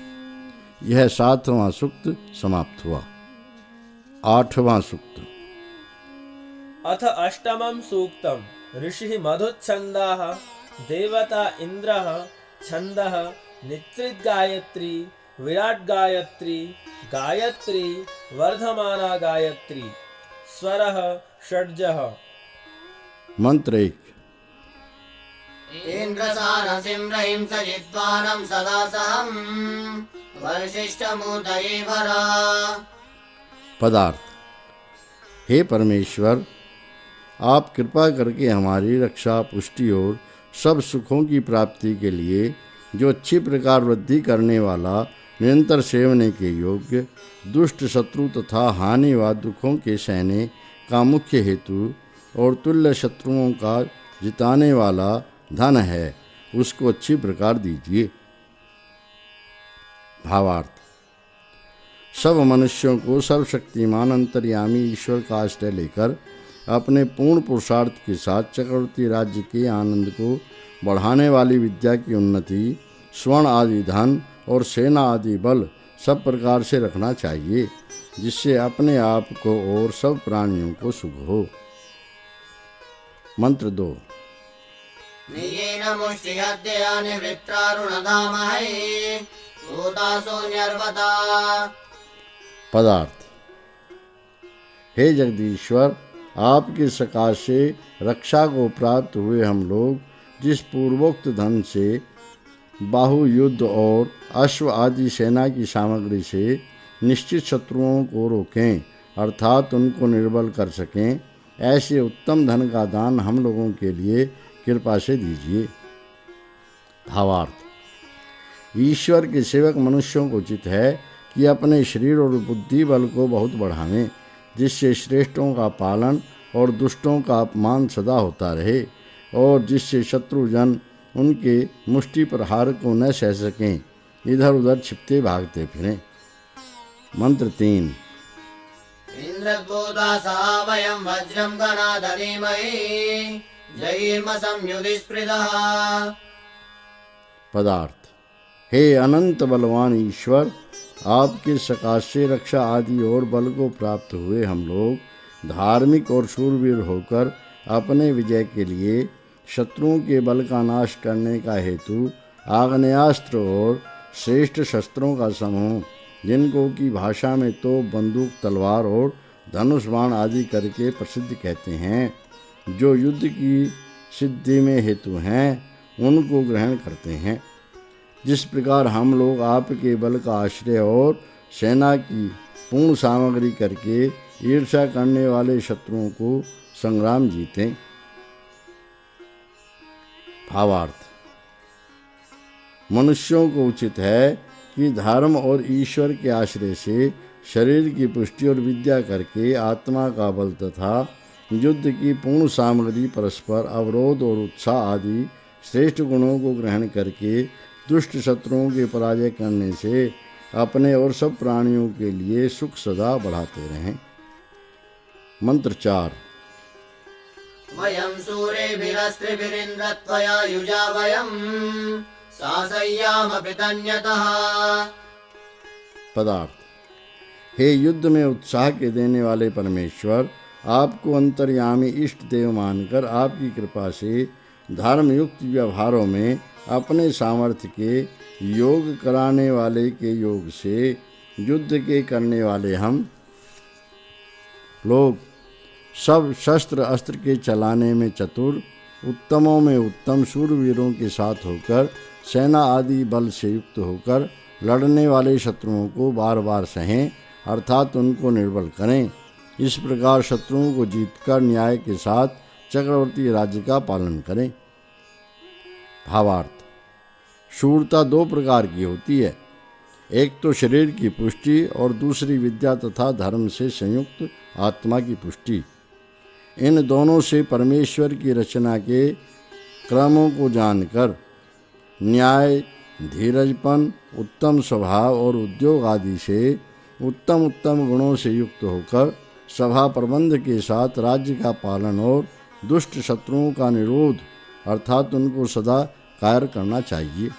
यह 7वां सूक्त समाप्त हुआ। 8वां सूक्त। अथ अष्टमं सूक्तम् ऋषिः मधुच्छन्दाः देवता इन्द्रः छन्दः नित्रित गायत्री विराट गायत्री गायत्री वर्धमाना गायत्री स्वरः षड्जः। मंत्र 1। इन्द्रसानसिं रहिं सजित्वानं सदा सहम् वरिष्ठमूर्तये भरा। पदार्थ। हे परमेश्वर, आप कृपा करके हमारी रक्षा, पुष्टि और सब सुखों की प्राप्ति के लिए जो अच्छी प्रकार वृद्धि करने वाला, निरंतर सेवने के योग्य, दुष्ट शत्रु तथा हानि व दुखों के सहने का मुख्य हेतु और तुल्य शत्रुओं का जिताने वाला धन है, उसको अच्छी प्रकार दीजिए। भावार्थ। सब मनुष्यों को सर्वशक्तिमान अंतर्यामी ईश्वर का आश्रय लेकर अपने पूर्ण पुरुषार्थ के साथ चक्रवर्ती राज्य के आनंद को बढ़ाने वाली विद्या की उन्नति, स्वर्ण आदि धन और सेना आदि बल सब प्रकार से रखना चाहिए, जिससे अपने आप को और सब प्राणियों को सुख हो। मंत्र 2। नियेन मुष्टिहद्यया निवृत्तारुणधामहे भूतासो न्यर्वता। पदार्थ। हे जगदीश्वर, आपके सकाश से रक्षा को प्राप्त हुए हम लोग जिस पूर्वोक्त धन से बाहु युद्ध और अश्व आदि सेना की सामग्री से निश्चित शत्रुओं को रोकें, अर्थात उनको निर्बल कर सकें, ऐसे उत्तम धन का दान हम लोगों के लिए कृपा से दीजिए। भावार्थ। ईश्वर के सेवक मनुष्यों को उचित है कि अपने शरीर और बुद्धि बल को बहुत बढ़ावें, जिससे श्रेष्ठों का पालन और दुष्टों का अपमान सदा होता रहे और जिससे शत्रुजन उनके मुष्टि प्रहार को न सह सकें, इधर उधर छिपते भागते फिरें। मंत्र 3। इन्द्रद्भूतासः वयं वज्रं गणाधीमहि जयेम संयुधिस्पृधः। पदार्थ। हे अनंत बलवान ईश्वर, आपके सकाश से रक्षा आदि और बल को प्राप्त हुए हम लोग धार्मिक और शूरवीर होकर अपने विजय के लिए शत्रुओं के बल का नाश करने का हेतु आग्नेयास्त्र और श्रेष्ठ शस्त्रों का समूह, जिनको की भाषा में तो बंदूक, तलवार और धनुष बाण आदि करके प्रसिद्ध कहते हैं, जो युद्ध की सिद्धि में हेतु हैं, उनको ग्रहण करते हैं। जिस प्रकार हम लोग आपके बल का आश्रय और सेना की पूर्ण सामग्री करके ईर्ष्या करने वाले शत्रुओं को संग्राम जीतें। भावार्थ। मनुष्यों को उचित है कि धर्म और ईश्वर के आश्रय से शरीर की पुष्टि और विद्या करके आत्मा का बल तथा युद्ध की पूर्ण सामग्री, परस्पर अवरोध और उत्साह आदि श्रेष्ठ गुणों को ग्रहण करके दुष्ट शत्रुओं के पराजय करने से अपने और सब प्राणियों के लिए सुख सदा बढ़ाते रहें। मंत्र 4। वयं सूरेभिरस्त्रिभिरिन्द्रत्वया युजा वयं सासय्याम पितन्यतः। पदार्थ। हे युद्ध में उत्साह के देने वाले परमेश्वर, आपको अंतर्यामी इष्ट देव मानकर आपकी कृपा से धर्मयुक्त व्यवहारों में अपने सामर्थ्य के योग कराने वाले के योग से युद्ध के करने वाले हम लोग सब शस्त्र अस्त्र के चलाने में चतुर, उत्तमों में उत्तम शूरवीरों के साथ होकर सेना आदि बल से युक्त होकर लड़ने वाले शत्रुओं को बार बार सहें, अर्थात उनको निर्बल करें। इस प्रकार शत्रुओं को जीतकर न्याय के साथ चक्रवर्ती राज्य का पालन करें। भावार्थ। शूरता 2 प्रकार की होती है, एक तो शरीर की पुष्टि और दूसरी विद्या तथा धर्म से संयुक्त आत्मा की पुष्टि। इन दोनों से परमेश्वर की रचना के क्रमों को जानकर न्याय, धीरजपन, उत्तम स्वभाव और उद्योग आदि से उत्तम उत्तम गुणों से युक्त होकर सभा प्रबंध के साथ राज्य का पालन और दुष्ट शत्रुओं का निरोध, अर्थात उनको सदा कायर करना चाहिए।